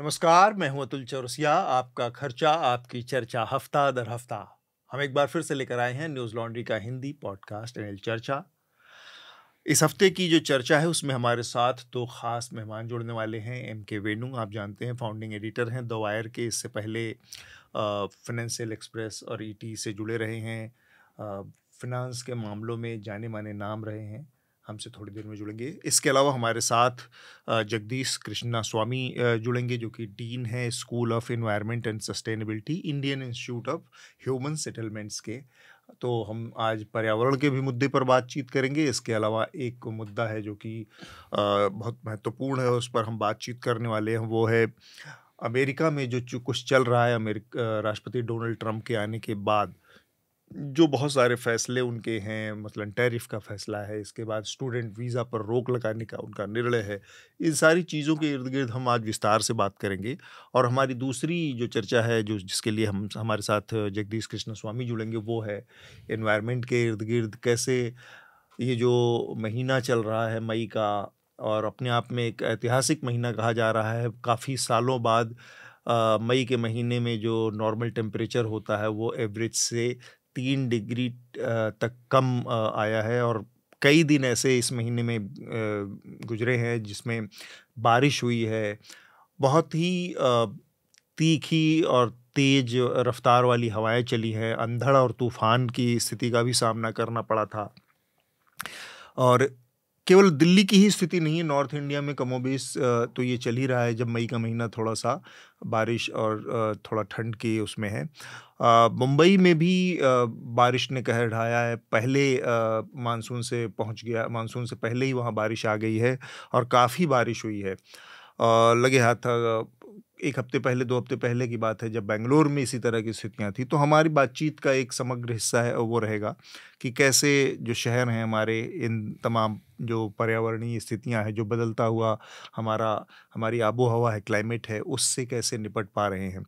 नमस्कार, मैं हूं अतुल चौरसिया। आपका खर्चा आपकी चर्चा हफ्ता दर हफ्ता हम एक बार फिर से लेकर आए हैं न्यूज़ लॉन्ड्री का हिंदी पॉडकास्ट एनएल चर्चा। इस हफ्ते की जो चर्चा है उसमें हमारे साथ दो खास मेहमान जुड़ने वाले हैं। एम के वेणु, आप जानते हैं, फाउंडिंग एडिटर हैं द वायर के। इससे पहले फाइनेंशियल एक्सप्रेस और ईटी से जुड़े रहे हैं। फिनांस के मामलों में जाने माने नाम रहे हैं। हमसे थोड़ी देर में जुड़ेंगे। इसके अलावा हमारे साथ जगदीश कृष्णा स्वामी जुड़ेंगे, जो कि डीन हैं school of environment and sustainability, Indian institute of human settlements के। तो हम आज पर्यावरण के भी मुद्दे पर बातचीत करेंगे। इसके अलावा एक मुद्दा है जो कि बहुत महत्वपूर्ण है, उस पर हम बातचीत करने वाले हैं। वो है अमेरिका में जो कुछ चल रहा है। राष्ट्रपति डोनाल्ड ट्रंप के आने के बाद जो बहुत सारे फैसले उनके हैं, मतलब टैरिफ का फैसला है, इसके बाद स्टूडेंट वीज़ा पर रोक लगाने का उनका निर्णय है। इन सारी चीज़ों के इर्द गिर्द हम आज विस्तार से बात करेंगे। और हमारी दूसरी जो चर्चा है, जो जिसके लिए हम हमारे साथ जगदीश कृष्ण स्वामी जुड़ेंगे, वो है एनवायरनमेंट के इर्द गिर्द कैसे ये जो महीना चल रहा है मई का, और अपने आप में एक ऐतिहासिक महीना कहा जा रहा है। काफ़ी सालों बाद मई के महीने में जो नॉर्मल टेम्परेचर होता है वो एवरेज से 3 डिग्री तक कम आया है। और कई दिन ऐसे इस महीने में गुजरे हैं जिसमें बारिश हुई है। बहुत ही तीखी और तेज रफ्तार वाली हवाएं चली हैं। अंधड़ और तूफान की स्थिति का भी सामना करना पड़ा था। और केवल दिल्ली की ही स्थिति नहीं है, नॉर्थ इंडिया में कमोबेश तो ये चल ही रहा है। जब मई का महीना थोड़ा सा बारिश और थोड़ा ठंड की उसमें है। मुंबई में भी बारिश ने कहर ढाया है। पहले मानसून से पहुंच गया, मानसून से पहले ही वहाँ बारिश आ गई है और काफ़ी बारिश हुई है। लगे हाथ एक हफ्ते पहले, 2 हफ्ते पहले की बात है, जब बेंगलोर में इसी तरह की स्थितियाँ थी। तो हमारी बातचीत का एक समग्र हिस्सा है वो रहेगा कि कैसे जो शहर हैं हमारे, इन तमाम जो पर्यावरणीय स्थितियाँ हैं, जो बदलता हुआ हमारी आबो हवा है, क्लाइमेट है, उससे कैसे निपट पा रहे हैं।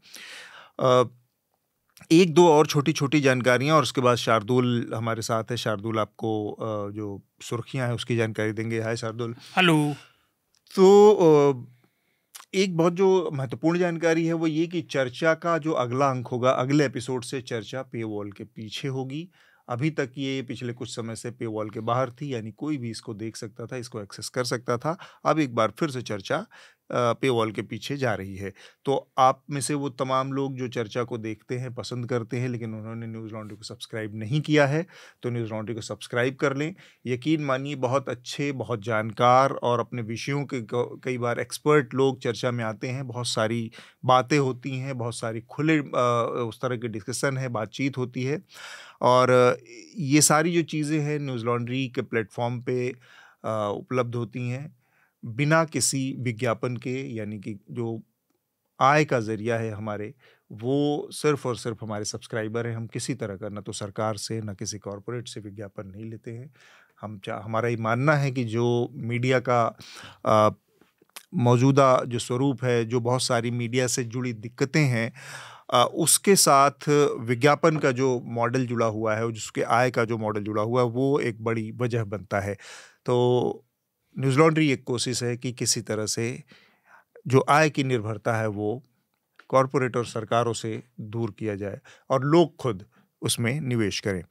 अ, एक दो और छोटी-छोटी जानकारियाँ और उसके बाद शार्दुल हमारे साथ है। शार्दुल आपको जो सुर्खियाँ हैं उसकी जानकारी देंगे। हाय शार्दुल। हेलो। तो एक बहुत जो महत्वपूर्ण जानकारी है वो ये कि चर्चा का जो अगला अंक होगा, अगले एपिसोड से चर्चा पे वॉल के पीछे होगी। अभी तक ये पिछले कुछ समय से पे वॉल के बाहर थी, यानी कोई भी इसको देख सकता था, इसको एक्सेस कर सकता था। अब एक बार फिर से चर्चा पे वॉल के पीछे जा रही है। तो आप में से वो तमाम लोग जो चर्चा को देखते हैं, पसंद करते हैं, लेकिन उन्होंने न्यूज़ लॉन्ड्री को सब्सक्राइब नहीं किया है, तो न्यूज़ लॉन्ड्री को सब्सक्राइब कर लें। यकीन मानिए, बहुत अच्छे, बहुत जानकार और अपने विषयों के कई बार एक्सपर्ट लोग चर्चा में आते हैं। बहुत सारी बातें होती हैं, बहुत सारी खुले उस तरह की डिस्कशन है, बातचीत होती है। और ये सारी जो चीज़ें हैं न्यूज़ लॉन्ड्री के प्लेटफॉर्म पे उपलब्ध होती हैं, बिना किसी विज्ञापन के। यानी कि जो आय का ज़रिया है हमारे, वो सिर्फ़ और सिर्फ़ हमारे सब्सक्राइबर हैं। हम किसी तरह का, ना तो सरकार से, ना किसी कॉर्पोरेट से विज्ञापन नहीं लेते हैं। हमारा ये मानना है कि जो मीडिया का अ, मौजूदा जो स्वरूप है, जो बहुत सारी मीडिया से जुड़ी दिक्कतें हैं, उसके साथ विज्ञापन का जो मॉडल जुड़ा हुआ है, जिसके आय का जो मॉडल जुड़ा हुआ है, वो एक बड़ी वजह बनता है। तो न्यूज़ लॉन्ड्री एक कोशिश है कि किसी तरह से जो आय की निर्भरता है वो कॉरपोरेट और सरकारों से दूर किया जाए और लोग खुद उसमें निवेश करें।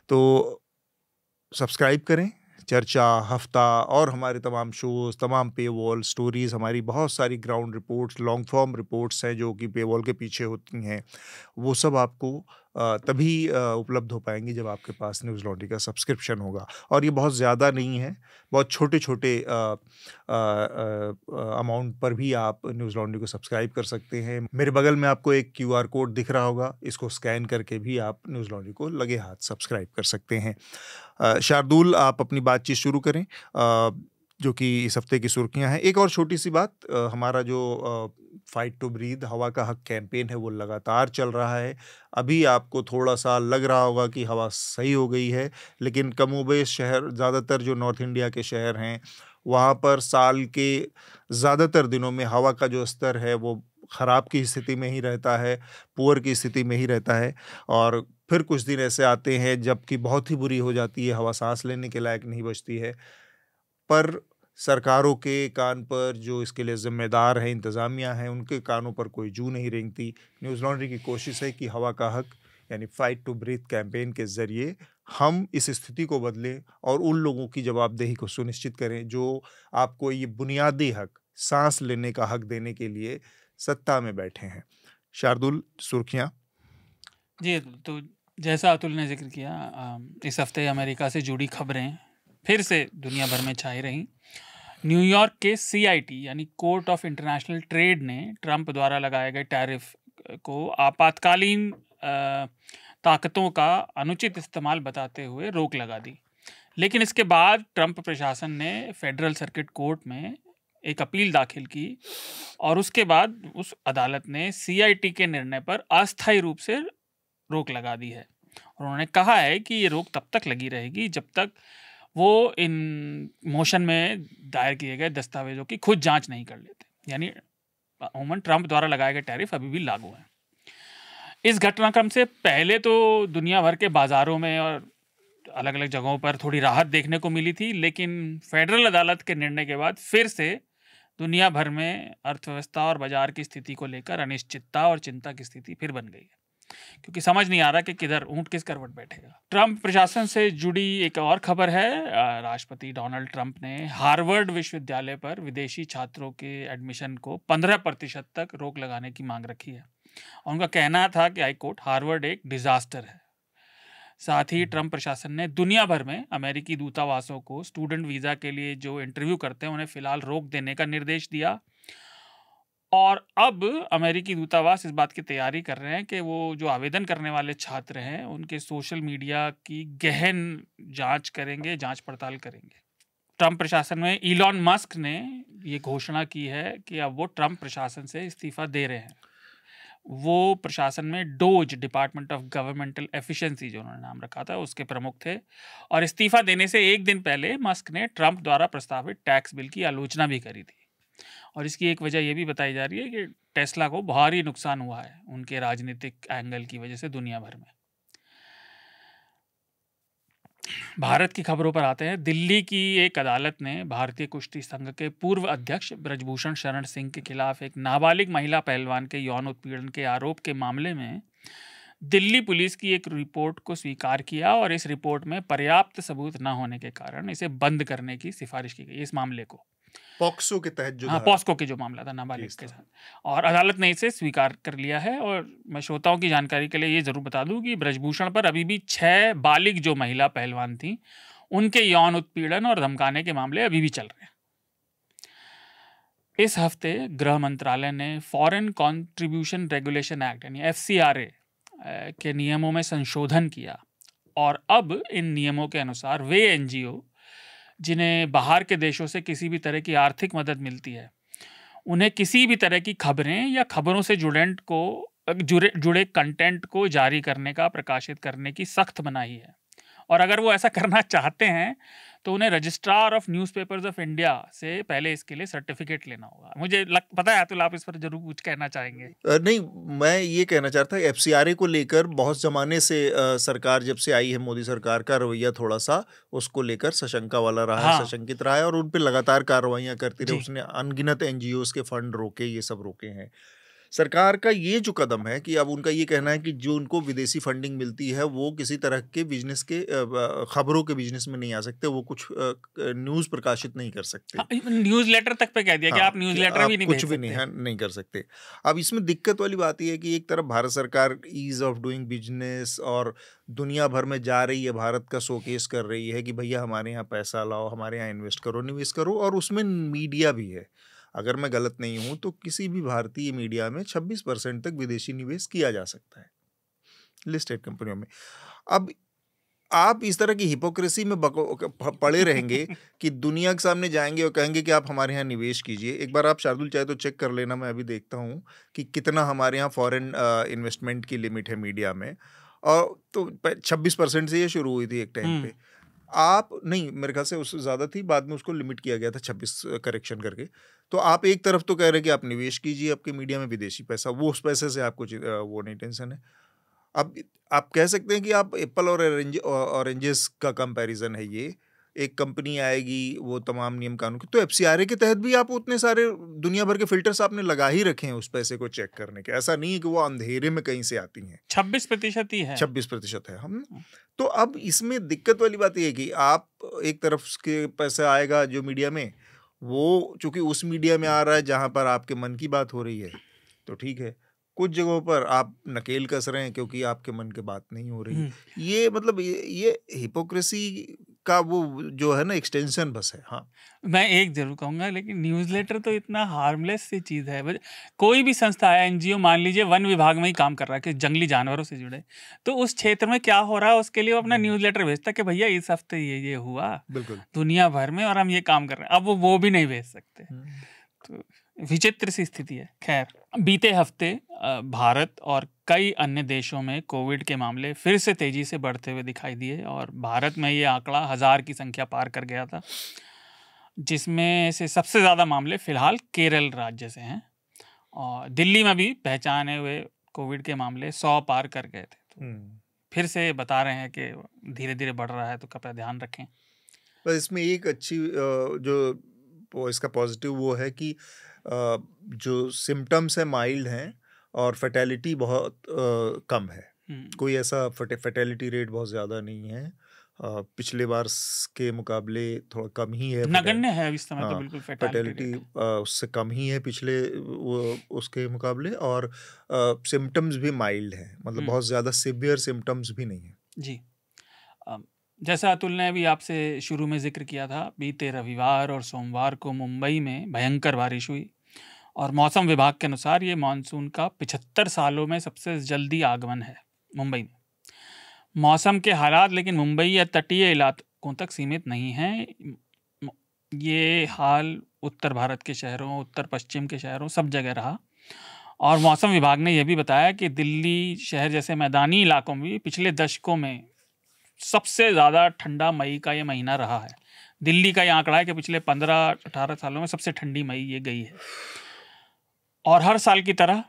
तो सब्सक्राइब करें, चर्चा, हफ्ता और हमारे तमाम शोज़, तमाम पे वॉल स्टोरीज़, हमारी बहुत सारी ground reports, long form reports हैं जो कि पे वॉल के पीछे होती हैं। वो सब आपको तभी उपलब्ध हो पाएँगी जब आपके पास न्यूज़ लॉन्ड्री का सब्सक्रिप्शन होगा। और ये बहुत ज़्यादा नहीं है, बहुत छोटे-छोटे अमाउंट पर भी आप न्यूज़ लॉन्ड्री को सब्सक्राइब कर सकते हैं। मेरे बगल में आपको एक क्यूआर कोड दिख रहा होगा, इसको स्कैन करके भी आप न्यूज़ लॉन्ड्री को लगे हाथ सब्सक्राइब कर सकते हैं। शार्दुल, आप अपनी बातचीत शुरू करें, जो कि इस हफ्ते की सुर्खियाँ हैं। एक और छोटी-सी बात, हमारा जो फाइट टू ब्रीथ हवा का हक कैंपेन है वो लगातार चल रहा है। अभी आपको थोड़ा-सा लग रहा होगा कि हवा सही हो गई है, लेकिन कमोबेश शहर, ज़्यादातर जो नॉर्थ इंडिया के शहर हैं, वहाँ पर साल के ज़्यादातर दिनों में हवा का जो स्तर है वो खराब की स्थिति में ही रहता है, पुअर की स्थिति में ही रहता है। और फिर कुछ दिन ऐसे आते हैं जबकि बहुत ही बुरी हो जाती है, हवा साँस लेने के लायक नहीं बचती है। पर सरकारों के कान पर, जो इसके लिए ज़िम्मेदार हैं, इंतज़ामिया हैं, उनके कानों पर कोई जूं नहीं रेंगती। न्यूज़ लॉन्ड्री की कोशिश है कि हवा का हक यानी फाइट टू ब्रीथ कैंपेन के ज़रिए हम इस स्थिति को बदलें और उन लोगों की जवाबदेही को सुनिश्चित करें जो आपको ये बुनियादी हक, सांस लेने का हक देने के लिए सत्ता में बैठे हैं। शार्दुल, सुर्खियाँ। जी, तो जैसा अतुल ने जिक्र किया, इस हफ्ते अमेरिका से जुड़ी खबरें फिर से दुनिया भर में छाई रहीं। न्यूयॉर्क के CIT यानी कोर्ट ऑफ इंटरनेशनल ट्रेड ने ट्रंप द्वारा लगाए गए टैरिफ को आपातकालीन ताकतों का अनुचित इस्तेमाल बताते हुए रोक लगा दी। लेकिन इसके बाद ट्रंप प्रशासन ने फेडरल सर्किट कोर्ट में एक अपील दाखिल की और उसके बाद उस अदालत ने CIT के निर्णय पर अस्थायी रूप से रोक लगा दी है। और उन्होंने कहा है कि ये रोक तब तक लगी रहेगी जब तक वो इन मोशन में दायर किए गए दस्तावेजों की खुद जांच नहीं कर लेते। यानी अमूमन ट्रंप द्वारा लगाए गए टैरिफ अभी भी लागू हैं। इस घटनाक्रम से पहले तो दुनिया भर के बाजारों में और अलग अलग जगहों पर थोड़ी राहत देखने को मिली थी, लेकिन फेडरल अदालत के निर्णय के बाद फिर से दुनिया भर में अर्थव्यवस्था और बाजार की स्थिति को लेकर अनिश्चितता और चिंता की स्थिति फिर बन गई है, क्योंकि समझ नहीं आ रहा कि किधर ऊंट किस करवट बैठेगा। ट्रंप प्रशासन से जुड़ी एक और खबर है। राष्ट्रपति डोनाल्ड ट्रंप ने हार्वर्ड विश्वविद्यालय पर विदेशी छात्रों के एडमिशन को 15% तक रोक लगाने की मांग रखी है। और उनका कहना था कि हाईकोर्ट हार्वर्ड एक डिजास्टर है। साथ ही ट्रंप प्रशासन ने दुनिया भर में अमेरिकी दूतावासों को स्टूडेंट वीज़ा के लिए जो इंटरव्यू करते हैं उन्हें फिलहाल रोक देने का निर्देश दिया। और अब अमेरिकी दूतावास इस बात की तैयारी कर रहे हैं कि वो जो आवेदन करने वाले छात्र हैं उनके सोशल मीडिया की गहन जांच करेंगे, जांच पड़ताल करेंगे। ट्रंप प्रशासन में इलॉन मस्क ने ये घोषणा की है कि अब वो ट्रंप प्रशासन से इस्तीफा दे रहे हैं। वो प्रशासन में dose, department of governmental efficiency जो उन्होंने नाम रखा था, उसके प्रमुख थे। और इस्तीफा देने से एक दिन पहले मस्क ने ट्रंप द्वारा प्रस्तावित टैक्स बिल की आलोचना भी करी थी। और इसकी एक वजह यह भी बताई जा रही है कि टेस्ला को भारी नुकसान हुआ है उनके राजनीतिक एंगल की वजह से दुनिया भर में। भारत की खबरों पर आते हैं। दिल्ली की एक अदालत ने भारतीय कुश्ती संघ के पूर्व अध्यक्ष ब्रजभूषण शरण सिंह के खिलाफ एक नाबालिग महिला पहलवान के यौन उत्पीड़न के आरोप के मामले में दिल्ली पुलिस की एक रिपोर्ट को स्वीकार किया और इस रिपोर्ट में पर्याप्त सबूत न होने के कारण इसे बंद करने की सिफारिश की गई। इस मामले को पॉक्सो के तहत जो पॉस्को के जो मामला था नाबालिग के साथ, और अदालत ने इसे स्वीकार कर लिया है। और मैं श्रोताओं की जानकारी के लिए ये जरूर बता दूं कि ब्रजभूषण पर अभी भी 6 बालिग जो महिला पहलवान थी उनके यौन उत्पीड़न और धमकाने के मामले अभी भी चल रहे हैं। इस हफ्ते गृह मंत्रालय ने फॉरेन कॉन्ट्रीब्यूशन रेगुलेशन एक्ट यानी FCRA के नियमों में संशोधन किया और अब इन नियमों के अनुसार वे NGO जिन्हें बाहर के देशों से किसी भी तरह की आर्थिक मदद मिलती है, उन्हें किसी भी तरह की खबरें या खबरों से जुड़े कंटेंट को जारी करने का, प्रकाशित करने की सख्त मनाही है। और अगर वो ऐसा करना चाहते हैं तो उन्हें registrar of newspapers of India से पहले इसके लिए सर्टिफिकेट लेना होगा। मुझे पता है अतुल, आप इस पर जरूर कुछ कहना चाहेंगे। नहीं, मैं ये कहना चाहता था FCRA को लेकर बहुत ज़माने से सरकार जब से आई है, मोदी सरकार का रवैया थोड़ा सा उसको लेकर सशंका वाला रहा है, सशंकित रहा है और उन पर लगातार कार्रवाइयाँ करती रही। उसने अनगिनत NGOs के फंड रोके, ये सब रोके हैं। सरकार का ये जो कदम है कि अब उनका ये कहना है कि जो उनको विदेशी फंडिंग मिलती है वो किसी तरह के बिजनेस के खबरों के बिजनेस में नहीं आ सकते, वो कुछ न्यूज़ प्रकाशित नहीं कर सकते। न्यूज़ लेटर तक पे कह दिया कि आप न्यूज़ लेटर भी नहीं कुछ भी नहीं कर सकते। अब इसमें दिक्कत वाली बात यह है कि एक तरफ भारत सरकार ईज ऑफ डूइंग बिजनेस और दुनिया भर में जा रही है, भारत का शोकेस कर रही है कि भैया हमारे यहाँ पैसा लाओ, हमारे यहाँ इन्वेस्ट करो, निवेश करो, और उसमें मीडिया भी है। अगर मैं गलत नहीं हूं तो किसी भी भारतीय मीडिया में 26% तक विदेशी निवेश किया जा सकता है लिस्टेड कंपनियों में। अब आप इस तरह की हिपोक्रेसी में पड़े रहेंगे कि दुनिया के सामने जाएंगे और कहेंगे कि आप हमारे यहाँ निवेश कीजिए। एक बार आप शार्दुल चाहे तो चेक कर लेना, मैं अभी देखता हूँ कि कितना हमारे यहाँ फॉरेन इन्वेस्टमेंट की लिमिट है मीडिया में। और तो 26% से ये शुरू हुई थी एक टाइम पे। आप नहीं, मेरे ख्याल से उससे ज़्यादा थी, बाद में उसको लिमिट किया गया था 26 करेक्शन करके। तो आप एक तरफ तो कह रहे हैं कि आप निवेश कीजिए आपके मीडिया में विदेशी पैसा, वो उस पैसे से आपको वो नहीं टेंशन है। अब आप कह सकते हैं कि आप एप्पल और ऑरेंजेस का कंपैरिजन है ये, एक कंपनी आएगी वो तमाम नियम कानून, तो एफसीआरए के तहत भी आप उतने सारे दुनिया भर के फिल्टर्स आपने लगा ही रखे हैं उस पैसे को चेक करने के। ऐसा नहीं है कि वो अंधेरे में कहीं से आती हैं। 26% ही है। 26% है हम। तो अब इसमें दिक्कत वाली बात यह है कि आप एक तरफ के पैसा आएगा जो मीडिया में, वो चूंकि उस मीडिया में आ रहा है जहां पर आपके मन की बात हो रही है तो ठीक है, कुछ जगहों पर आप नकेल कस रहे हैं क्योंकि आपके मन की बात नहीं हो रही। ये मतलब ये हिपोक्रेसी का वो जो है ना एक्सटेंशन बस है। हाँ, मैं एक जरूर कहूंगा, लेकिन न्यूज़लेटर तो इतना हार्मलेस सी चीज़ है। कोई भी संस्था है, एनजीओ मान लीजिए, वन विभाग में ही काम कर रहा है कि जंगली जानवरों से जुड़े, तो उस क्षेत्र में क्या हो रहा है उसके लिए वो अपना न्यूज़लेटर भेजता है कि भैया इस हफ्ते ये हुआ बिल्कुल दुनिया भर में और हम ये काम कर रहे हैं। अब वो भी नहीं भेज सकते, तो विचित्र सी स्थिति है। खैर, बीते हफ्ते भारत और कई अन्य देशों में कोविड के मामले फिर से तेजी से बढ़ते हुए दिखाई दिए और भारत में ये आंकड़ा 1000 की संख्या पार कर गया था, जिसमें से सबसे ज़्यादा मामले फिलहाल केरल राज्य से हैं और दिल्ली में भी पहचाने हुए कोविड के मामले 100 पार कर गए थे। तो फिर से बता रहे हैं कि धीरे धीरे बढ़ रहा है, तो कृपया ध्यान रखें। बस इसमें एक अच्छी जो इसका पॉजिटिव वो है कि जो सिम्टम्स है माइल्ड हैं और फैटेलिटी बहुत कम है। कोई ऐसा फैटेलिटी रेट बहुत ज़्यादा नहीं है। पिछले बार के मुकाबले थोड़ा कम ही है, नगण्य है इस समय। तो बिल्कुल फैटेलिटी उससे कम ही है पिछले उसके मुकाबले, और सिम्टम्स भी माइल्ड हैं, मतलब बहुत ज़्यादा सिवियर सिम्टम्स भी नहीं है। जी, जैसा अतुल ने भी आपसे शुरू में जिक्र किया था, बीते रविवार और सोमवार को मुंबई में भयंकर बारिश हुई और मौसम विभाग के अनुसार ये मानसून का 75 सालों में सबसे जल्दी आगमन है मुंबई में। मौसम के हालात लेकिन मुंबई या तटीय इलाकों तक सीमित नहीं हैं। ये हाल उत्तर भारत के शहरों, उत्तर पश्चिम के शहरों, सब जगह रहा। और मौसम विभाग ने यह भी बताया कि दिल्ली शहर जैसे मैदानी इलाकों में भी पिछले दशकों में सबसे ज़्यादा ठंडा मई का ये महीना रहा है। दिल्ली का ये आंकड़ा है कि पिछले 15-18 सालों में सबसे ठंडी मई ये गई है। और हर साल की तरह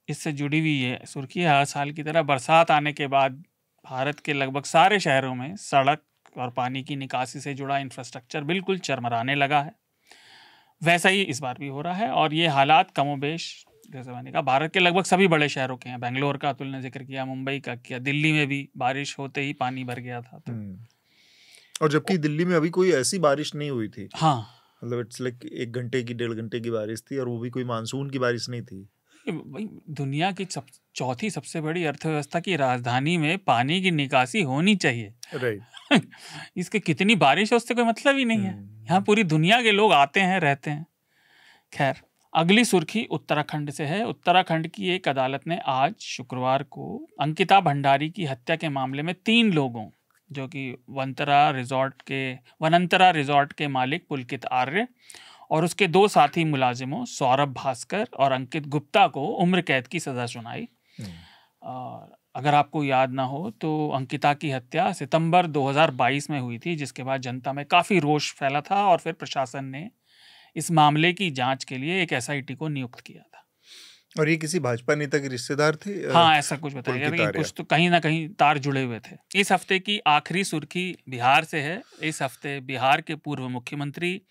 इससे जुड़ी हुई ये सुर्खी है, हर साल की तरह बरसात आने के बाद भारत के लगभग सारे शहरों में सड़क और पानी की निकासी से जुड़ा इंफ्रास्ट्रक्चर बिल्कुल चरमराने लगा है। वैसा ही इस बार भी हो रहा है और ये हालात कमोबेश, जैसे मैंने कहा, भारत के लगभग सभी बड़े शहरों के हैं। बेंगलोर का अतुल ने जिक्र किया, मुंबई का किया, दिल्ली में भी बारिश होते ही पानी भर गया था। तो और जबकि दिल्ली में अभी कोई ऐसी बारिश नहीं हुई थी। हाँ, मतलब इट्स लाइक 1 घंटे की 1.5 घंटे की बारिश थी और वो भी कोई मानसून की बारिश नहीं थी। दुनिया की चौथी सबसे बड़ी अर्थव्यवस्था की राजधानी में पानी की निकासी होनी चाहिए, राइट। इसके कितनी बारिश है उससे कोई मतलब ही नहीं है। यहाँ पूरी दुनिया के लोग आते हैं, रहते हैं। खैर, अगली सुर्खी उत्तराखंड से है। उत्तराखंड की एक अदालत ने आज शुक्रवार को अंकिता भंडारी की हत्या के मामले में 3 लोगों, जो कि वनंतरा रिजॉर्ट के मालिक पुलकित आर्य और उसके 2 साथी मुलाजिमों सौरभ भास्कर और अंकित गुप्ता को उम्र कैद की सज़ा सुनाई। अगर आपको याद ना हो तो अंकिता की हत्या सितंबर 2022 में हुई थी, जिसके बाद जनता में काफ़ी रोष फैला था और फिर प्रशासन ने इस मामले की जांच के लिए एक एसआईटी को नियुक्त किया था। और ये किसी भाजपा नेता के रिश्तेदार थे? हाँ, ऐसा कुछ बताया गया, कुछ तो कहीं ना कहीं तार जुड़े हुए थे। इस हफ्ते की आखिरी सुर्खी बिहार से है। इस हफ्ते बिहार के पूर्व मुख्यमंत्री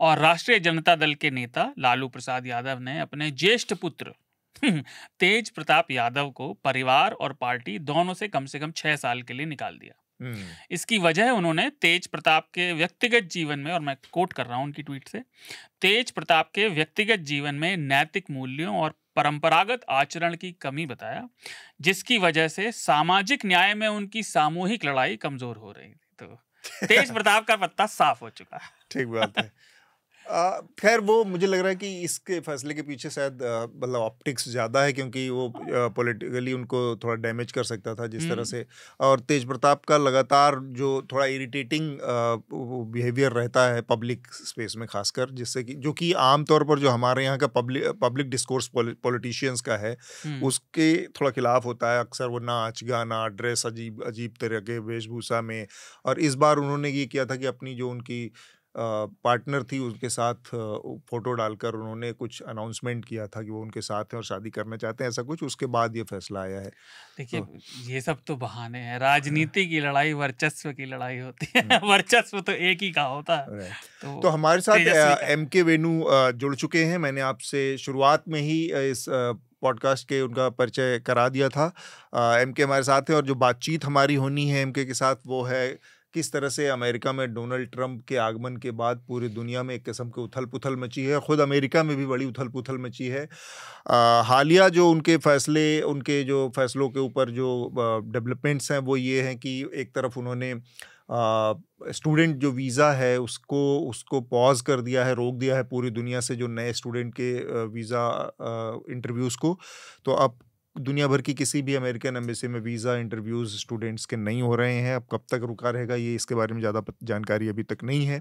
और राष्ट्रीय जनता दल के नेता लालू प्रसाद यादव ने अपने ज्येष्ठ पुत्र तेज प्रताप यादव को परिवार और पार्टी दोनों से कम 6 साल के लिए निकाल दिया। इसकी वजह उन्होंने तेज प्रताप के व्यक्तिगत जीवन में, और मैं कोट कर रहा हूं उनकी ट्वीट से, तेज प्रताप के व्यक्तिगत जीवन में नैतिक मूल्यों और परंपरागत आचरण की कमी बताया, जिसकी वजह से सामाजिक न्याय में उनकी सामूहिक लड़ाई कमजोर हो रही थी। तो तेज प्रताप का पत्ता साफ हो चुका है। ठीक बात है। खैर, वो मुझे लग रहा है कि इसके फैसले के पीछे शायद मतलब ऑप्टिक्स ज़्यादा है, क्योंकि वो पॉलिटिकली उनको थोड़ा डैमेज कर सकता था जिस तरह से। और तेज प्रताप का लगातार जो थोड़ा इरिटेटिंग बिहेवियर रहता है पब्लिक स्पेस में खासकर, जिससे कि जो कि आमतौर पर जो हमारे यहाँ का पब्लिक डिस्कोर्स पॉलिटिशियंस का है उसके थोड़ा खिलाफ होता है। अक्सर वो नाच गाना, ड्रेस अजीब तरह के वेशभूषा में। और इस बार उन्होंने ये किया था कि अपनी जो उनकी पार्टनर थी उनके साथ फोटो डालकर उन्होंने कुछ अनाउंसमेंट किया था कि वो उनके साथ हैं और शादी करना चाहते हैं, ऐसा कुछ। उसके बाद ये फैसला आया है। देखिए, तो ये सब तो बहाने हैं। राजनीति की लड़ाई वर्चस्व की लड़ाई होती है। वर्चस्व तो एक ही का होता है। राइट। तो तो हमारे साथ तेजस्वी का एम के वेणु जुड़ चुके हैं। मैंने आपसे शुरुआत में ही इस पॉडकास्ट के उनका परिचय करा दिया था। एम के हमारे साथ हैं और जो बातचीत हमारी होनी है एम के साथ वो है किस तरह से अमेरिका में डोनाल्ड ट्रंप के आगमन के बाद पूरी दुनिया में एक किस्म की उथल पुथल मची है। खुद अमेरिका में भी बड़ी उथल पुथल मची है। हालिया जो उनके फैसलों के ऊपर जो डेवलपमेंट्स हैं वो ये हैं कि एक तरफ उन्होंने स्टूडेंट जो वीज़ा है उसको पॉज कर दिया है, रोक दिया है पूरी दुनिया से जो नए स्टूडेंट के वीज़ा इंटरव्यूज़ को। तो अब दुनिया भर की किसी भी अमेरिकन एम्बेसी में वीज़ा इंटरव्यूज़ स्टूडेंट्स के नहीं हो रहे हैं। अब कब तक रुका रहेगा ये इसके बारे में ज़्यादा जानकारी अभी तक नहीं है।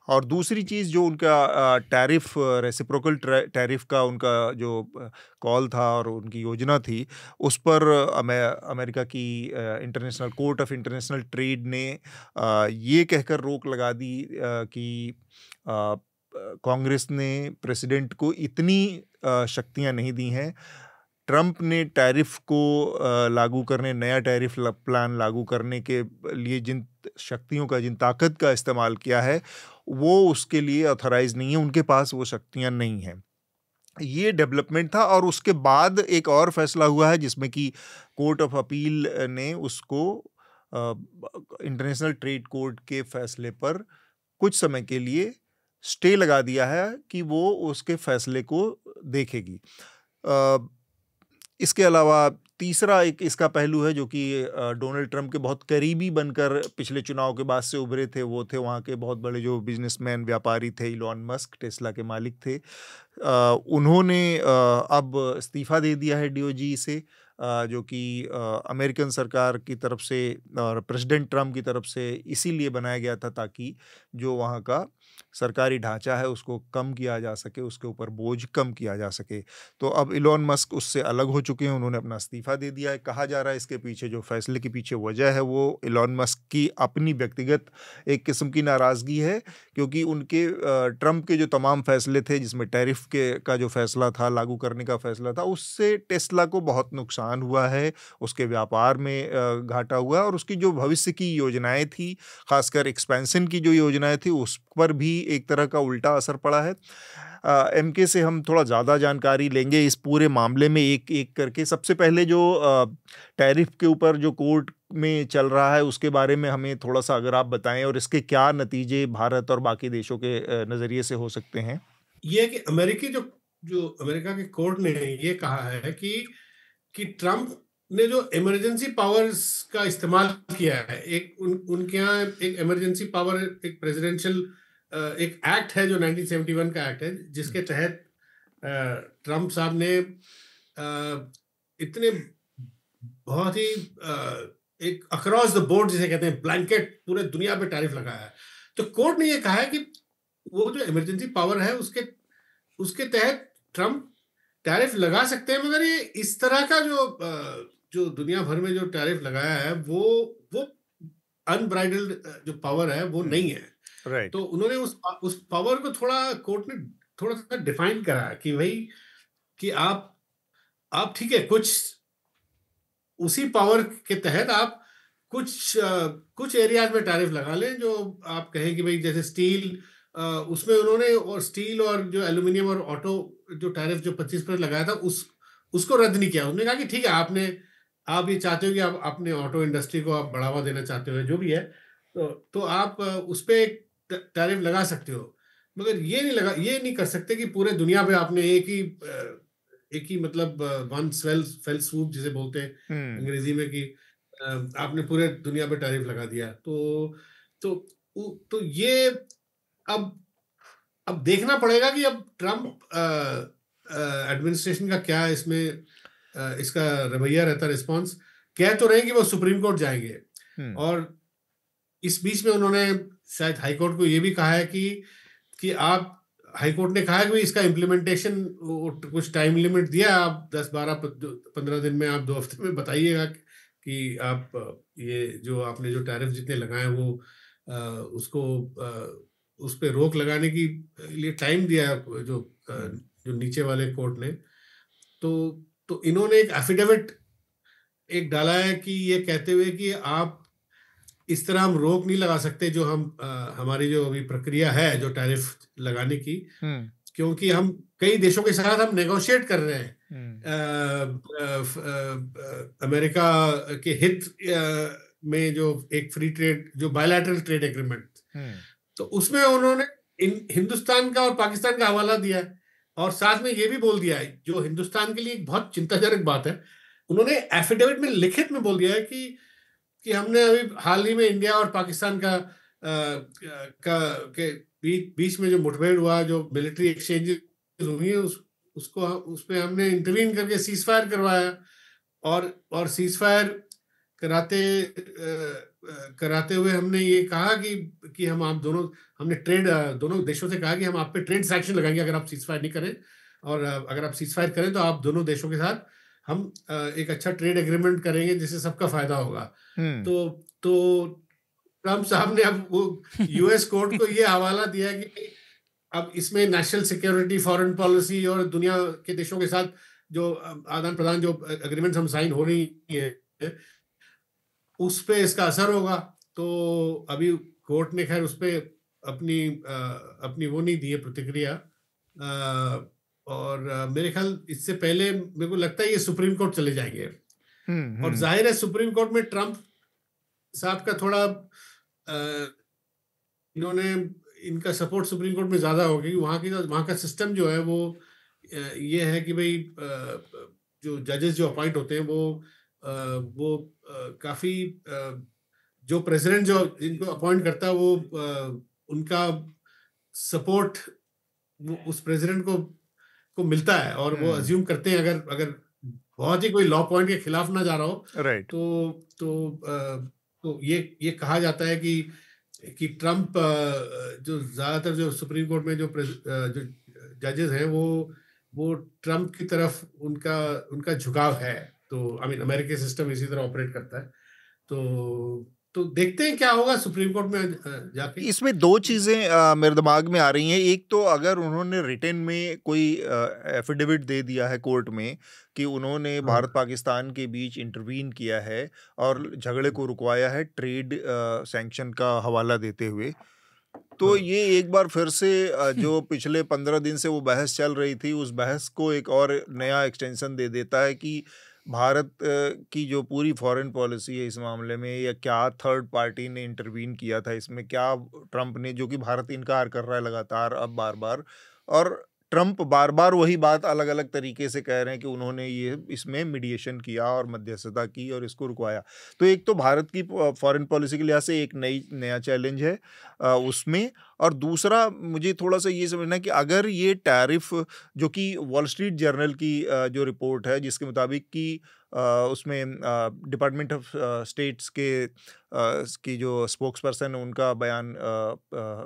और दूसरी चीज़ जो उनका टैरिफ रेसिप्रोकल टैरिफ का उनका जो कॉल था और उनकी योजना थी उस पर अमेरिका की international court of international trade ने ये कहकर रोक लगा दी कि कांग्रेस ने प्रेसिडेंट को इतनी शक्तियां नहीं दी हैं। ट्रंप ने टैरिफ को लागू करने, नया टैरिफ प्लान लागू करने के लिए जिन शक्तियों का, जिन ताकत का इस्तेमाल किया है वो उसके लिए ऑथराइज नहीं है, उनके पास वो शक्तियां नहीं हैं। ये डेवलपमेंट था। और उसके बाद एक और फैसला हुआ है जिसमें कि कोर्ट ऑफ अपील ने उसको इंटरनेशनल ट्रेड कोर्ट के फैसले पर कुछ समय के लिए स्टे लगा दिया है कि वो उसके फैसले को देखेगी। इसके अलावा तीसरा एक इसका पहलू है जो कि डोनाल्ड ट्रंप के बहुत करीबी बनकर पिछले चुनाव के बाद से उभरे थे, वो थे वहाँ के बहुत बड़े जो बिजनेसमैन व्यापारी थे, इलॉन मस्क, टेस्ला के मालिक थे। उन्होंने अब इस्तीफा दे दिया है डीओजी से, जो कि अमेरिकन सरकार की तरफ से और प्रेसिडेंट ट्रंप की तरफ से इसीलिए बनाया गया था ताकि जो वहाँ का सरकारी ढांचा है उसको कम किया जा सके, उसके ऊपर बोझ कम किया जा सके। तो अब इलॉन मस्क उससे अलग हो चुके हैं, उन्होंने अपना इस्तीफा दे दिया है। कहा जा रहा है इसके पीछे जो फैसले के पीछे वजह है वो इलॉन मस्क की अपनी व्यक्तिगत एक किस्म की नाराज़गी है, क्योंकि उनके ट्रंप के जो तमाम फैसले थे जिसमें टैरिफ का जो फैसला था, लागू करने का फैसला था, उससे टेस्ला को बहुत नुकसान हुआ है, उसके व्यापार में घाटा हुआ है और उसकी जो भविष्य की योजनाएं थी, खासकर एक्सपेंशन की जो योजनाएं थी उस पर भी एक तरह का उल्टा असर पड़ा है। एमके से हम थोड़ा ज़्यादा जानकारी लेंगे इस पूरे मामले में एक एक करके। सबसे पहले जो टैरिफ के ऊपर जो कोर्ट में चल रहा है उसके बारे में हमें थोड़ा सा अगर आप बताएं और इसके क्या नतीजे भारत और बाकी देशों के नज़रिए से हो सकते हैं। ये कि अमेरिकी जो अमेरिका के कोर्ट ने ये कहा है कि ट्रंप ने जो इमरजेंसी पावर्स का इस्तेमाल किया है, उनके यहाँ एक इमरजेंसी पावर, एक प्रेसिडेंशियल एक एक्ट है जो 1971 का एक्ट है, जिसके तहत ट्रंप साहब ने इतने बहुत ही एक अक्रॉस द बोर्ड जिसे कहते हैं ब्लैंकेट पूरे दुनिया पे टैरिफ लगाया है। तो कोर्ट ने ये कहा है कि वो जो इमरजेंसी पावर है उसके तहत ट्रंप टैरिफ लगा सकते हैं, मगर ये इस तरह का जो दुनिया भर में जो टैरिफ लगाया है वो अनब्राइडल्ड जो पावर है वो नहीं है। राइट। तो उन्होंने उस पावर को कोर्ट ने थोड़ा सा डिफाइन करा कि भाई कि आप ठीक है, कुछ उसी पावर के तहत आप कुछ एरियाज में टैरिफ लगा लें जो आप कहें कि भाई जैसे स्टील, उसमें उन्होंने और स्टील और जो एल्यूमिनियम और ऑटो जो टैरिफ जो 25% लगाया था उसको रद्द नहीं किया। उन्होंने कहा कि ठीक है, आप ये चाहते हो कि आप अपने ऑटो इंडस्ट्री को आप बढ़ावा देना चाहते हो, जो भी है, तो आप उस पर एक टैरिफ लगा सकते हो, मगर ये नहीं कर सकते कि पूरे दुनिया पे आपने एक ही मतलब वन फेल स्वूप जिसे बोलते हैं अंग्रेजी में, कि आपने पूरे दुनिया पे टैरिफ लगा दिया। तो ये अब देखना पड़ेगा कि अब ट्रंप एडमिनिस्ट्रेशन का क्या इसमें इसका रवैया रहता, रिस्पॉन्स। कह तो रहे कि वो सुप्रीम कोर्ट जाएंगे, और इस बीच में उन्होंने शायद हाई कोर्ट को ये भी कहा है कि आप, हाई कोर्ट ने कहा है कि इसका इम्प्लीमेंटेशन कुछ टाइम लिमिट दिया, आप 10-12-15 दिन में, आप 2 हफ्ते में बताइएगा कि आप ये जो आपने जो टैरिफ जितने लगाए वो उसको उस पर रोक लगाने की लिए टाइम दिया जो नीचे वाले कोर्ट ने, तो इन्होंने एक एफिडेविट एक डाला है कि ये कहते हुए कि आप इस तरह हम रोक नहीं लगा सकते जो हमारी जो अभी प्रक्रिया है जो टैरिफ लगाने की, क्योंकि हम कई देशों के साथ हम नेगोशिएट कर रहे हैं अमेरिका के हित में जो एक फ्री ट्रेड जो बायलैटरल ट्रेड एग्रीमेंट, तो उसमें उन्होंने हिंदुस्तान का और पाकिस्तान का हवाला दिया है, और साथ में ये भी बोल दिया है जो हिंदुस्तान के लिए एक बहुत चिंताजनक बात है, उन्होंने एफिडेविट में लिखित में बोल दिया है कि हमने अभी हाल ही में इंडिया और पाकिस्तान के बीच में जो मुठभेड़ हुआ, जो मिलिट्री एक्सचेंज हुई है, उसपे हमने इंटरवीन करके सीज फायर करवाया, और सीज फायर कराते हुए हमने ये कहा कि हमने दोनों देशों से कहा कि हम आप पे ट्रेड सैंक्शन लगाएंगे अगर आप सीज फायर नहीं करें, और अगर आप सीज फायर करें तो आप दोनों देशों के साथ हम एक अच्छा ट्रेड एग्रीमेंट करेंगे जिससे सबका फायदा होगा। तो ट्रम्प साहब ने अब वो यूएस कोर्ट को ये हवाला दिया कि अब इसमें नेशनल सिक्योरिटी, फॉरेन पॉलिसी और दुनिया के देशों के साथ जो आदान प्रदान जो एग्रीमेंट्स हम साइन हो रही है उस पे इसका असर होगा। तो अभी कोर्ट ने खैर उस पे अपनी वो नहीं दी है प्रतिक्रिया, और मेरे ख्याल इससे पहले मेरे को लगता है ये सुप्रीम कोर्ट चले जाएंगे। और जाहिर है सुप्रीम कोर्ट में ट्रम्प साहब का थोड़ा इनका सपोर्ट सुप्रीम कोर्ट में ज्यादा होगा, क्योंकि वहाँ का सिस्टम जो है वो ये है कि भाई जो जजेस जो अपॉइंट होते हैं वो काफी जो प्रेसिडेंट जो इनको अपॉइंट करता है वो उनका सपोर्ट उस प्रेसिडेंट को मिलता है, और वो अज्यूम करते हैं अगर बहुत ही कोई लॉ पॉइंट के खिलाफ ना जा रहा हो, राइट, तो ये कहा जाता है कि ट्रम्प जो ज्यादातर जो सुप्रीम कोर्ट में जो जजेस हैं वो ट्रम्प की तरफ उनका झुकाव है। तो अमेरिकी सिस्टम इसी तरह ऑपरेट करता है। तो देखते हैं क्या होगा सुप्रीम कोर्ट में जाके। इसमें दो चीजें मेरे दिमाग में आ रही हैं। एक तो अगर उन्होंने रिटन में कोई एफिडेविट दे दिया है कोर्ट में कि उन्होंने भारत पाकिस्तान के बीच इंटरवीन किया है और झगड़े को रुकवाया है ट्रेड सैंक्शन का हवाला देते हुए, तो ये एक बार फिर से जो पिछले 15 दिन से वो बहस चल रही थी उस बहस को एक और नया एक्सटेंशन दे देता है कि भारत की जो पूरी फॉरेन पॉलिसी है इस मामले में, या क्या थर्ड पार्टी ने इंटरवीन किया था इसमें, क्या ट्रम्प ने, जो कि भारत इनकार कर रहा है लगातार अब बार बार, और ट्रम्प बार बार वही बात अलग अलग तरीके से कह रहे हैं कि उन्होंने ये इसमें मीडिएशन किया और मध्यस्थता की और इसको रुकवाया। तो एक तो भारत की फॉरेन पॉलिसी के लिहाज से एक नया चैलेंज है उसमें, और दूसरा मुझे थोड़ा सा ये समझना है कि अगर ये टैरिफ, जो कि वॉल स्ट्रीट जर्नल की जो रिपोर्ट है जिसके मुताबिक कि उसमें डिपार्टमेंट ऑफ स्टेट्स की जो स्पोक्स पर्सन है उनका बयान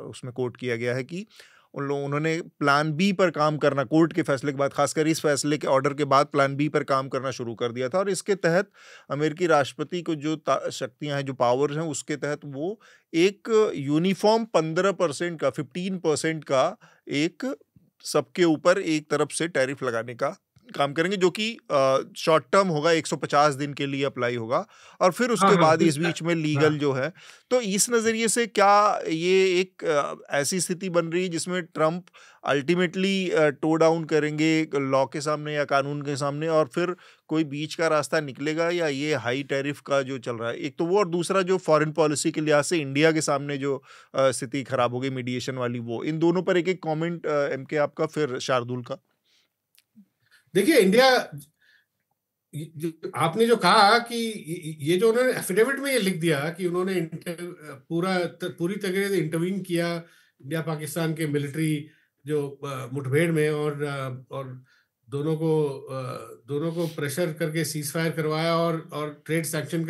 उसमें कोट किया गया है कि उन्होंने प्लान बी पर काम करना, कोर्ट के फैसले के बाद, खासकर इस फैसले के ऑर्डर के बाद प्लान बी पर काम करना शुरू कर दिया था, और इसके तहत अमेरिकी राष्ट्रपति को जो शक्तियां हैं, जो पावर्स हैं, उसके तहत वो एक यूनिफॉर्म 15% का 15% का एक सबके ऊपर एक तरफ से टैरिफ लगाने का काम करेंगे, जो कि शॉर्ट टर्म होगा, 150 दिन के लिए अप्लाई होगा, और फिर उसके बाद इस बीच में लीगल जो है। तो इस नज़रिए से क्या ये एक ऐसी स्थिति बन रही है जिसमें ट्रम्प अल्टीमेटली टो डाउन करेंगे लॉ के सामने या कानून के सामने, और फिर कोई बीच का रास्ता निकलेगा, या ये हाई टैरिफ का जो चल रहा है एक तो वो, और दूसरा जो फॉरेन पॉलिसी के लिहाज से इंडिया के सामने जो स्थिति खराब हो गई मीडिएशन वाली, वो, इन दोनों पर एक एक कॉमेंट एमके आपका, फिर शार्दुल का। देखिए, इंडिया, आपने जो कहा कि ये जो उन्होंने एफिडेविट में ये लिख दिया कि उन्होंने पूरी तरह से इंटरवीन किया इंडिया पाकिस्तान के मिलिट्री जो मुठभेड़ में, और दोनों को प्रेशर करके सीज फायर करवाया, और ट्रेड सैंक्शन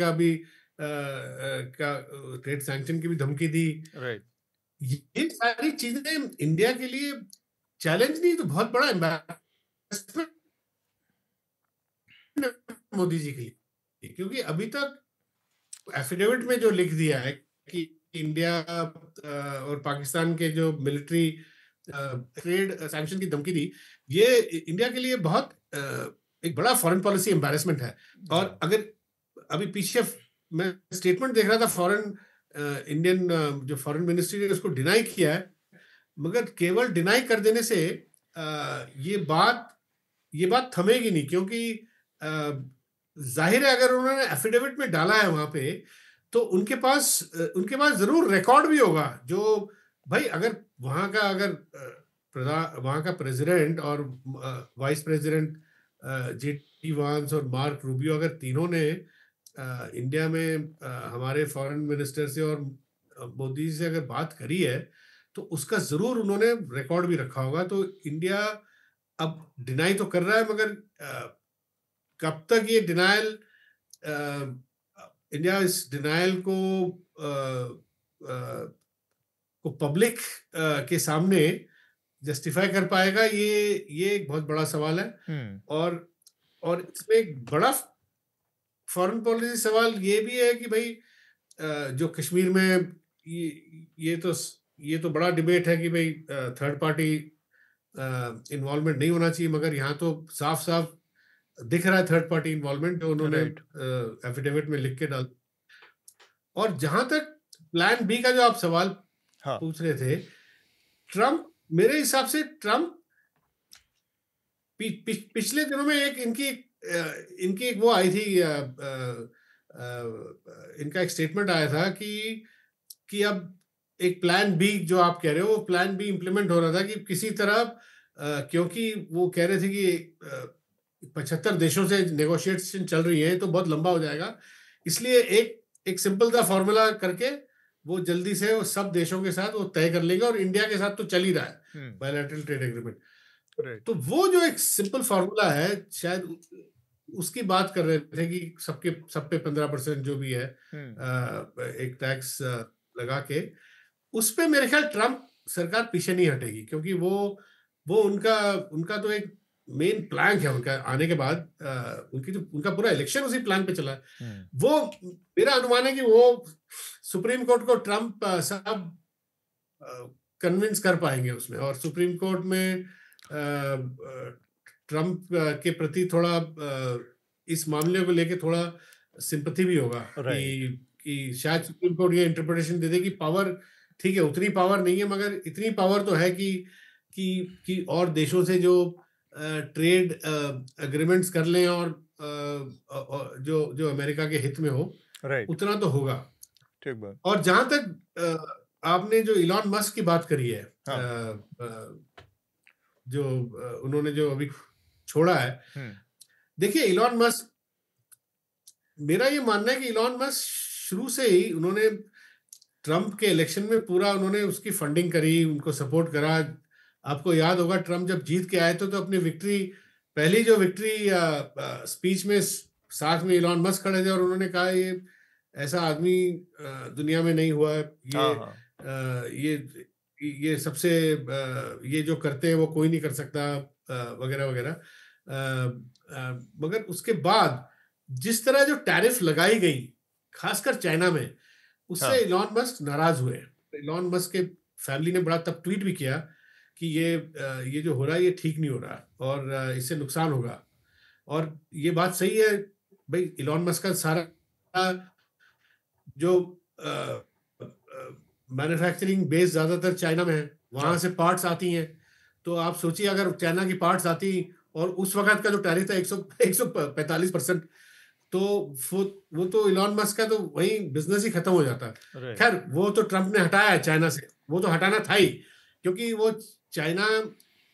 ट्रेड सैंक्शन की भी धमकी दी। राइट, ये सारी चीजें इंडिया के लिए चैलेंज नहीं तो बहुत बड़ा एम्बैरेसमेंट मोदी जी के लिए, क्योंकि अभी तक एफिडेविट में जो लिख दिया है कि इंडिया और पाकिस्तान के जो मिलिट्री ट्रेड सैंक्शन की धमकी दी, ये इंडिया के लिए बहुत एक बड़ा फॉरेन पॉलिसी एम्बैरेसमेंट है। और अगर अभी पीछे मैं स्टेटमेंट देख रहा था, फॉरेन इंडियन जो फॉरेन मिनिस्ट्री ने उसको डिनाई किया है, मगर केवल डिनाई कर देने से ये बात थमेगी नहीं, क्योंकि जाहिर है अगर उन्होंने एफिडेविट में डाला है वहां पे, तो उनके पास जरूर रिकॉर्ड भी होगा। जो भाई अगर वहां का प्रेसिडेंट और वाइस प्रेसिडेंट जेडी वांस और मार्क रूबियो, अगर तीनों ने इंडिया में हमारे फॉरेन मिनिस्टर से और मोदी से अगर बात करी है, तो उसका जरूर उन्होंने रिकॉर्ड भी रखा होगा। तो इंडिया अब डिनाई तो कर रहा है, मगर कब तक ये डिनायल, इंडिया इस डिनायल को पब्लिक के सामने जस्टिफाई कर पाएगा, ये एक बहुत बड़ा सवाल है। और इसमें एक बड़ा फॉरेन पॉलिसी सवाल ये भी है कि भाई जो कश्मीर में ये तो बड़ा डिबेट है कि भाई थर्ड पार्टी इन्वॉल्वमेंट नहीं होना चाहिए, मगर यहाँ तो साफ साफ दिख रहा है थर्ड पार्टी इन्वॉल्वमेंट, जो उन्होंने एफिडेविट में लिख के डाल। और जहां तक प्लान बी का जो आप सवाल पूछ रहे थे, ट्रम्प, मेरे हिसाब से ट्रम्प पिछले दिनों में इनकी एक वो आई थी, इनका एक स्टेटमेंट आया था कि अब एक प्लान बी, जो आप कह रहे हो, वो प्लान बी इम्प्लीमेंट हो रहा था कि किसी तरह, क्योंकि वो कह रहे थे कि 75 देशों से नेगोशिएशन चल रही है तो बहुत लंबा हो जाएगा, इसलिए एक सिंपल सा फॉर्मूला करके वो जल्दी से वो सब देशों के साथ वो तय कर लेंगे। और इंडिया के साथ तो चल ही रहा है बायलैटरल ट्रेड एग्रीमेंट। तो वो जो एक सिंपल फॉर्मूला है, शायद उसकी बात कर रहे थे कि सब पे 15% जो भी है एक टैक्स लगा के, उस पे मेरे ख्याल ट्रम्प सरकार पीछे नहीं हटेगी, क्योंकि वो उनका तो एक मेन प्लान है उनका आने के बाद। उनका पूरा इलेक्शन उसी प्लान पे चला है। वो मेरा अनुमान है कि वो सुप्रीम कोर्ट को ट्रम्प साहब कन्विंस कर पाएंगे उसमें, और सुप्रीम कोर्ट में ट्रम्प के प्रति थोड़ा इस मामले को लेके थोड़ा सिंपैथी भी होगा कि शायद सुप्रीम कोर्ट ये इंटरप्रिटेशन दे दे कि पावर, ठीक है उतनी पावर नहीं है, मगर इतनी पावर तो है कि और देशों से जो ट्रेड एग्रीमेंट्स कर लें और जो अमेरिका के हित में हो, उतना तो होगा। और जहां तक आपने जो इलॉन मस्क की बात करी है, जो उन्होंने जो अभी छोड़ा है, देखिए इलॉन मस्क, मेरा ये मानना है कि इलॉन मस्क शुरू से ही उन्होंने ट्रम्प के इलेक्शन में पूरा उन्होंने उसकी फंडिंग करी, उनको सपोर्ट करा। आपको याद होगा ट्रम्प जब जीत के आए थे तो अपनी पहली जो विक्ट्री स्पीच में साथ में इलॉन मस्क खड़े थे और उन्होंने कहा ये ऐसा आदमी दुनिया में नहीं हुआ है, ये सबसे ये जो करते हैं वो कोई नहीं कर सकता, वगैरह वगैरह। मगर उसके बाद जिस तरह जो टैरिफ लगाई गई खासकर चाइना में, उससे इलॉन मस्क नाराज हुए। इलॉन मस्क के फैमिली ने बड़ा तब ट्वीट भी किया कि ये जो हो रहा है ये ठीक नहीं हो रहा और इससे नुकसान होगा। और ये बात सही है भाई, इलॉन मस्क का सारा जो मैन्युफैक्चरिंग बेस ज्यादातर चाइना में है, वहां से पार्ट्स आती हैं। तो आप सोचिए अगर चाइना की पार्ट्स आती और उस वक्त का जो टैरिफ था 145%, तो वो तो इलॉन मस्क का तो वही बिजनेस ही खत्म हो जाता। खैर वो तो ट्रम्प ने हटाया है चाइना से, वो तो हटाना था ही, क्योंकि वो चाइना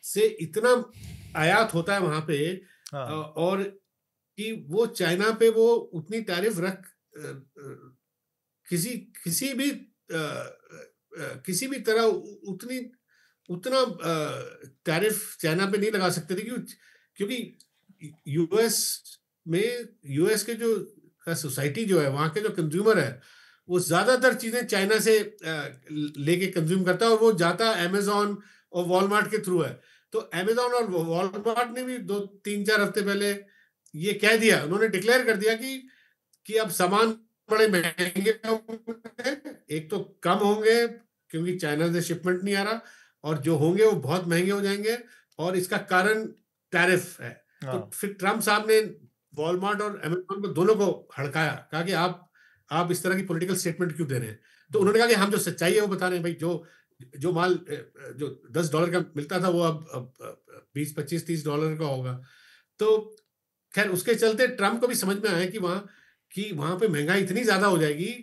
से इतना आयात होता है वहां पे, और कि वो चाइना पे वो उतनी टैरिफ रख किसी भी तरह उतना टैरिफ चाइना पे नहीं लगा सकते थे, क्योंकि यूएस के जो सोसाइटी जो है, वहाँ के जो कंज्यूमर है, वो ज्यादातर चीजें चाइना से लेके कंज्यूम करता है, और वो जाता अमेजॉन और वॉलमार्ट के थ्रू है। तो अमेजॉन और वॉलमार्ट ने भी 2-3-4 हफ्ते पहले ये कह दिया, उन्होंने डिक्लेयर कर दिया कि अब सामान बड़े महंगे होंगे, एक तो कम होंगे क्योंकि चाइना से शिपमेंट नहीं आ रहा, और जो होंगे वो बहुत महंगे हो जाएंगे, और इसका कारण टैरिफ है। तो फिर ट्रम्प साहब ने वॉलमार्ट और अमेज़न को दोनों को हड़काया, कहा कि आप इस तरह की पॉलिटिकल स्टेटमेंट क्यों दे रहे हैं। तो उन्होंने कहा कि हम जो सच्चाई है वो बता रहे हैं भाई, जो माल जो $10 का मिलता था वो अब $20, $25, $30 का होगा। तो खैर उसके चलते ट्रम्प को भी समझ में आया कि वहां पे महंगाई इतनी ज्यादा हो जाएगी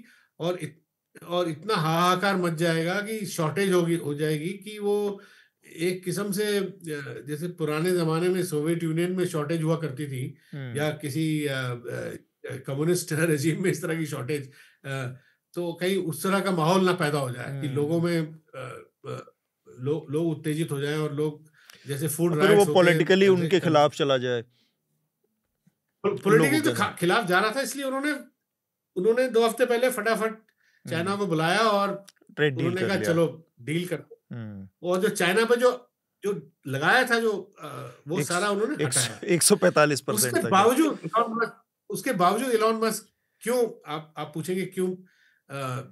और इतना हाहाकार मच जाएगा कि शॉर्टेज हो जाएगी कि वो एक किस्म से जैसे पुराने जमाने में सोवियत यूनियन में शॉर्टेज हुआ करती थी, या किसी कम्युनिस्ट रेजिम में इस तरह की शॉर्टेज, तो कहीं उस तरह का माहौल ना पैदा हो जाए कि लोगों में लोग उत्तेजित हो जाएं और लोग जैसे फूड राइट्स वो पॉलिटिकली उनके खिलाफ चला जाए। पॉलिटिकली तो खिलाफ जा रहा था, इसलिए उन्होंने 2 हफ्ते पहले फटाफट चाइना को बुलाया और उन्होंने कहा चलो डील करते। और जो चाइना पे जो लगाया था वो सारा उन्होंने हटाया 145%। उसके बावजूद इलॉन मस्क क्यों, आप पूछेंगे क्यों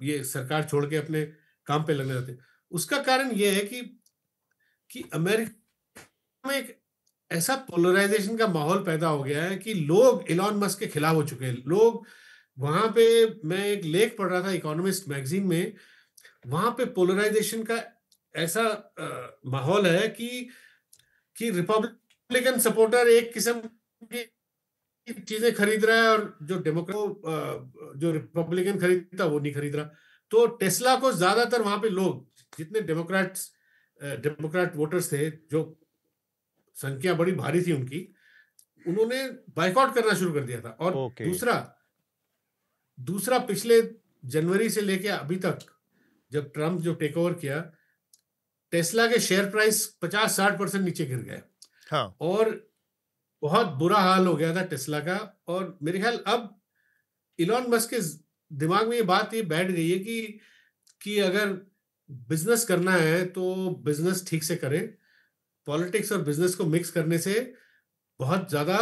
ये सरकार छोड़ के अपने काम पे लगने रहते। उसका कारण ये है कि अमेरिका में एक ऐसा पोलराइजेशन का माहौल पैदा हो गया है कि लोग इलॉन मस्क के खिलाफ हो चुके हैं। लोग वहां पे, मैं एक लेख पढ़ रहा था इकोनॉमिस्ट मैगजीन में, वहां पे पोलराइजेशन का ऐसा माहौल है कि रिपब्लिकन सपोर्टर एक किस्म की चीजें खरीद रहा है और जो रिपब्लिकन खरीदता वो नहीं खरीद रहा। तो टेस्ला को ज्यादातर वहां पे लोग, जितने डेमोक्रेट वोटर्स थे, जो संख्या बड़ी भारी थी उनकी, उन्होंने बाइकआउट करना शुरू कर दिया था। और दूसरा पिछले जनवरी से लेके अभी तक, जब ट्रम्प जो टेक ओवर किया, टेस्ला के शेयर प्राइस 50-60% नीचे गिर गए। हाँ। और बहुत बुरा हाल हो गया था टेस्ला का। और मेरे ख्याल अब इलॉन मस्क के दिमाग में ये बात बैठ गई है कि अगर बिजनेस करना है तो बिजनेस ठीक से करें। पॉलिटिक्स और बिजनेस को मिक्स करने से बहुत ज्यादा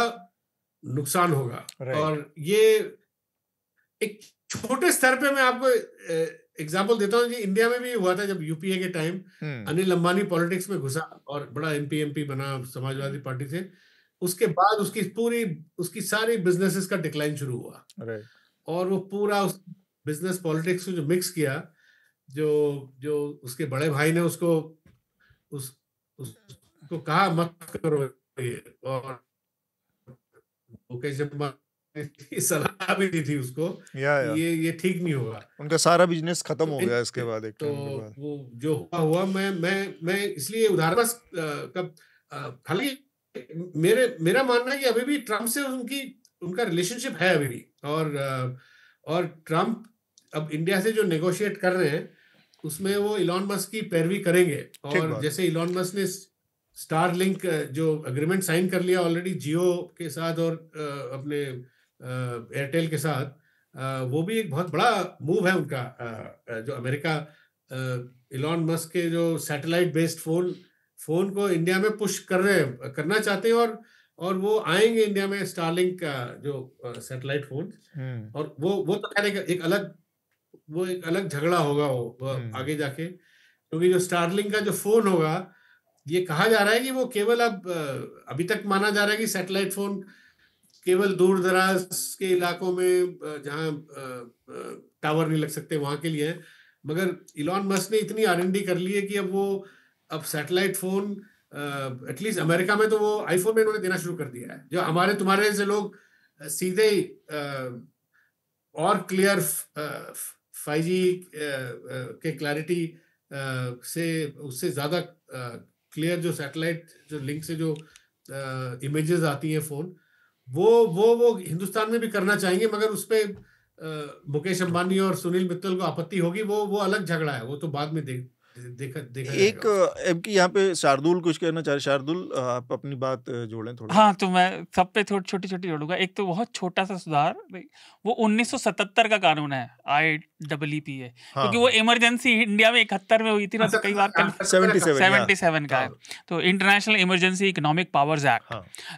नुकसान होगा। और ये एक छोटे स्तर पे मैं आपको एग्जांपल देता हूँ कि इंडिया में भी हुआ था, जब यूपीए के टाइम अनिल अंबानी पॉलिटिक्स में घुसा और बड़ा एमपी बना समाजवादी पार्टी से। उसके बाद उसकी सारी बिजनेसेस का डिक्लाइन शुरू हुआ। और वो पूरा उस बिजनेस पॉलिटिक्स को जो मिक्स किया, जो उसके बड़े भाई ने उसको कहा मत करो ये, और मुकेश अंबानी सलाह भी दी थी उसको, ये ठीक नहीं होगा। उनका सारा बिजनेस खत्म हो गया इसके बाद। तो वो जो हुआ, मैं इसलिए उदाहरण हालांकि मेरा मानना है कि अभी भी ट्रम्प से उनका रिलेशनशिप है अभी भी। और ट्रम्प अब इंडिया से जो नेगोशिएट कर रहे हैं उसमें वो इलॉन मस्क की पैरवी करेंगे। और जैसे इलॉन मस्क ने स्टारलिंक जो एग्रीमेंट साइन कर लिया ऑलरेडी जियो के साथ और अपने एयरटेल के साथ, वो भी एक बहुत बड़ा मूव है उनका। जो अमेरिका इलॉन मस्क के जो सैटेलाइट बेस्ड फोन को इंडिया में पुश करना चाहते हैं, और वो आएंगे इंडिया में स्टारलिंक का जो सैटेलाइट फोन। और वो तो खैर एक अलग झगड़ा होगा वो आगे जाके, क्योंकि जो स्टारलिंक का जो फोन होगा, ये कहा जा रहा है कि वो केवल अभी तक माना जा रहा है कि सैटेलाइट फोन केवल दूर दराज के इलाकों में जहां टावर नहीं लग सकते वहां के लिए है। मगर इलॉन मस्क ने इतनी R&D कर ली है कि अब सैटेलाइट फोन एटलीस्ट अमेरिका में तो वो आईफोन में इन्होंने देना शुरू कर दिया है। जो हमारे तुम्हारे से लोग सीधे ही और क्लियर 5G के क्लैरिटी से उससे ज्यादा क्लियर जो सैटेलाइट जो लिंक से जो इमेजेस आती हैं फोन, वो हिंदुस्तान में भी करना चाहेंगे। मगर उस पे मुकेश अंबानी और सुनील मित्तल को आपत्ति होगी। वो अलग झगड़ा है, वो तो बाद में देखा एक यहाँ पे शार्दुल कुछ कहना चाह रहे। शार्दुल, आप अपनी बात जोड़ें थोड़ा। हाँ, तो मैं सब पे छोटी जोड़ूंगा। एक तो बहुत छोटा सा सुधार, वो 1977 का कानून है IEEPA, क्योंकि वो इमरजेंसी इंडिया में 71 में हुई थी ना, तो कई बार 77 का है, तो international emergency economic powers act.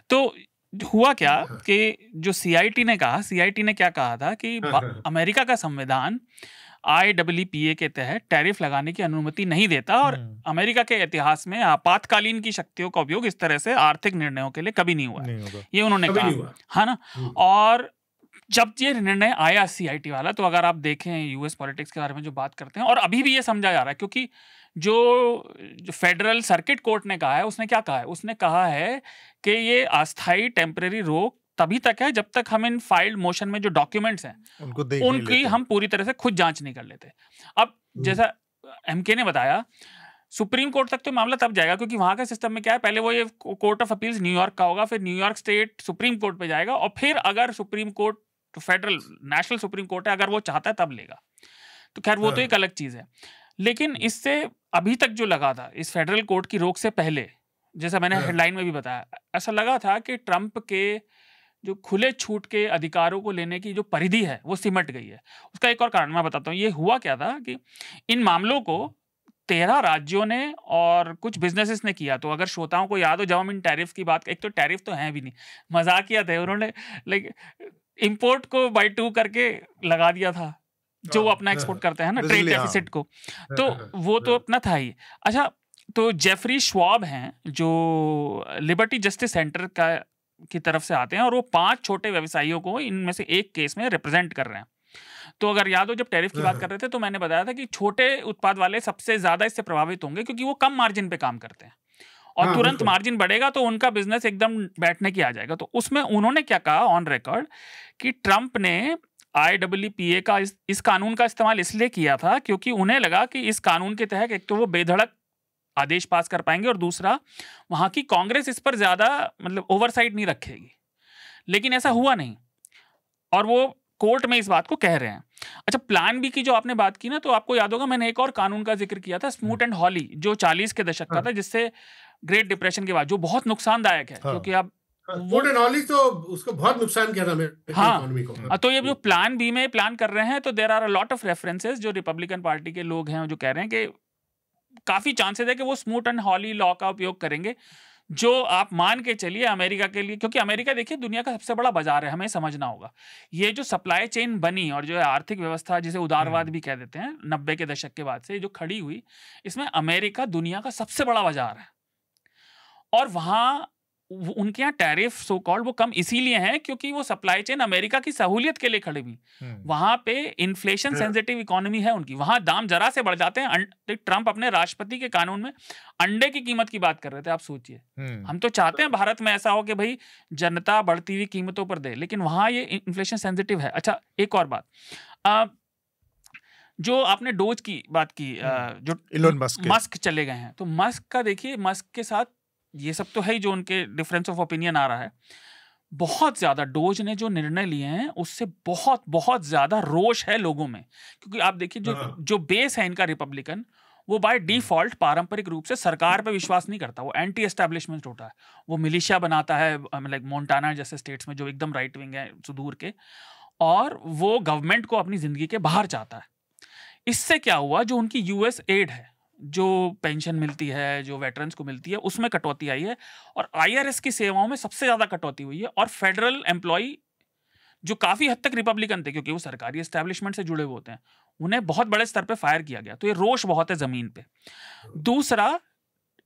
तो हुआ क्या कि जो सीआईटी ने क्या कहा था कि अमेरिका का संविधान IEEPA के तहत टैरिफ लगाने की अनुमति नहीं देता और अमेरिका के इतिहास में आपातकालीन की शक्तियों का उपयोग इस तरह से आर्थिक निर्णयों के लिए कभी नहीं हुआ, ये उन्होंने कहा, है ना। और जब ये निर्णय आया सीआईटी वाला, तो अगर आप देखें यूएस पॉलिटिक्स के बारे में जो बात करते हैं, और अभी भी ये समझा जा रहा है, क्योंकि जो फेडरल सर्किट कोर्ट ने कहा है, उसने क्या कहा है, उसने कहा है कि ये अस्थाई टेम्परेरी रोक तभी तक है जब तक हम इन फाइल्ड मोशन में जो डॉक्यूमेंट्स हैं उनकी हम पूरी तरह से खुद जांच नहीं कर लेते। अब जैसा एमके ने बताया, सुप्रीम कोर्ट तक तो मामला तब जाएगा, क्योंकि वहां का सिस्टम में क्या है, पहले वो ये कोर्ट ऑफ अपील्स न्यूयॉर्क का होगा, फिर न्यूयॉर्क स्टेट सुप्रीम कोर्ट पे जाएगा, और फिर अगर supreme court federal national supreme court है, अगर वो चाहता है तब लेगा। तो खैर वो तो एक अलग चीज है। लेकिन इससे अभी तक जो लगा था इस फेडरल कोर्ट की रोक से पहले, जैसा मैंने हेडलाइन में भी बताया, ऐसा लगा था कि ट्रंप के जो खुले छूट के अधिकारों को लेने की जो परिधि है वो सिमट गई है। उसका एक और कारण मैं बताता हूँ। ये हुआ क्या था कि इन मामलों को 13 राज्यों ने और कुछ बिजनेसेस ने किया। तो अगर श्रोताओं को याद हो, जब हम इन टैरिफ की बात, एक तो टैरिफ तो है भी नहीं, मजाकिया थे, उन्होंने लाइक इंपोर्ट को बाय 2 करके लगा दिया था, जो वो अपना एक्सपोर्ट करते हैं ना, ट्रेड डेफिसिट को, तो वो तो अपना था ही। अच्छा, तो जेफरी श्वाब हैं जो लिबर्टी जस्टिस सेंटर का की तरफ से आते हैं, और वो 5 छोटे व्यवसायियों को इनमें से एक केस में रिप्रेजेंट कर रहे हैं। तो अगर याद हो, जब टैरिफ की बात कर रहे थे तो मैंने बताया था कि छोटे उत्पाद वाले सबसे ज्यादा इससे प्रभावित होंगे, क्योंकि वो कम मार्जिन पे काम करते हैं, और तुरंत मार्जिन बढ़ेगा तो उनका बिजनेस एकदम बैठने की आ जाएगा। तो उसमें उन्होंने क्या कहा ऑन रिकॉर्ड कि ट्रंप ने IEEPA का इस कानून का इस्तेमाल इसलिए किया था क्योंकि उन्हें लगा कि इस कानून के तहत एक तो वो बेधड़क आदेश पास कर पाएंगे, और दूसरा वहां की कांग्रेस इस पर ज्यादा मतलब ओवरसाइट नहीं रखेगी। लेकिन ऐसा हुआ नहीं, और वो कोर्ट में इस बात को कह रहे हैं। अच्छा, प्लान बी की जो आपने बात की ना, तो आपको याद होगा मैंने एक और कानून का जिक्र किया था, स्मूथ एंड हॉली, जो 40 के दशक का था, जिससे ग्रेट डिप्रेशन के बाद, जो बहुत नुकसानदायक है, क्योंकि अब स्मूथ एंड हॉली तो उसको बहुत नुकसान किया था इकोनॉमी को। तो ये जो प्लान बी में प्लान कर रहे हैं, तो there are a lot of references जो रिपब्लिकन पार्टी के लोग हैं जो कह रहे हैं कि काफी चांसेस है कि वो स्मूथ एंड हॉली लॉ का उपयोग करेंगे, जो आप मान के चलिए अमेरिका के लिए, क्योंकि अमेरिका देखिए दुनिया का सबसे बड़ा बाजार है, हमें समझना होगा। ये जो सप्लाई चेन बनी और जो आर्थिक व्यवस्था जिसे उदारवाद भी कह देते हैं 90 के दशक के बाद से जो खड़ी हुई, इसमें अमेरिका दुनिया का सबसे बड़ा बाजार है। और वहां उनके यहाँ टैरिफ सो कॉल्ड वो कम इसीलिए हैं क्योंकि वो सप्लाई चेन अमेरिका की सहूलियत के लिए खड़ी हुई। वहां पे इन्फ्लेशन सेंसिटिव इकोनॉमी है उनकी, वहां दाम जरा से बढ़ जाते हैं। ट्रंप अपने राष्ट्रपति के कानून में अंडे की कीमत की बात कर रहे थे, आप सोचिए। हम तो चाहते हैं भारत में ऐसा हो कि भाई जनता बढ़ती हुई कीमतों पर दे, लेकिन वहां ये इन्फ्लेशन सेंसिटिव है। अच्छा, एक और बात, जो आपने डोज की बात की, जो इलोन मस्क चले गए हैं, तो मस्क का देखिए, मस्क के साथ ये सब तो है ही, जो उनके डिफरेंस ऑफ ओपिनियन आ रहा है, बहुत ज्यादा डोज ने जो निर्णय लिए हैं उससे बहुत बहुत ज्यादा रोष है लोगों में। क्योंकि आप देखिए जो बेस है इनका रिपब्लिकन, वो बाय डिफॉल्ट पारंपरिक रूप से सरकार पे विश्वास नहीं करता, वो एंटी एस्टैब्लिशमेंट होता है, वो मिलिशिया बनाता है, लाइक मोन्टाना जैसे स्टेट्स में जो एकदम राइट विंग है सुदूर के, और वो गवर्नमेंट को अपनी जिंदगी के बाहर चाहता है। इससे क्या हुआ, जो उनकी यूएस एड है, जो पेंशन मिलती है, जो वेटरन्स को मिलती है, उसमें कटौती आई है, और IRS की सेवाओं में सबसे ज्यादा कटौती हुई है। और फेडरल एम्प्लॉय जो काफी हद तक रिपब्लिकन थे, क्योंकि वो सरकारी एस्टैब्लिशमेंट से जुड़े हुए होते हैं, उन्हें बहुत बड़े स्तर पे फायर किया गया। तो ये रोष बहुत है जमीन पे। दूसरा,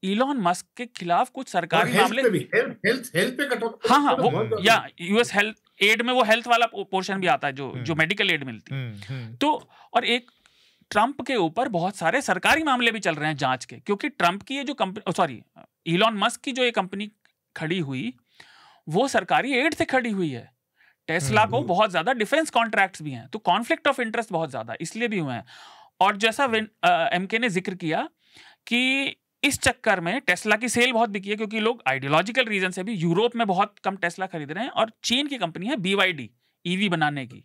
इलॉन मस्क के खिलाफ कुछ सरकारी मामले, हेल्थ पे कटौती, हाँ वो या यूएस हेल्थ एड में वो हेल्थ वाला पोर्शन भी आता है, जो मेडिकल एड मिलती है। तो और एक ट्रंप के ऊपर बहुत सारे सरकारी मामले भी चल रहे हैं जांच के, क्योंकि ट्रंप की ये जो कंपनी, इलॉन मस्क की जो ये कंपनी खड़ी हुई, वो सरकारी एड से खड़ी हुई है। टेस्ला को बहुत ज्यादा डिफेंस कॉन्ट्रैक्ट्स भी हैं, तो कॉन्फ्लिक्ट ऑफ इंटरेस्ट बहुत ज्यादा इसलिए भी हुए हैं। और जैसा एमके ने जिक्र किया कि इस चक्कर में टेस्ला की सेल बहुत बिकी है, क्योंकि लोग आइडियोलॉजिकल रीजन से भी यूरोप में बहुत कम टेस्ला खरीद रहे हैं। और चीन की कंपनी है BYD EV बनाने की,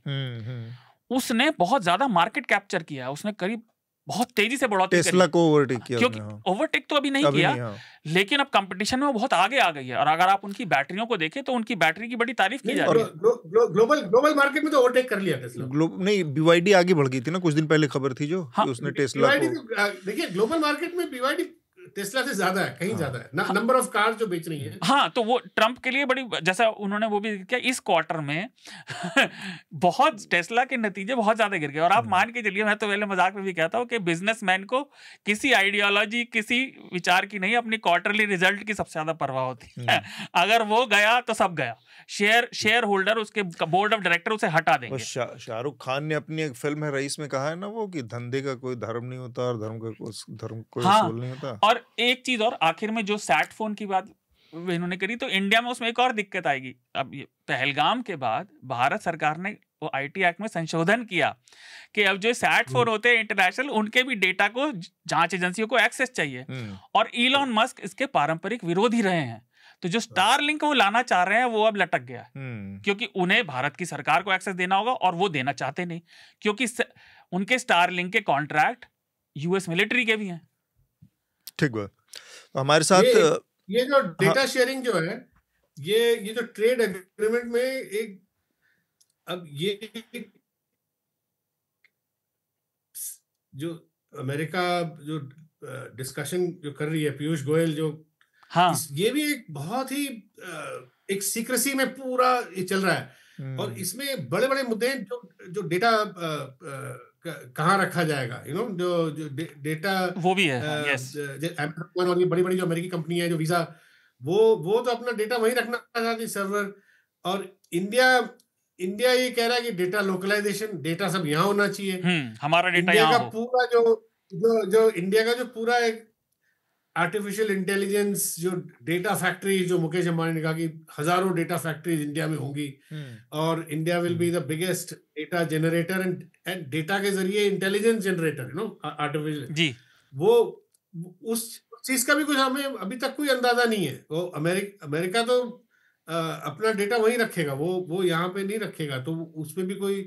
उसने बहुत ज्यादा मार्केट कैप्चर किया है, उसने करीब बहुत तेजी से बढ़ोतरी करी, टेस्ला को ओवरटेक किया, क्योंकि ओवरटेक तो अभी नहीं किया, लेकिन अब कंपटीशन में वो बहुत आगे आ गई है। और अगर आप उनकी बैटरियों को देखें तो उनकी बैटरी की बड़ी तारीफ की जा रही है। ग्लोबल मार्केट में तो ओवरटेक कर लिया टेस्ला, नहीं BYD आगे बढ़ गई थी ना, कुछ दिन पहले खबर थी जो उसने टेस्ला को, देखिए ग्लोबल मार्केट में BYD टेस्ला से ज्यादा है, कहीं ज्यादा है नंबर ऑफ कार जो बेच रही है। हाँ, तो वो ट्रम्प के लिए बड़ी, जैसा उन्होंने वो भी किया इस क्वार्टर में बहुत टेस्ला के नतीजे बहुत ज्यादा गिर गए। और आप मान के चलिए, मैं तो पहले मजाक में भी कहता हूँ कि बिजनेसमैन को किसी आइडियोलॉजी, किसी विचार की नहीं, अपनी क्वार्टरली रिजल्ट की सबसे ज्यादा परवाह होती है। अगर वो गया तो सब गया, शेयर होल्डर, उसके बोर्ड ऑफ डायरेक्टर उसे हटा देंगे। शाहरुख खान ने अपनी एक फिल्म है रईस में कहा है ना वो, कि धंधे का कोई धर्म नहीं होता और धर्म कोई उसूल नहीं होता। और एक चीज और, आखिर में जो सैट फोन की बात इन्होंने करी, तो इंडिया में उसमें एक और दिक्कत आएगी। अब ये पहलगाम के बाद भारत सरकार ने वो आईटी एक्ट में संशोधन किया कि अब जो सैट फोन होते हैं इंटरनेशनल, उनके भी डेटा को जांच एजेंसियों को एक्सेस चाहिए। और इलॉन मस्क इसके पारंपरिक विरोधी रहे हैं। तो जो स्टारलिंक वो लाना चाह रहे हैं वो अब लटक गया, क्योंकि उन्हें भारत की सरकार को एक्सेस देना होगा और वो देना चाहते नहीं, क्योंकि उनके स्टारलिंक के कॉन्ट्रैक्ट यूएस मिलिट्री के भी हैं। ठीक बात। हमारे साथ ये जो डेटा शेयरिंग जो है, ये जो ट्रेड एग्रीमेंट में एक, अब ये जो अमेरिका जो डिस्कशन जो कर रही है, पीयूष गोयल जो, ये भी एक बहुत ही एक सीक्रेसी में पूरा ये चल रहा है। और इसमें बड़े बड़े मुद्दे हैं, जो डेटा कहाँ रखा जाएगा, जो डेटा वो भी है। Amazon और ये बड़ी बड़ी जो अमेरिकी कंपनी है, जो वीजा, वो तो अपना डेटा वहीं रखना चाहती सर्वर। और इंडिया ये कह रहा है कि डेटा लोकलाइजेशन, डेटा सब यहाँ होना चाहिए, हमारा डेटा इंडिया का पूरा जो इंडिया का जो पूरा एक आर्टिफिशियल इंटेलिजेंस जो डेटा फैक्ट्री, जो मुकेश अंबानी ने कहा कि हजारों डेटा फैक्ट्रीज इंडिया में होंगी, और India will be the biggest data generator and data के जरिए इंटेलिजेंस जनरेटर, आर्टिफिशियल जी, वो उस चीज का भी कुछ हमें अभी तक कोई अंदाजा नहीं है। वो अमेरिका तो अपना डेटा वहीं रखेगा, वो यहाँ पे नहीं रखेगा, तो उस पर भी कोई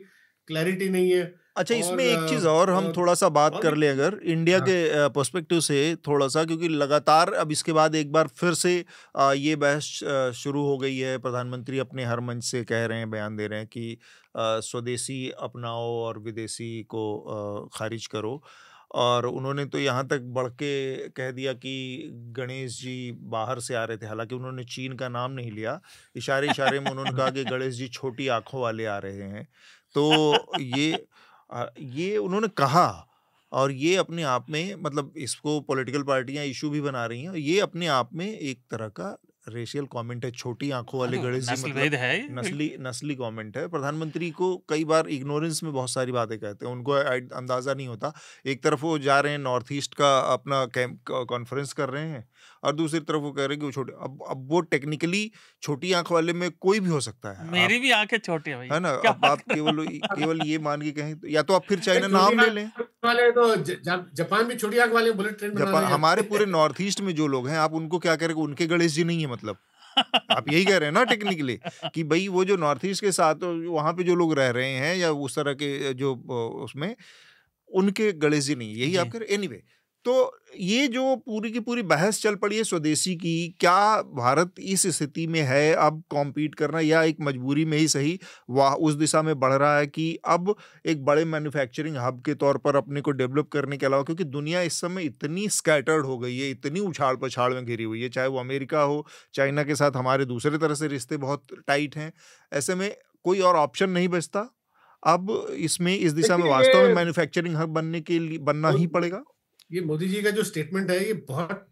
क्लैरिटी नहीं है। अच्छा, इसमें एक चीज और हम थोड़ा सा बात कर ले अगर इंडिया के पर्सपेक्टिव से थोड़ा सा, क्योंकि लगातार अब इसके बाद एक बार फिर से ये बहस शुरू हो गई है। प्रधानमंत्री अपने हर मंच से कह रहे हैं, बयान दे रहे हैं कि स्वदेशी अपनाओ और विदेशी को खारिज करो। और उन्होंने तो यहाँ तक बढ़ के कह दिया कि गणेश जी बाहर से आ रहे थे, हालांकि उन्होंने चीन का नाम नहीं लिया, इशारे इशारे में उन्होंने कहा कि गणेश जी छोटी आंखों वाले आ रहे हैं। तो ये उन्होंने कहा, और ये अपने आप में, मतलब इसको पॉलिटिकल पार्टियां इशू भी बना रही हैं। ये अपने आप में एक तरह का रेशियल कमेंट है, छोटी आंखों वाले गणेश जी, मतलब नस्ली कमेंट है। प्रधानमंत्री को कई बार इग्नोरेंस में बहुत सारी बातें कहते हैं, उनको अंदाजा नहीं होता। एक तरफ वो जा रहे हैं नॉर्थ ईस्ट का अपना कॉन्फ्रेंस कर रहे हैं, और दूसरी तरफ वो कह रहे हैं कि वो छोटे, अब वो टेक्निकली छोटी आंख वाले में कोई भी हो सकता है। मेरी भी आंखें छोटी है भाई, है ना। अब आप केवल ये मान के कहें, या तो आप फिर चाइना नाम ले लें, वाले तो जापान भी छोटी आंख वाले बुलेट ट्रेन बना रहे हैं। हमारे पूरे नॉर्थ ईस्ट में जो लोग हैं, आप उनको क्या कह रहे हैं, उनके गणेश जी नहीं है, मतलब आप यही कह रहे हैं ना टेक्निकली, कि भाई वो जो नॉर्थ ईस्ट के साथ वहां पे जो लोग रह रहे हैं, या उस तरह के जो उसमें, उनके गणेश जी नहीं, यही आप कह रहे। एनीवे, तो ये जो पूरी की पूरी बहस चल पड़ी है स्वदेशी की, क्या भारत इस स्थिति में है अब कॉम्पीट करना, या एक मजबूरी में ही सही वह उस दिशा में बढ़ रहा है कि अब एक बड़े मैन्युफैक्चरिंग हब के तौर पर अपने को डेवलप करने के अलावा, क्योंकि दुनिया इस समय इतनी स्कैटर्ड हो गई है, इतनी उछाल पछाड़ में घिरी हुई है, चाहे वो अमेरिका हो, चाइना के साथ हमारे दूसरे तरह से रिश्ते बहुत टाइट हैं। ऐसे में कोई और ऑप्शन नहीं बचता, अब इसमें इस दिशा में वास्तव में मैन्युफैक्चरिंग हब बनने के लिए बनना ही पड़ेगा। ये मोदी जी का जो स्टेटमेंट है, ये बहुत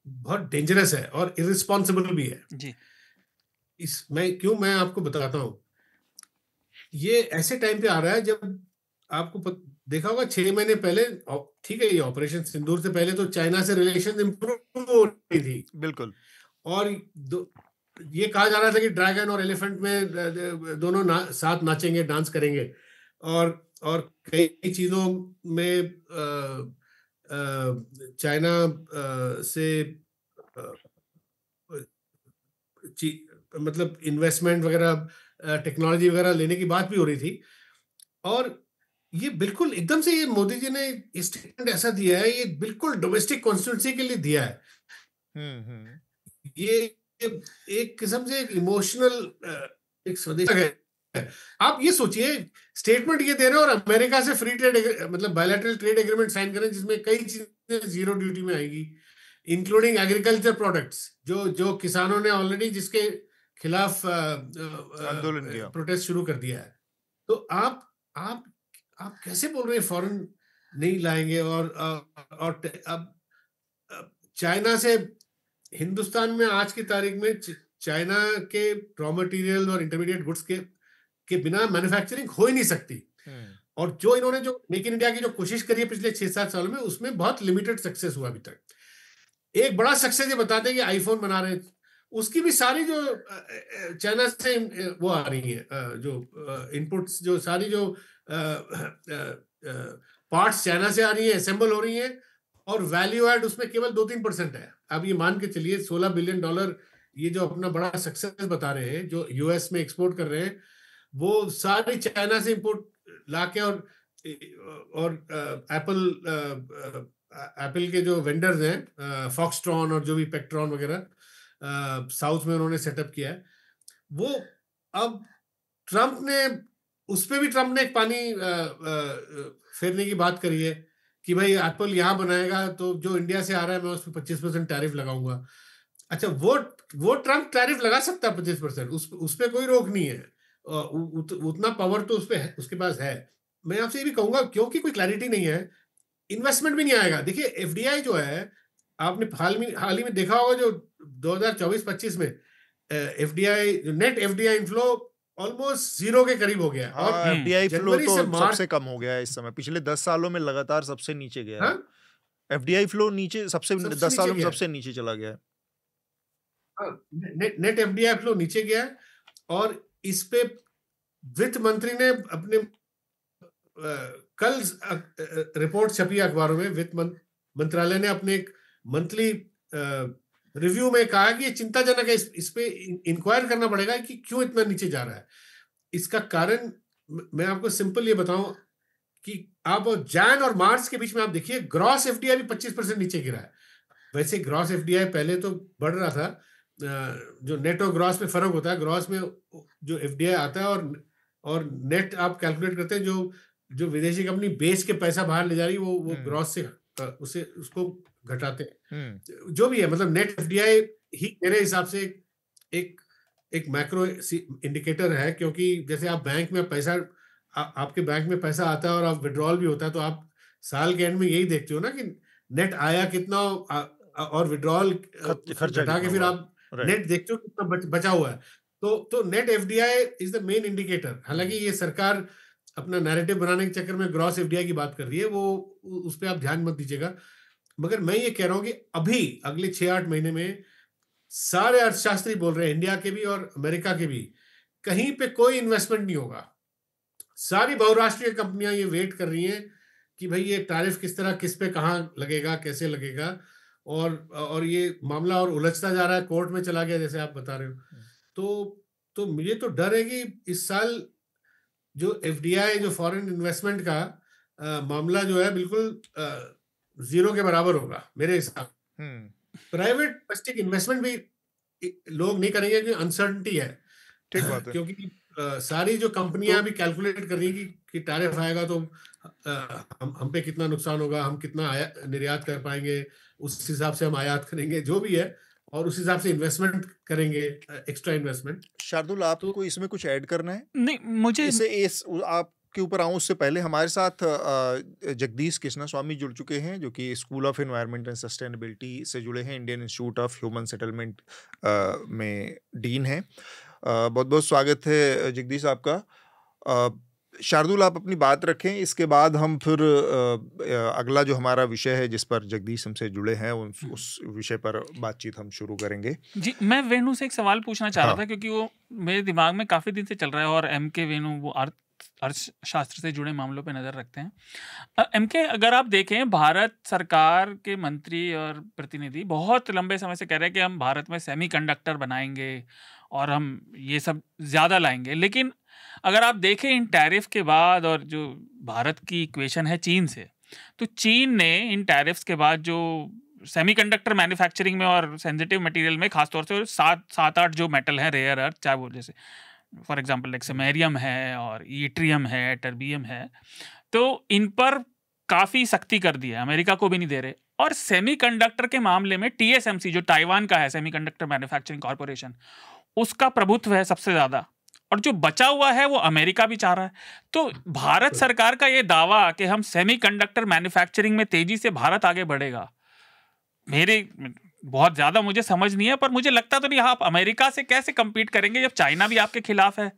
बहुत डेंजरस है और इररिस्पॉन्सिबल भी है जी। मैं आपको बताता हूँ, ये ऐसे टाइम पे आ रहा है जब आपको देखा होगा 6 महीने पहले, ठीक है, ये ऑपरेशन सिंदूर से पहले तो चाइना से रिलेशन इंप्रूव हो रही थी, बिल्कुल, और ये कहा जा रहा था कि ड्रैगन और एलिफेंट में दोनों साथ नाचेंगे, डांस करेंगे, और कई चीजों में चाइना से मतलब इन्वेस्टमेंट वगैरह, टेक्नोलॉजी वगैरह लेने की बात भी हो रही थी। और ये बिल्कुल एकदम से, ये मोदी जी ने स्टेटमेंट ऐसा दिया है, ये बिल्कुल डोमेस्टिक कॉन्स्टिट्यूंसी के लिए दिया है। ये एक किस्म से एक इमोशनल एक स्वदेशी है। आप ये सोचिए, स्टेटमेंट ये दे रहे हो और अमेरिका से फ्री ट्रेड मतलब बायलैटरल ट्रेड एग्रीमेंट साइन करें, जिसमें कई चीजें जीरो ड्यूटी में आएगी, इंक्लूडिंग एग्रीकल्चर प्रोडक्ट्स, जो किसानों ने ऑलरेडी जिसके खिलाफ आंदोलन किया, प्रोटेस्ट शुरू कर दिया है। तो आप कैसे बोल रहे हैं फॉरेन नहीं लाएंगे? और अब चाइना से हिंदुस्तान में आज की तारीख में चाइना के रॉ मटेरियल और इंटरमीडिएट गुड्स के बिना मैन्युफैक्चरिंग हो ही नहीं सकती। और जो इन्होंने जो मेक इन इंडिया की जो कोशिश करी है पिछले 6-7 सालों में, उसमें बहुत लिमिटेड सक्सेस हुआ अभी तक। एक बड़ा सक्सेस ये बताते हैं कि आईफोन बना रहे हैं, उसकी भी सारी जो चाइना से वो आ रही है, जो इनपुट्स, जो सारी जो पार्ट्स चाइना से आ रही है, असेंबल हो रही है, और वैल्यू ऐड उसमें केवल 2-3% है। अब ये मान के चलिए $16 बिलियन ये जो अपना बड़ा सक्सेस बता रहे हैं, जो यूएस में एक्सपोर्ट कर रहे हैं, वो सारी चाइना से इंपोर्ट लाके, और एप्पल के जो वेंडर्स हैं, फॉक्सट्रॉन और जो भी पेक्ट्रॉन वगैरह साउथ में उन्होंने सेटअप किया है, वो अब ट्रम्प ने एक पानी फेरने की बात करी है कि भाई एप्पल यहाँ बनाएगा तो जो इंडिया से आ रहा है मैं उस पर 25% टैरिफ लगाऊंगा। अच्छा, वो ट्रम्प टैरिफ लगा सकता है 25%, उस पर कोई रोक नहीं है, उतना पावर तो उसके पास है। मैं आपसे ये भी कहूंगा, क्योंकि कोई क्लैरिटी नहीं है, इन्वेस्टमेंट भी नहीं आएगा। देखिए एफडीआई जो है, आपने हाल ही में देखा होगा, जो 2024-25 में FDI net FDI inflow almost 0 के करीब हो गया। और एफडीआई फ्लो तो सबसे कम हो गया है इस समय, पिछले 10 सालों में लगातार सबसे नीचे गया है। एफडीआई फ्लो नीचे सबसे 10 सालों में सबसे नीचे चला गया है। नेट एफडीआई फ्लो नीचे गया है, और इस पे वित्त मंत्री ने अपने कल रिपोर्ट छपी अखबारों में, वित्त मंत्रालय ने अपने एक मंथली रिव्यू में कहा कि ये चिंताजनक है, इस पे इंक्वायर करना पड़ेगा कि क्यों इतना नीचे जा रहा है। इसका कारण मैं आपको सिंपल ये बताऊं कि आप जैन और मार्च के बीच में आप देखिए, ग्रॉस एफडीआई भी 25% नीचे गिरा है। वैसे ग्रॉस एफडीआई पहले तो बढ़ रहा था, जो नेट और ग्रॉस में फर्क होता है, ग्रॉस में जो एफडीआई आता है और नेट आप कैलकुलेट करते हैं, जो विदेशी कंपनी बेच के पैसा बाहर ले जा रही है, वो ग्रॉस से उसको घटाते हैं। जो भी है, मतलब नेट एफडीआई ही मेरे हिसाब से एक मैक्रो इंडिकेटर है, क्योंकि जैसे आप बैंक में पैसा, आपके बैंक में पैसा आता है और आप विड्रॉल भी होता है, तो आप साल के एंड में यही देखते हो ना कि नेट आया कितना और विड्रॉल घटा के फिर आप नेट देखते हो कितना बचा हुआ है। तो net FDI is the main indicator. हालांकि ये सरकार अपना नैरेटिव बनाने के चक्कर में ग्रॉस एफडीआई की बात कर रही है, वो उस पर आप ध्यान मत दीजिएगा। मगर मैं ये कह रहा हूं कि अभी अगले 6-8 महीने में सारे अर्थशास्त्री बोल रहे हैं, इंडिया के भी और अमेरिका के भी, कहीं पे कोई इन्वेस्टमेंट नहीं होगा। सारी बहुराष्ट्रीय कंपनियां ये वेट कर रही हैं कि भाई ये टैरिफ किस तरह, किस पे कहाँ लगेगा, कैसे लगेगा, और ये मामला और उलझता जा रहा है, कोर्ट में चला गया जैसे आप बता रहे हो। तो मुझे तो डर है कि इस साल जो एफडीआई, जो फॉरेन इन्वेस्टमेंट का मामला जो है, बिल्कुल 0 के बराबर होगा मेरे हिसाब। प्राइवेट डोमेस्टिक इन्वेस्टमेंट भी लोग नहीं करेंगे क्योंकि अनसर्टेनिटी है। ठीक बात है, क्योंकि सारी जो कंपनियां भी कैलकुलेट कर रही है कि टैरिफ आएगा तो हम पे कितना नुकसान होगा, हम कितना निर्यात कर पाएंगे, उस हिसाब से हम आयात करेंगे, जो भी है, और उस हिसाब से इन्वेस्टमेंट करेंगे, एक्स्ट्रा इन्वेस्टमेंट। शार्दुल, आपको इसमें कुछ ऐड करना है? नहीं, मुझे आपके ऊपर आऊं उससे पहले हमारे साथ जगदीश कृष्णा स्वामी जुड़ चुके हैं, जो कि school of environment and sustainability से जुड़े हैं, Indian institute of human settlement में डीन है। बहुत बहुत स्वागत है जगदीश आपका। शार्दुल, आप अपनी बात रखें, इसके बाद हम फिर अगला जो हमारा विषय है जिस पर जगदीश हमसे जुड़े हैं उस विषय पर बातचीत हम शुरू करेंगे। जी, मैं वेणु से एक सवाल पूछना चाह रहा था, क्योंकि वो मेरे दिमाग में काफ़ी दिन से चल रहा है, और एमके वेणु वो अर्थशास्त्र से जुड़े मामलों पे नज़र रखते हैं। एमके, अगर आप देखें, भारत सरकार के मंत्री और प्रतिनिधि बहुत लंबे समय से कह रहे हैं कि हम भारत में सेमीकंडक्टर बनाएंगे और हम ये सब ज़्यादा लाएंगे, लेकिन अगर आप देखें इन टैरिफ के बाद, और जो भारत की इक्वेशन है चीन से, तो चीन ने इन टैरिफ्स के बाद जो सेमीकंडक्टर मैन्युफैक्चरिंग में और सेंसिटिव मटेरियल में, खासतौर से 7-8 जो मेटल हैं रेयर अर्थ, चाहे वो जैसे फॉर एग्जांपल लाइक समैरियम है और ईट्रियम है, टर्बियम है, तो इन पर काफ़ी सख्ती कर दी है। अमेरिका को भी नहीं दे रहे, और सेमीकंडक्टर के मामले में TSMC जो ताइवान का है, सेमीकंडक्टर मैन्युफैक्चरिंग कॉर्पोरेशन, उसका प्रभुत्व है सबसे ज्यादा, और जो बचा हुआ है वो अमेरिका भी चाह रहा है। तो भारत सरकार का ये दावा कि हम सेमीकंडक्टर मैन्युफैक्चरिंग में तेजी से भारत आगे बढ़ेगा, मेरे बहुत ज्यादा मुझे समझ नहीं है, पर मुझे लगता तो नहीं आप अमेरिका से कैसे compete करेंगे जब चाइना भी आपके खिलाफ है,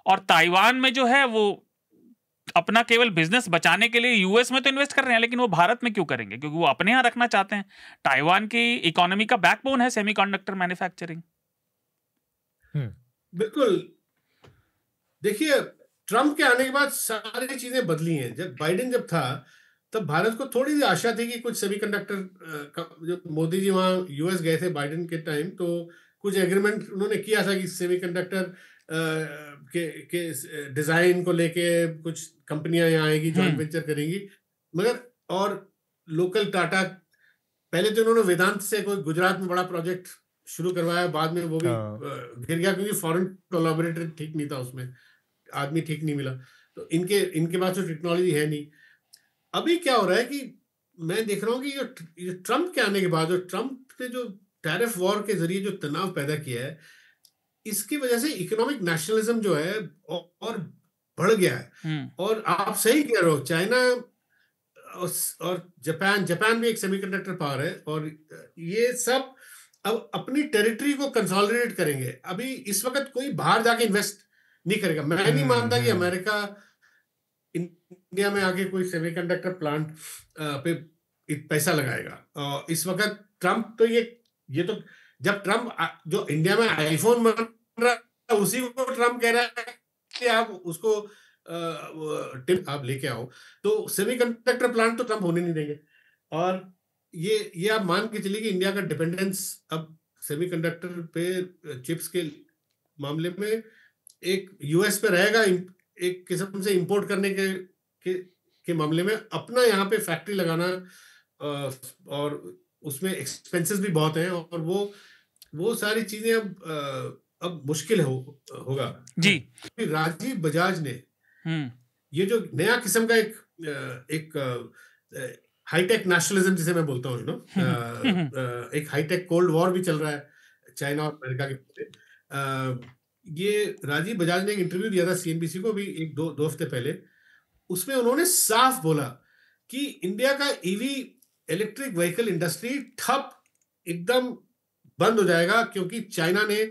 और ताइवान में जो है वो अपना केवल बिजनेस बचाने के लिए यूएस में तो इन्वेस्ट कर रहे हैं, लेकिन वो भारत में क्यों करेंगे? क्योंकि वो अपने यहाँ रखना चाहते हैं। ताइवान की इकोनॉमी का बैकबोन है सेमीकंडक्टर मैन्युफैक्चरिंग। बिल्कुल। देखिए, ट्रम्प के आने के बाद सारी चीजें बदली हैं। जब बाइडेन जब था तब भारत को थोड़ी सी आशा थी कि कुछ सेमीकंडक्टर, जो मोदी जी वहाँ यूएस गए थे बाइडेन के टाइम, तो कुछ एग्रीमेंट उन्होंने किया था कि सेमीकंडक्टर के डिजाइन को लेके कुछ कंपनियां यहाँ आएगी, जॉइंट वेंचर करेंगी, मगर और लोकल टाटा, पहले तो उन्होंने वेदांत से कोई गुजरात में बड़ा प्रोजेक्ट शुरू करवाया, बाद में वो भी गिर गया क्योंकि फॉरेन कोलैबोरेटर ठीक नहीं था, उसमें आदमी ठीक नहीं मिला। तो इनके पास तो टेक्नोलॉजी है नहीं। अभी क्या हो रहा है कि मैं देख रहा हूँ कि जो ट्रम्प के आने के बाद, जो ट्रम्प ने जो टैरिफ वॉर के जरिए जो तनाव पैदा किया है, इसकी वजह से इकोनॉमिक नेशनलिज्म जो है और बढ़ गया है। और आप सही कह रहे हो, चाइना और जापान भी एक सेमीकंडक्टर पावर है, और ये सब अब अपनी टेरिटरी को कंसोलिडेट करेंगे। अभी इस वक्त कोई बाहर जाके इन्वेस्ट नहीं करेगा। मैं नहीं मानता कि अमेरिका इंडिया में आके कोई सेमीकंडक्टर प्लांट पे पैसा लगाएगा। इस वक्त ट्रम्प तो ये तो, जब ट्रम्प जो इंडिया में आईफोन बन रहा है उसी को ट्रम्प कह रहा है कि आप उसको आप लेके आओ, तो सेमीकंडक्टर प्लांट तो ट्रम्प होने नहीं देंगे। और ये आप मान के चलिए कि इंडिया का डिपेंडेंस अब सेमीकंडक्टर पे, चिप्स के मामले में एक यूएस पे रहेगा। एक किस्म से इंपोर्ट करने के मामले में अपना यहाँ पे फैक्ट्री लगाना, और उसमें एक्सपेंसेस भी बहुत हैं, और वो सारी चीजें अब मुश्किल होगा जी। राजीव बजाज ने ये जो नया किस्म का एक हाईटेक नेशनलिज्म जिसे मैं बोलता हूँ, एक हाईटेक कोल्ड वॉर भी चल रहा है चाइना और अमेरिका के बीच। ये राजीव बजाज ने एक इंटरव्यू दिया था सीएनबीसी को भी दो हफ्ते पहले। उसमें उन्होंने साफ बोला कि इंडिया का ईवी इलेक्ट्रिक व्हीकल इंडस्ट्री ठप एकदम बंद हो जाएगा, क्योंकि चाइना ने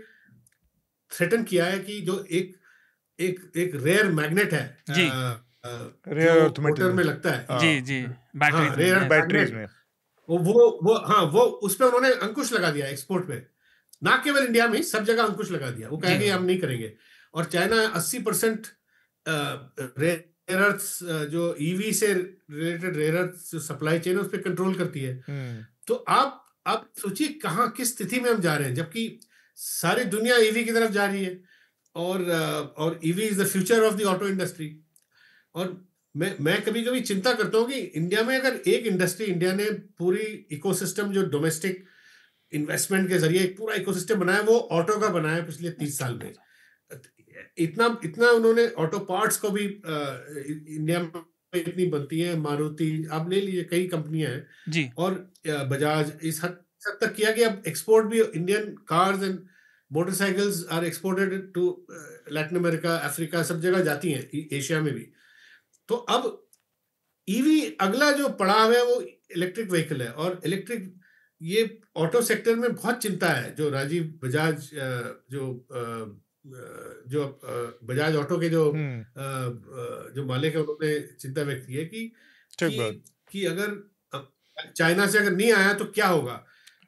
थ्रेटन किया है कि जो एक रेयर मैग्नेट है, रेयर मोटर में लगता है, जी बैटरीज में, वो उस पर उन्होंने अंकुश लगा दिया एक्सपोर्ट पे, ना केवल इंडिया में, सब जगह अंकुश लगा दिया। वो कहेंगे हम नहीं करेंगे। और चाइना 80% रेयर अर्थ्स, जो ईवी से related rare earths supply chain है, उस पर कंट्रोल करती है। तो आप सोचिए कहाँ किस स्थिति में हम जा रहे हैं, जबकि सारी दुनिया ईवी की तरफ जा रही है, और EV is the future of the auto industry. और मैं कभी कभी चिंता करता हूँ कि इंडिया में अगर एक इंडस्ट्री, इंडिया ने पूरी इकोसिस्टम जो डोमेस्टिक इन्वेस्टमेंट के जरिए एक पूरा इकोसिस्टम बनाया, वो ऑटो का बनाया पिछले 30 साल में। इतना उन्होंने ऑटो पार्ट्स को भी इंडिया में इतनी बनती है, मारुति आप ले लीजिए, कई कंपनियां हैं जी, और बजाज इस हद तक किया कि अब एक्सपोर्ट भी, Indian cars and motorcycles are exported to Latin America, Africa, सब जगह जाती हैं, एशिया में भी। तो अब ईवी अगला जो पड़ाव है वो इलेक्ट्रिक व्हीकल है, और इलेक्ट्रिक ये ऑटो सेक्टर में बहुत चिंता है। जो राजीव बजाज जो बजाज ऑटो के जो मालिक है, उन्होंने चिंता व्यक्त की है कि अगर चाइना से अगर नहीं आया तो क्या होगा।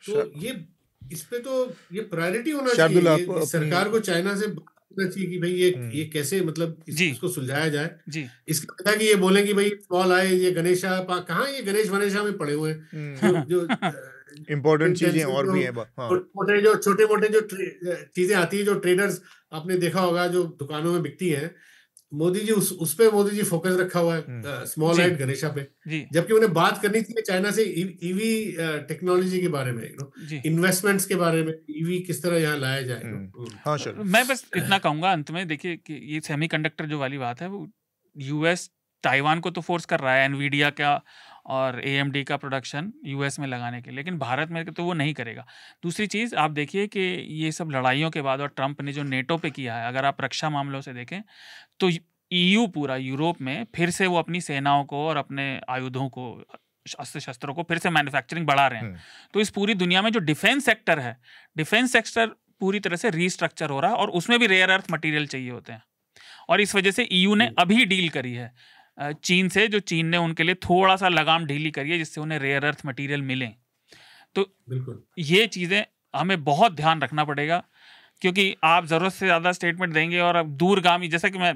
तो ये इस पे तो ये प्रायोरिटी होना चाहिए सरकार को, चाइना से होना चाहिए कि भाई ये कैसे, मतलब इसको सुलझाया जाए। इसके बजाय कि ये बोलें कि भाई स्मॉल आए, ये गणेशा, कहाँ ये गणेश वनेशा में पड़े हुए हैं, जो इम्पोर्टेंट चीजें और भी हैं। छोटे मोटे जो चीजें आती है, जो ट्रेडर्स आपने देखा होगा जो दुकानों में बिकती हैं, मोदी जी उस पे मोदी जी फोकस रखा हुआ है, स्मॉल लाइट गणेशा पे, जबकि उन्हें बात करनी चाहिए चाइना से ईवी टेक्नोलॉजी के बारे में, इन्वेस्टमेंट्स के बारे में, ईवी किस तरह यहाँ लाया जाए। हाँ सर, मैं बस इतना कहूंगा अंत में, देखिए कि ये सेमीकंडक्टर जो वाली बात है, वो यूएस ताइवान को तो फोर्स कर रहा है, एनवीडिया का और AMD का प्रोडक्शन US में लगाने के लिए, लेकिन भारत में तो वो नहीं करेगा। दूसरी चीज़ आप देखिए कि ये सब लड़ाइयों के बाद और ट्रंप ने जो नेटो पे किया है, अगर आप रक्षा मामलों से देखें तो EU पूरा यूरोप में फिर से वो अपनी सेनाओं को और अपने आयुधों को, अस्त्र शस्त्रों को फिर से मैन्युफैक्चरिंग बढ़ा रहे हैं। तो इस पूरी दुनिया में जो डिफेंस सेक्टर है, डिफेंस सेक्टर पूरी तरह से रीस्ट्रक्चर हो रहा है और उसमें भी रेयर अर्थ मटेरियल चाहिए होते हैं। और इस वजह से EU ने अभी डील करी है चीन से, जो चीन ने उनके लिए थोड़ा सा लगाम ढीली करी है जिससे उन्हें रेयर अर्थ मटेरियल मिले। तो ये चीज़ें हमें बहुत ध्यान रखना पड़ेगा, क्योंकि आप ज़रूरत से ज़्यादा स्टेटमेंट देंगे और अब दूरगामी, जैसा कि मैं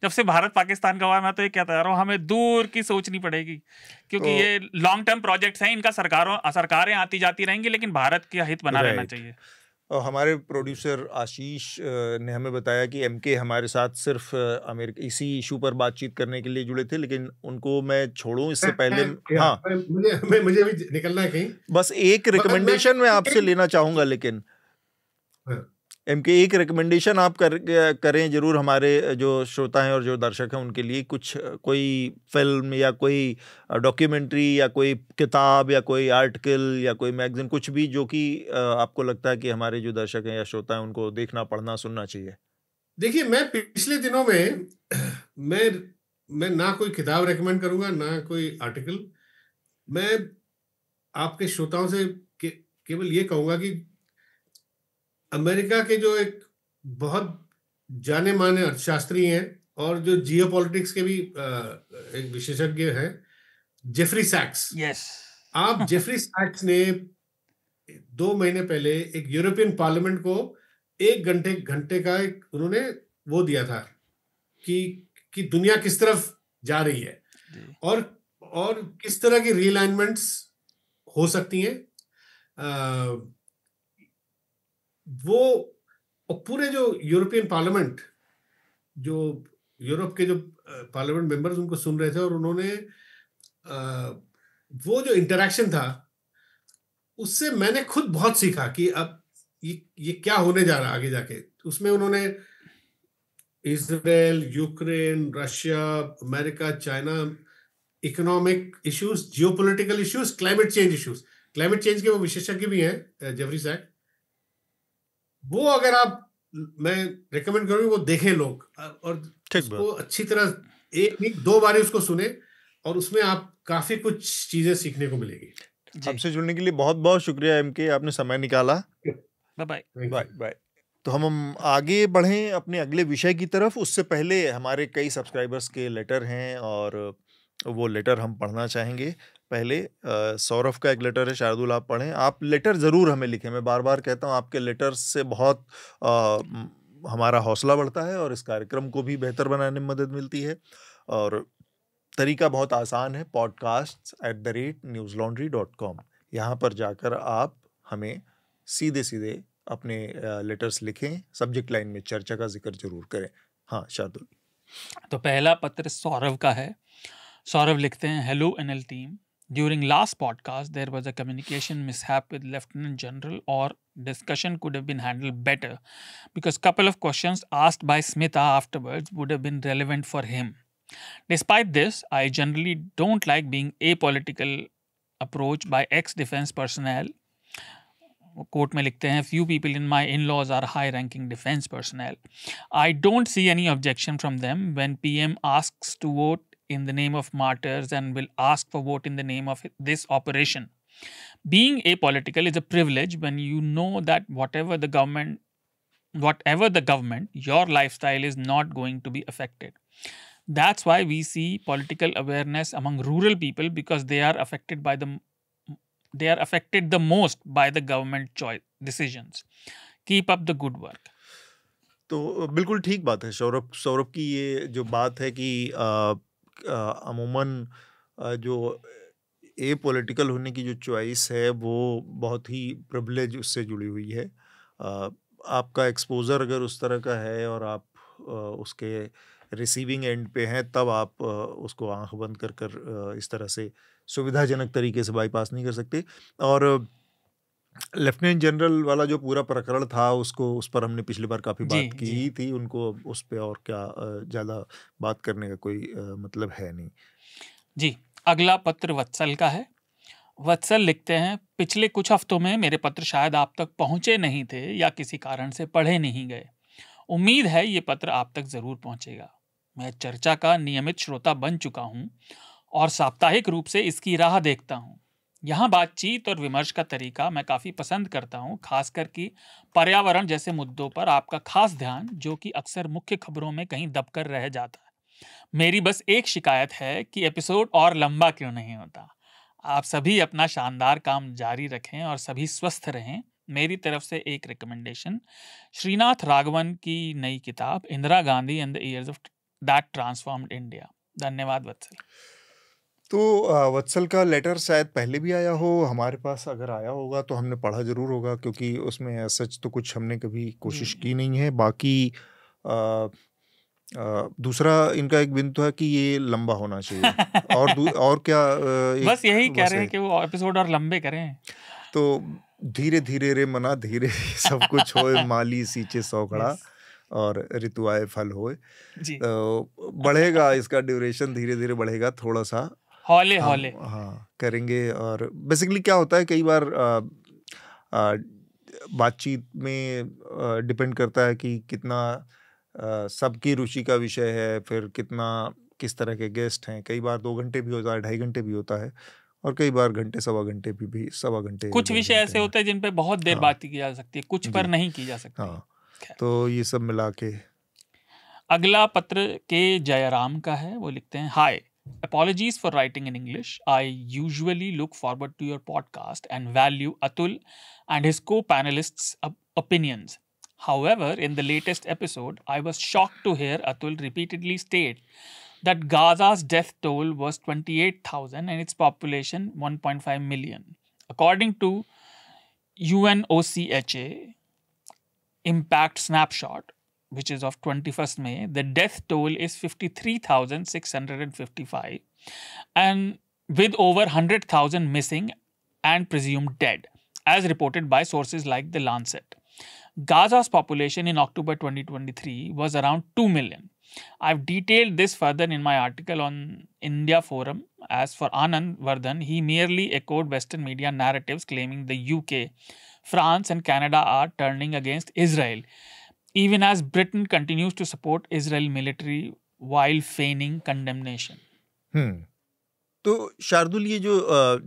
जब से भारत पाकिस्तान का हुआ मैं तो ये कहता रहा हूँ, हमें दूर की सोचनी पड़ेगी, क्योंकि ये लॉन्ग टर्म प्रोजेक्ट्स हैं, इनका सरकारें आती जाती रहेंगी, लेकिन भारत का हित बना रहना चाहिए। और हमारे प्रोड्यूसर आशीष ने हमें बताया कि MK हमारे साथ सिर्फ अमेरिका इसी इशू पर बातचीत करने के लिए जुड़े थे, लेकिन उनको मैं छोड़ूं इससे पहले मुझे भी निकलना है कहीं। बस एक रिकमेंडेशन मैं आपसे लेना चाहूंगा, लेकिन MK एक रिकमेंडेशन आप करें जरूर हमारे जो श्रोता हैं और जो दर्शक हैं उनके लिए, कोई फिल्म या कोई डॉक्यूमेंट्री या कोई किताब या कोई आर्टिकल या कोई मैगजीन, कुछ भी जो कि आपको लगता है कि हमारे जो दर्शक हैं या श्रोता हैं उनको देखना, पढ़ना, सुनना चाहिए। देखिए, मैं पिछले दिनों में मैं ना कोई किताब रेकमेंड करूंगा ना कोई आर्टिकल। मैं आपके श्रोताओं से केवल ये कहूंगा कि अमेरिका के जो एक बहुत जाने माने अर्थशास्त्री हैं और जो जियोपॉलिटिक्स के भी एक विशेषज्ञ हैं, जेफरी सैक्स। आप जेफरी सैक्स ने 2 महीने पहले एक यूरोपियन पार्लियामेंट को 1 घंटे का एक उन्होंने वो दिया था कि दुनिया किस तरफ जा रही है और किस तरह की रीअलाइनमेंट्स हो सकती हैं। वो पूरे जो यूरोपियन पार्लियामेंट, जो यूरोप के जो पार्लियामेंट मेंबर्स उनको सुन रहे थे, और उन्होंने वो जो इंटरेक्शन था उससे मैंने खुद बहुत सीखा कि अब ये क्या होने जा रहा है आगे जाके। उसमें उन्होंने Israel, Ukraine, Russia, America, China, economic issues, geopolitical issues, climate change issues. Climate change के वो विशेषज्ञ भी हैं जेफरी सैक्स। वो अगर मैं रेकमेंड करूंगी वो देखें लोग, और उसको अच्छी तरह 1 नहीं 2 बार उसको सुने, और उसमें आप काफी कुछ चीजें सीखने को मिलेगी। आपसे जुड़ने के लिए बहुत बहुत शुक्रिया MK, आपने समय निकाला। Bye bye. तो हम आगे बढ़ें अपने अगले विषय की तरफ, उससे पहले हमारे कई सब्सक्राइबर्स के लेटर हैं और वो लेटर हम पढ़ना चाहेंगे। पहले सौरभ का एक लेटर है, शार्दुल आप पढ़ें। आप लेटर ज़रूर हमें लिखें, मैं बार बार कहता हूँ, आपके लेटर से बहुत हमारा हौसला बढ़ता है और इस कार्यक्रम को भी बेहतर बनाने में मदद मिलती है। और तरीका बहुत आसान है, podcasts@newslaundry.com। यहाँ पर जाकर आप हमें सीधे अपने लेटर्स लिखें, सब्जेक्ट लाइन में चर्चा का जिक्र जरूर करें। हाँ शार्दुल। तो पहला पत्र सौरभ का है। सौरभ लिखते हैं, hello NL team, during last podcast there was a communication mishap with Lieutenant General, or discussion could have been handled better because couple of questions asked by Smita afterwards would have been relevant for him. Despite this, I generally don't like being apolitical approach by ex-defense personnel. Court में लिखते हैं, few people in my in-laws are high-ranking defense personnel. I don't see any objection from them when PM asks to vote in the name of martyrs and will ask for vote in the name of this operation. Being apolitical is a privilege when you know that whatever the government, your lifestyle is not going to be affected. That's why we see political awareness among rural people, because they are affected the most by the government choice decisions. Keep up the good work. तो बिल्कुल ठीक बात है सौरभ की ये जो बात है कि अमूमन जो एपॉलिटिकल होने की जो चॉइस है वो बहुत ही प्रिविलेज उससे जुड़ी हुई है। आपका एक्सपोजर अगर उस तरह का है और आप उसके रिसीविंग एंड पे हैं, तब आप उसको आंख बंद कर इस तरह से सुविधाजनक तरीके से बाईपास नहीं कर सकते। और लेफ्टिनेंट जनरल वाला जो पूरा प्रकरण था उस पर हमने पिछली बार काफ़ी बात की थी, उनको उस पर और क्या ज़्यादा बात करने का कोई मतलब है नहीं। जी, अगला पत्र वत्सल का है। वत्सल लिखते हैं, पिछले कुछ हफ्तों में मेरे पत्र शायद आप तक पहुंचे नहीं थे या किसी कारण से पढ़े नहीं गए। उम्मीद है ये पत्र आप तक जरूर पहुंचेगा। मैं चर्चा का नियमित श्रोता बन चुका हूं और साप्ताहिक रूप से इसकी राह देखता हूं। यहाँ बातचीत और विमर्श का तरीका मैं काफ़ी पसंद करता हूँ, खासकर कि पर्यावरण जैसे मुद्दों पर आपका खास ध्यान, जो कि अक्सर मुख्य खबरों में कहीं दबकर रह जाता है। मेरी बस एक शिकायत है कि एपिसोड और लंबा क्यों नहीं होता। आप सभी अपना शानदार काम जारी रखें और सभी स्वस्थ रहें। मेरी तरफ से एक रिकमेंडेशन, श्रीनाथ राघवन की नई किताब Indira Gandhi and the years of that transformed India. धन्यवाद वत्सल। तो वत्सल का लेटर शायद पहले भी आया हो हमारे पास, अगर आया होगा तो हमने पढ़ा जरूर होगा, क्योंकि उसमें सच तो कुछ हमने कभी कोशिश की नहीं है। बाकी दूसरा इनका एक बिंदु है कि ये लंबा होना चाहिए और क्या बस यही कह रहे हैं कि वो एपिसोड और लंबे करें। तो धीरे धीरे रे मना धीरे सब कुछ होए, माली सींचे सौकड़ा और ऋतु आए फल होए। तो बढ़ेगा इसका ड्यूरेशन, धीरे धीरे बढ़ेगा, थोड़ा सा हौले हौले हाँ करेंगे। और बेसिकली क्या होता है, कई बार बातचीत में डिपेंड करता है कि कितना सबकी रुचि का विषय है, फिर कितना किस तरह के गेस्ट हैं। कई बार 2 घंटे भी होता है, 2.5 घंटे भी होता है, और कई बार घंटे सवा घंटे भी सवा घंटे। कुछ विषय ऐसे होते हैं जिन पे बहुत देर बात की जा सकती है, कुछ पर नहीं की जा सकती। हाँ, तो ये सब मिला के। अगला पत्र के जयराम का है। वो लिखते हैं, हाय, apologies for writing in English. I usually look forward to your podcast and value Atul and his co-panelists' opinions. However, in the latest episode, I was shocked to hear Atul repeatedly state that Gaza's death toll was 28,000 and its population 1.5 million. According to UNOCHA Impact Snapshot, which is of 21st May, the death toll is 53,655 and with over 100,000 missing and presumed dead, as reported by sources like The Lancet. Gaza's population in October 2023 was around 2 million. I've detailed this further in my article on India Forum. As for Anand Vardhan, he merely echoed Western media narratives claiming the UK, France and Canada are turning against Israel, even as Britain continues to support Israel military while feigning condemnation. तो शार्दुल, ये जो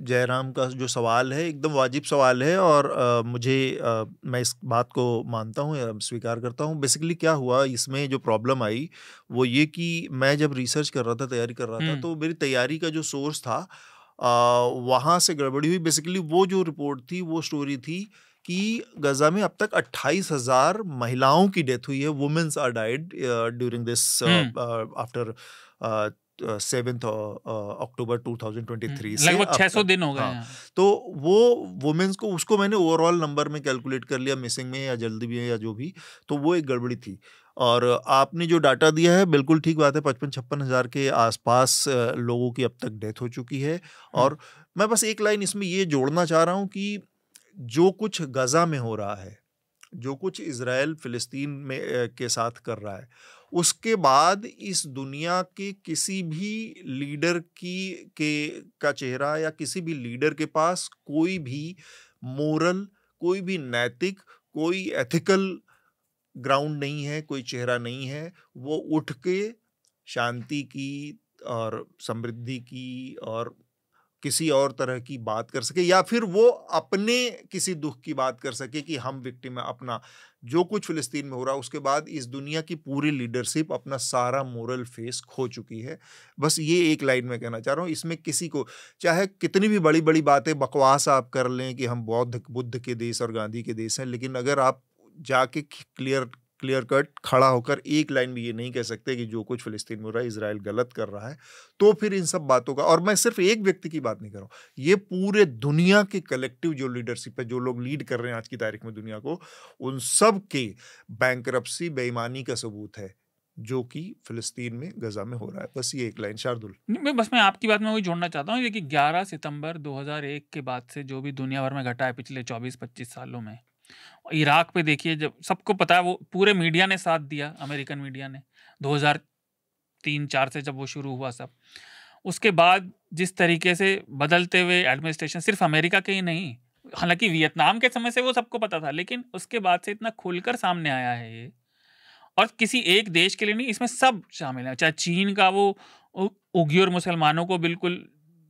जयराम का जो सवाल है एकदम वाजिब सवाल है, और मुझे मैं इस बात को मानता हूँ या स्वीकार करता हूँ। बेसिकली क्या हुआ, इसमें जो प्रॉब्लम आई वो ये कि मैं जब रिसर्च कर रहा था, तैयारी कर रहा था, तो मेरी तैयारी का जो सोर्स था वहाँ से गड़बड़ी हुई। बेसिकली वो जो रिपोर्ट थी, वो स्टोरी थी कि गजा में अब तक 28,000 महिलाओं की डेथ हुई है। Womens are died during this after 7 October 2023 से लगभग 600 दिन हो गए हैं। तो वो वुमेन्स को, उसको मैंने ओवरऑल नंबर में कैलकुलेट कर लिया, मिसिंग में या जल्दी में या जो भी, तो वो एक गड़बड़ी थी। और आपने जो डाटा दिया है बिल्कुल ठीक बात है, 55-56 हज़ार के आसपास लोगों की अब तक डेथ हो चुकी है। और मैं बस एक लाइन इसमें ये जोड़ना चाह रहा हूँ कि जो कुछ गजा में हो रहा है, जो कुछ इजराइल फिलिस्तीन में के साथ कर रहा है, उसके बाद इस दुनिया के किसी भी लीडर का चेहरा या किसी भी लीडर के पास कोई भी मोरल, कोई भी नैतिक, कोई एथिकल ग्राउंड नहीं है, कोई चेहरा नहीं है। वो उठ के शांति की और समृद्धि की और किसी और तरह की बात कर सके, या फिर वो अपने किसी दुख की बात कर सके कि हम विक्टिम है अपना, जो कुछ फिलिस्तीन में हो रहा है। उसके बाद इस दुनिया की पूरी लीडरशिप अपना सारा मोरल फेस खो चुकी है। बस ये एक लाइन में कहना चाह रहा हूँ। इसमें किसी को चाहे कितनी भी बड़ी बड़ी बातें बकवास आप कर लें कि हम बुद्ध के देश और गांधी के देश हैं, लेकिन अगर आप जाके क्लियर कट खड़ा होकर एक लाइन भी ये नहीं कह सकते कि जो कुछ फिलिस्तीन में हो रहा है इजराइल गलत कर रहा है, तो फिर इन सब बातों का, और मैं सिर्फ एक व्यक्ति की बात नहीं कर रहा हूँ, ये पूरे दुनिया के कलेक्टिव जो लीडरशिप है, जो लोग लीड कर रहे हैं आज की तारीख में दुनिया को, उन सब के बैंकरप्सी, बेईमानी का सबूत है जो कि फिलिस्तीन में, गजा में हो रहा है। बस ये एक लाइन शार्दुल। मैं आपकी बात में वही जोड़ना चाहता हूँ कि 11 सितंबर 2001 के बाद से जो भी दुनिया भर में घटा है पिछले 24-25 सालों में, इराक पे देखिए, जब सबको पता है, वो पूरे मीडिया ने साथ दिया, अमेरिकन मीडिया ने 2003-4 से जब वो शुरू हुआ सब, उसके बाद जिस तरीके से बदलते हुए एडमिनिस्ट्रेशन, सिर्फ अमेरिका के ही नहीं, हालांकि वियतनाम के समय से वो सबको पता था, लेकिन उसके बाद से इतना खुलकर सामने आया है ये, और किसी एक देश के लिए नहीं, इसमें सब शामिल है। चाहे चीन का वो उइघुर मुसलमानों को बिल्कुल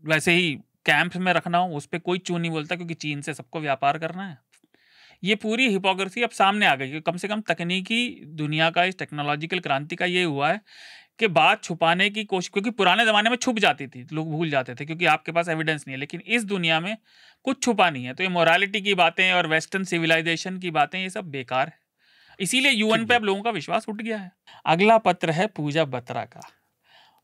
वैसे ही कैंप में रखना हो, उस पर कोई चू नहीं बोलता, क्योंकि चीन से सबको व्यापार करना है। ये पूरी हिपोक्रेसी अब सामने आ गई है। कम से कम तकनीकी दुनिया का, इस टेक्नोलॉजिकल क्रांति का ये हुआ है कि बात छुपाने की कोशिश, क्योंकि पुराने ज़माने में छुप जाती थी, लोग भूल जाते थे क्योंकि आपके पास एविडेंस नहीं है, लेकिन इस दुनिया में कुछ छुपा नहीं है। तो ये मोरालिटी की बातें और वेस्टर्न सिविलाइजेशन की बातें, ये सब बेकार है। इसीलिए यूएन पे अब लोगों का विश्वास उठ गया है। अगला पत्र है पूजा बत्रा का,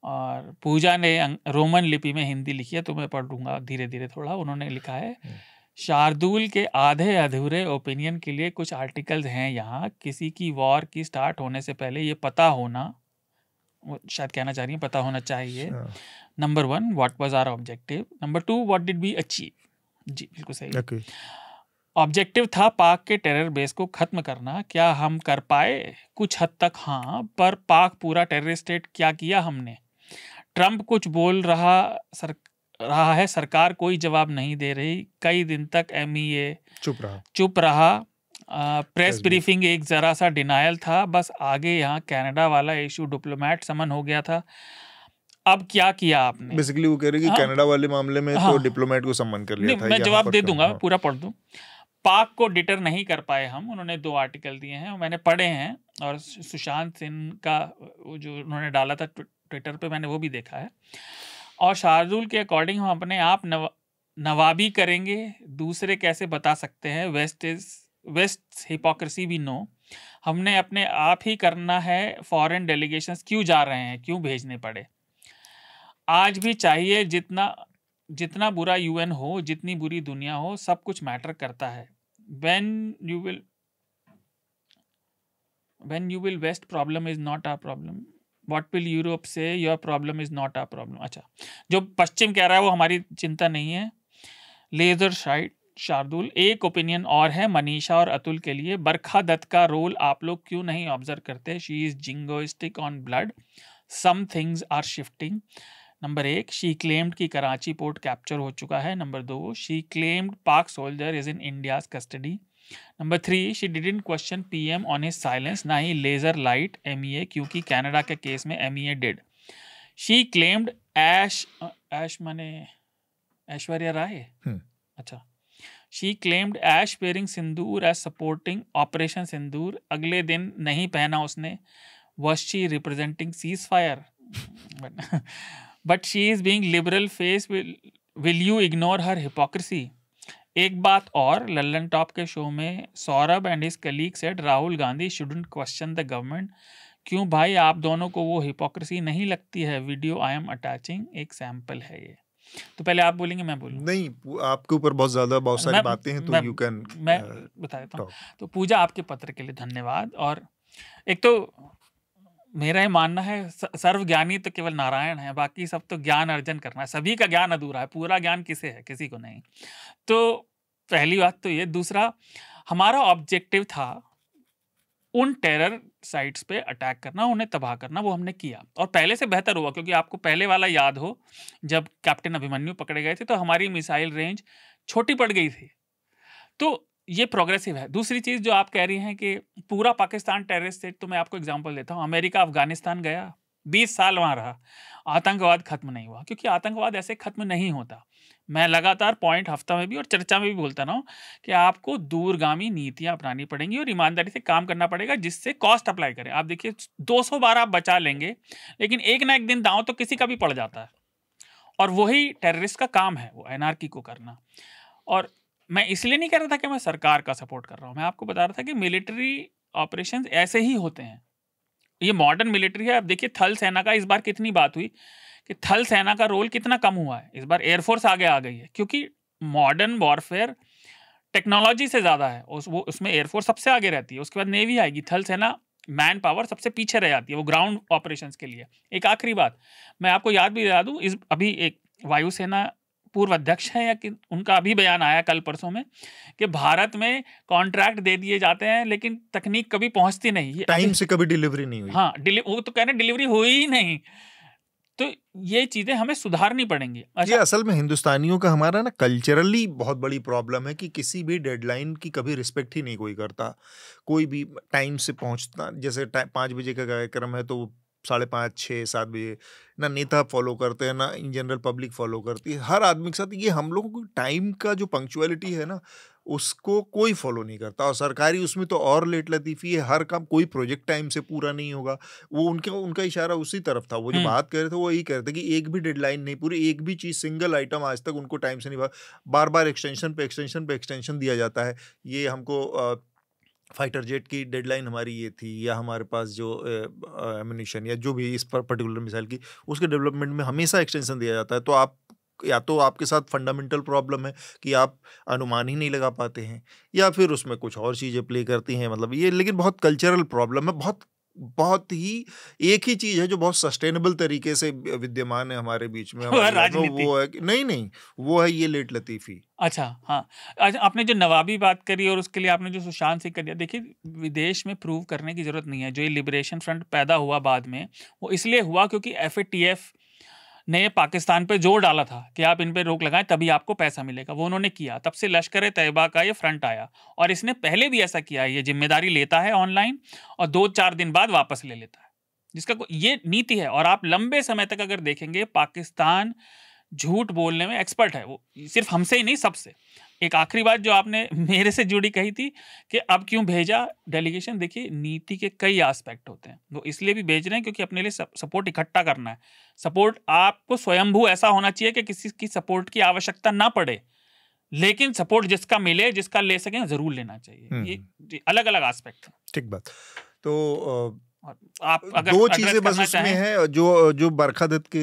और पूजा ने रोमन लिपि में हिंदी लिखी है, तो मैं पढ़ दूंगा धीरे धीरे थोड़ा। उन्होंने लिखा है, शार्दुल के आधे अधूरे ओपिनियन के लिए कुछ आर्टिकल्स हैं यहाँ। किसी की वॉर की स्टार्ट होने से पहले ये पता होना, वो शायद कहना चाह रही है पता होना चाहिए, number 1 what was our objective, number 2 what did we achieve. जी बिल्कुल सही। ऑब्जेक्टिव था पाक के टेरर बेस को खत्म करना। क्या हम कर पाए? कुछ हद तक हाँ, पर पाक पूरा टेरर स्टेट क्या किया हमने? ट्रंप कुछ बोल रहा है, सरकार कोई जवाब नहीं दे रही। कई दिन तक MEA चुप रहा। प्रेस ब्रीफिंग एक जरा सा डिनायल था, बस आगे यहाँ कनाडा वाला इशू डिप्लोमेट समन हो गया था। अब क्या किया आपने? बेसिकली वो कह रहे हैं कि कनाडा वाले मामले में तो डिप्लोमेट को सम्मान कर लिया था। मैं जवाब दे दूंगा, पूरा पढ़ दूं। पाक को डिटर नहीं कर पाए हम। उन्होंने 2 आर्टिकल दिए हैं, मैंने पढ़े हैं, और सुशांत सिंह का जो उन्होंने डाला था ट्विटर पे, मैंने वो भी देखा है। और शार्दुल के अकॉर्डिंग हम अपने आप नवाबी करेंगे, दूसरे कैसे बता सकते हैं? वेस्ट हिपोक्रेसी भी नो। हमने अपने आप ही करना है। फॉरेन डेलीगेशंस क्यों जा रहे हैं, क्यों भेजने पड़े? आज भी चाहिए, जितना बुरा UN हो, जितनी बुरी दुनिया हो, सब कुछ मैटर करता है। when you will west problem is not our problem, what will Europe say? your problem is not our problem। अच्छा, जो पश्चिम कह रहा है वो हमारी चिंता नहीं है। लेजर शार्दुल, एक ओपिनियन और है मनीषा और अतुल के लिए। बरखा दत्त का रोल आप लोग क्यों नहीं ऑब्जर्व करते? She is jingoistic on blood, some things are shifting. Number 1, she claimed कि कराची पोर्ट कैप्चर हो चुका है। Number 2, she claimed Pak soldier is in India's custody. Number 3, she didn't question PM on his silence, ना ही laser light MEA, क्योंकि Canada के case में MEA did. She claimed Ash माने ऐश्वर्या राय, अच्छा, she claimed Ash wearing sindoor as supporting operation सिंदूर। अगले दिन नहीं पहना उसने। Was she representing ceasefire? But she is being liberal face. Will you ignore her hypocrisy? एक बात और, लल्लन टॉप के शो में Saurabh and his colleague said Rahul Gandhi shouldn't question the government। क्यों भाई, आप दोनों को वो हिपोक्रेसी नहीं लगती है? वीडियो आई एम अटैचिंग, एक सैंपल है ये। तो पहले आप बोलेंगे मैं बोलूं? नहीं, आपके ऊपर बहुत सारी बातें हैं, तो यू कैन। मैं बता देता हूँ। तो पूजा, आपके पत्र के लिए धन्यवाद। और एक तो मेरा ये मानना है, सर्वज्ञानी तो केवल नारायण है, बाकी सब तो ज्ञान अर्जन करना है। सभी का ज्ञान अधूरा है, पूरा ज्ञान किसे है? किसी को नहीं। तो पहली बात तो ये। दूसरा, हमारा ऑब्जेक्टिव था उन टेरर साइट्स पे अटैक करना, उन्हें तबाह करना, वो हमने किया, और पहले से बेहतर हुआ। क्योंकि आपको पहले वाला याद हो, जब कैप्टन अभिमन्यु पकड़े गए थे तो हमारी मिसाइल रेंज छोटी पड़ गई थी। तो ये प्रोग्रेसिव है। दूसरी चीज़ जो आप कह रही हैं कि पूरा पाकिस्तान टेररिस्ट स्टेट, तो मैं आपको एग्जांपल देता हूँ। अमेरिका अफगानिस्तान गया, 20 साल वहाँ रहा, आतंकवाद खत्म नहीं हुआ, क्योंकि आतंकवाद ऐसे खत्म नहीं होता। मैं लगातार पॉइंट हफ्ता में भी और चर्चा में भी बोलता रहा हूँ कि आपको दूरगामी नीतियाँ अपनानी पड़ेंगी और ईमानदारी से काम करना पड़ेगा, जिससे कॉस्ट अप्लाई करें। आप देखिए, 200 बार आप बचा लेंगे, लेकिन एक ना एक दिन दांव तो किसी का भी पड़ जाता है, और वही टेररिस्ट का काम है, वो एनआरकी को करना। और मैं इसलिए नहीं कह रहा था कि मैं सरकार का सपोर्ट कर रहा हूँ, मैं आपको बता रहा था कि मिलिट्री ऑपरेशंस ऐसे ही होते हैं। ये मॉडर्न मिलिट्री है। अब देखिए, थल सेना का इस बार कितनी बात हुई कि थल सेना का रोल कितना कम हुआ है। इस बार एयरफोर्स आगे आ गई है, क्योंकि मॉडर्न वॉरफेयर टेक्नोलॉजी से ज़्यादा है। उसमें एयरफोर्स सबसे आगे रहती है, उसके बाद नेवी आएगी, थल सेना मैन पावर सबसे पीछे रह जाती है, वो ग्राउंड ऑपरेशंस के लिए। एक आखिरी बात मैं आपको याद भी दिला दूँ, अभी एक वायुसेना पूर्व अध्यक्ष है, या कि उनका अभी बयान आया कल परसों में कि भारत में कॉन्ट्रैक्ट दे दिए जाते हैं, लेकिन तकनीक कभी पहुंचती नहीं, टाइम से कभी डिलीवरी नहीं हुई। हाँ, वो तो कह रहे हैं डिलीवरी हुई ही नहीं। तो ये चीज़ें हमें सुधारनी पड़ेंगी। ये अच्छा, असल में हिंदुस्तानियों का हमारा ना कल्चरली बहुत बड़ी प्रॉब्लम है कि किसी भी डेडलाइन की कभी रिस्पेक्ट ही नहीं कोई करता। कोई भी टाइम से पहुंचता, जैसे 5 बजे का कार्यक्रम है तो 5:30, 6, 7 बजे ना नेता फॉलो करते हैं ना इन जनरल पब्लिक फॉलो करती है। हर आदमी के साथ ये हम लोगों को टाइम का जो पंक्चुअलिटी है ना उसको कोई फॉलो नहीं करता, और सरकारी उसमें तो और लेट लतीफ़ी है। हर काम, कोई प्रोजेक्ट टाइम से पूरा नहीं होगा। वो उनका इशारा उसी तरफ था। वो जो बात कर रहे थे वो यही कह रहे थे कि एक भी डेडलाइन नहीं पूरी, एक भी चीज़ सिंगल आइटम आज तक उनको टाइम से नहीं, बार-बार एक्सटेंशन पे एक्सटेंशन पे एक्सटेंशन दिया जाता है। ये हमको फाइटर जेट की डेडलाइन हमारी ये थी, या हमारे पास जो एम्यूनिशन या जो भी इस पर पर्टिकुलर मिसाइल की, उसके डेवलपमेंट में हमेशा एक्सटेंशन दिया जाता है। तो आप या तो आपके साथ फंडामेंटल प्रॉब्लम है कि आप अनुमान ही नहीं लगा पाते हैं, या फिर उसमें कुछ और चीज़ें प्ले करती हैं। मतलब ये लेकिन बहुत कल्चरल प्रॉब्लम है। बहुत बहुत ही एक ही चीज़ है जो बहुत सस्टेनेबल तरीके से विद्यमान है हमारे बीच में, हमारी लाइफ में, राजनीति। वो है कि नहीं, वो है ये लेट लतीफ़ी। अच्छा, हाँ। अच्छा, आपने जो नवाबी बात करी और उसके लिए आपने जो सुशांत सिंह कर दिया, देखिए विदेश में प्रूव करने की ज़रूरत नहीं है। जो ये लिबरेशन फ्रंट पैदा हुआ बाद में, वो इसलिए हुआ क्योंकि FATF ने पाकिस्तान पे जोर डाला था कि आप इन पे रोक लगाएं तभी आपको पैसा मिलेगा। वो उन्होंने किया, तब से लश्कर तैयबा का ये फ्रंट आया, और इसने पहले भी ऐसा किया है। ये जिम्मेदारी लेता है ऑनलाइन और 2-4 दिन बाद वापस ले लेता है, जिसका ये नीति है। और आप लंबे समय तक अगर देखेंगे, पाकिस्तान झूठ बोलने में एक्सपर्ट है। वो सिर्फ हमसे ही नहीं, सबसे। एक आखिरी बात जो आपने मेरे से जुड़ी कही थी कि अब क्यों भेजा डेलीगेशन, देखिए नीति के कई एस्पेक्ट होते हैं। वो इसलिए भी भेज रहे हैं क्योंकि अपने लिए सपोर्ट इकट्ठा करना है। सपोर्ट आपको स्वयंभू ऐसा होना चाहिए कि किसी की सपोर्ट की आवश्यकता ना पड़े, लेकिन सपोर्ट जिसका मिले, जिसका ले सकें, जरूर लेना चाहिए। ये अलग अलग एस्पेक्ट है। ठीक बात। तो आप अगर दो एड्रेस चीजें बस करना उसमें चाहें, है जो बरखा दत्त के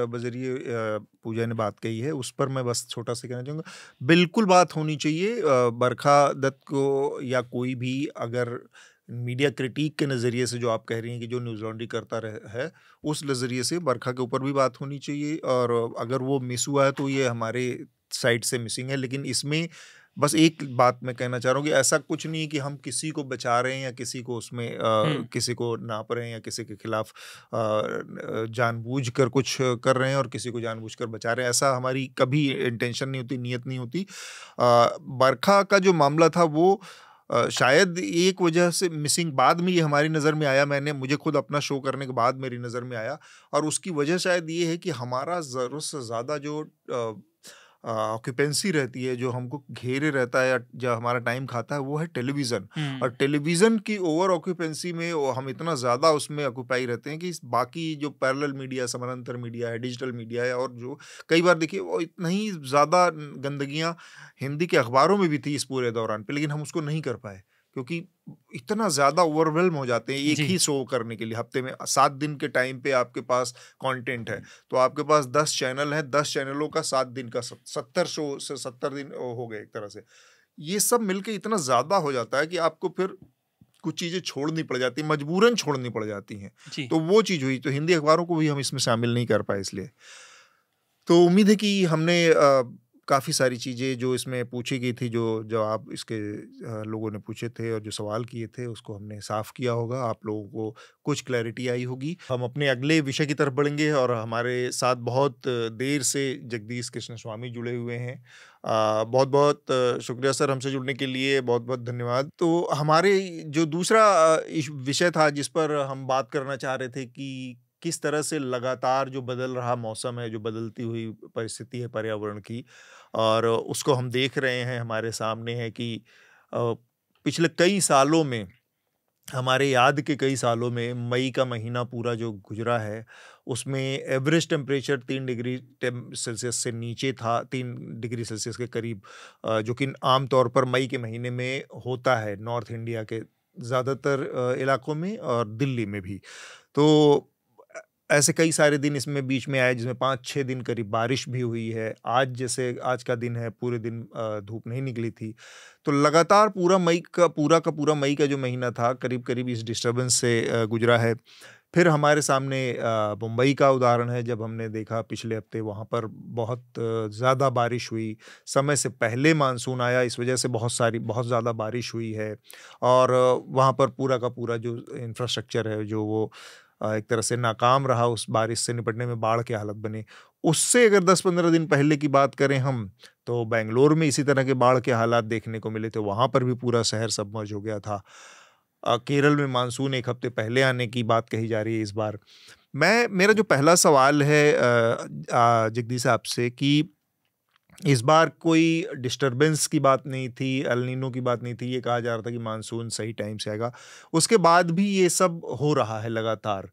बजरिए पूजा ने बात कही है, उस पर मैं बस छोटा सा कहना चाहूँगा। बिल्कुल बात होनी चाहिए। बरखा दत्त को या कोई भी अगर मीडिया क्रिटिक के नज़रिए से, जो आप कह रही हैं कि जो न्यूज़ लॉन्ड्री करता है, उस नज़रिए से बरखा के ऊपर भी बात होनी चाहिए। और अगर वो मिस हुआ है तो ये हमारे साइड से मिसिंग है। लेकिन इसमें बस एक बात मैं कहना चाह रहा हूँ कि ऐसा कुछ नहीं है कि हम किसी को बचा रहे हैं या किसी को उसमें किसी को नाप रहे हैं या किसी के खिलाफ जानबूझकर कुछ कर रहे हैं और किसी को जानबूझकर बचा रहे हैं। ऐसा हमारी कभी इंटेंशन नहीं होती, नीयत नहीं होती। बरखा का जो मामला था वो शायद एक वजह से मिसिंग बाद में ये हमारी नज़र में आया। मुझे खुद अपना शो करने के बाद मेरी नज़र में आया, और उसकी वजह शायद ये है कि हमारा ज़रूरत से ज़्यादा जो ऑक्यूपेंसी रहती है, जो हमको घेरे रहता है या जो हमारा टाइम खाता है, वो है टेलीविज़न। और टेलीविज़न की ओवर ऑक्यूपेंसी में हम इतना ज़्यादा उसमें ऑक्यूपाई रहते हैं कि बाकी जो पैरेलल मीडिया, समानांतर मीडिया है, डिजिटल मीडिया है, और जो कई बार देखिए वो इतना ही ज़्यादा गंदगियाँ हिंदी के अखबारों में भी थी इस पूरे दौरान पे, लेकिन हम उसको नहीं कर पाए क्योंकि इतना ज़्यादा ओवरवेल्म हो जाते हैं एक ही शो करने के लिए। हफ्ते में 7 दिन के टाइम पे आपके पास कंटेंट है, तो आपके पास 10 चैनल हैं, 10 चैनलों का 7 दिन का 70 शो से 70 दिन हो गए एक तरह से। ये सब मिलके इतना ज़्यादा हो जाता है कि आपको फिर कुछ चीज़ें छोड़नी पड़ जाती हैं, मजबूरन छोड़नी पड़ जाती हैं। तो वो चीज़ हुई। तो हिंदी अखबारों को भी हम इसमें शामिल नहीं कर पाए। इसलिए तो उम्मीद है कि हमने काफ़ी सारी चीज़ें जो इसमें पूछी गई थी, जो आप इसके लोगों ने पूछे थे और जो सवाल किए थे, उसको हमने साफ़ किया होगा। आप लोगों को कुछ क्लैरिटी आई होगी। हम अपने अगले विषय की तरफ बढ़ेंगे और हमारे साथ बहुत देर से जगदीश कृष्ण स्वामी जुड़े हुए हैं। बहुत बहुत शुक्रिया सर हमसे जुड़ने के लिए, बहुत बहुत धन्यवाद। तो हमारे जो दूसरा विषय था जिस पर हम बात करना चाह रहे थे कि किस तरह से लगातार जो बदल रहा मौसम है, जो बदलती हुई परिस्थिति है पर्यावरण की, और उसको हम देख रहे हैं, हमारे सामने है कि पिछले कई सालों में, हमारे याद के कई सालों में, मई का महीना पूरा जो गुजरा है उसमें एवरेज टेम्परेचर 3 डिग्री सेल्सियस से नीचे था, 3 डिग्री सेल्सियस के करीब, जो कि आमतौर पर मई के महीने में होता है नॉर्थ इंडिया के ज़्यादातर इलाकों में और दिल्ली में भी। तो ऐसे कई सारे दिन इसमें बीच में आए जिसमें 5-6 दिन करीब बारिश भी हुई है। आज जैसे आज का दिन है, पूरे दिन धूप नहीं निकली थी। तो लगातार पूरा मई का जो महीना था करीब करीब इस डिस्टर्बेंस से गुजरा है। फिर हमारे सामने मुंबई का उदाहरण है, जब हमने देखा पिछले हफ्ते वहाँ पर बहुत ज़्यादा बारिश हुई। समय से पहले मानसून आया, इस वजह से बहुत ज़्यादा बारिश हुई है, और वहाँ पर पूरा का पूरा जो इंफ्रास्ट्रक्चर है, जो वो एक तरह से नाकाम रहा उस बारिश से निपटने में, बाढ़ के हालत बने। उससे अगर 10-15 दिन पहले की बात करें हम, तो बेंगलोर में इसी तरह के बाढ़ के हालात देखने को मिले थे, वहाँ पर भी पूरा शहर सबमर्ज हो गया था। केरल में मानसून 1 हफ्ते पहले आने की बात कही जा रही है इस बार। मेरा जो पहला सवाल है जगदीश आपसे, कि इस बार कोई डिस्टरबेंस की बात नहीं थी, एल नीनो की बात नहीं थी, ये कहा जा रहा था कि मानसून सही टाइम से आएगा। उसके बाद भी ये सब हो रहा है लगातार।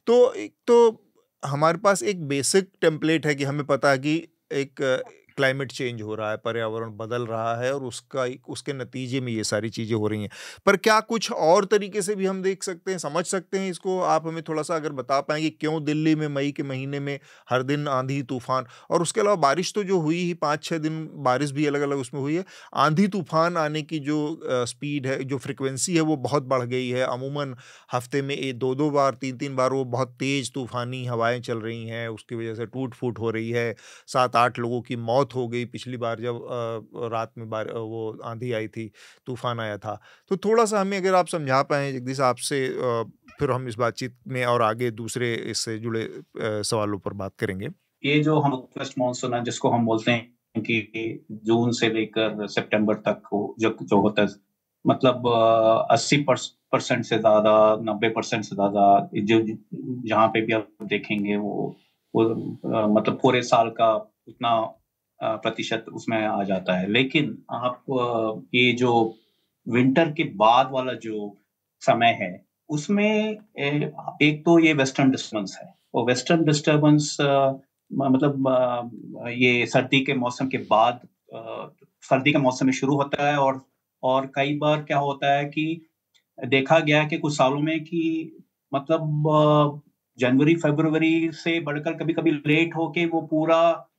तो एक तो हमारे पास एक बेसिक टेम्पलेट है कि हमें पता है कि एक क्लाइमेट चेंज हो रहा है, पर्यावरण बदल रहा है और उसके नतीजे में ये सारी चीज़ें हो रही हैं। पर क्या कुछ और तरीके से भी हम देख सकते हैं, समझ सकते हैं इसको? आप हमें थोड़ा-सा अगर बता पाएँ कि क्यों दिल्ली में मई के महीने में हर दिन आंधी, तूफान, और उसके अलावा बारिश तो जो हुई ही 5-6 दिन बारिश भी अलग-अलग उसमें हुई है। आंधी तूफान आने की जो स्पीड है, जो फ्रीक्वेंसी है, वो बहुत बढ़ गई है। अमूमन हफ्ते में 2-2 बार, 3-3 बार वो बहुत तेज़ तूफ़ानी हवाएँ चल रही हैं, उसकी वजह से टूट-फूट हो रही है। 7-8 लोगों की मौत हो गई पिछली बार जब रात में वो आंधी आई थी, तूफ़ान आया था। तो थोड़ा-सा हमें अगर आप समझा पाएँ जगदीश आपसे, फिर हम इस बातचीत में और आगे दूसरे इससे जुड़े सवालों पर बात करेंगे। ये जो हम वेस्ट मानसून है, जिसको हम बोलते हैं कि जून से लेकर सितंबर तक जो होता है, मतलब 80% से ज़्यादा, 90% से ज़्यादा, जो जहाँ पे भी आप देखेंगे वो मतलब पूरे साल का उतना प्रतिशत उसमें आ जाता है। लेकिन आप ये जो विंटर के बाद वाला जो समय है, उसमें एक तो ये वेस्टर्न डिस्टर्बेंस है, और वेस्टर्न डिस्टर्बेंस मतलब ये सर्दी के मौसम के बाद, सर्दी का मौसम में शुरू होता है, और कई बार क्या होता है कि देखा गया है कि कुछ सालों में कि मतलब जनवरी फरवरी से बढ़कर कभी-कभी लेट होके वो पूरा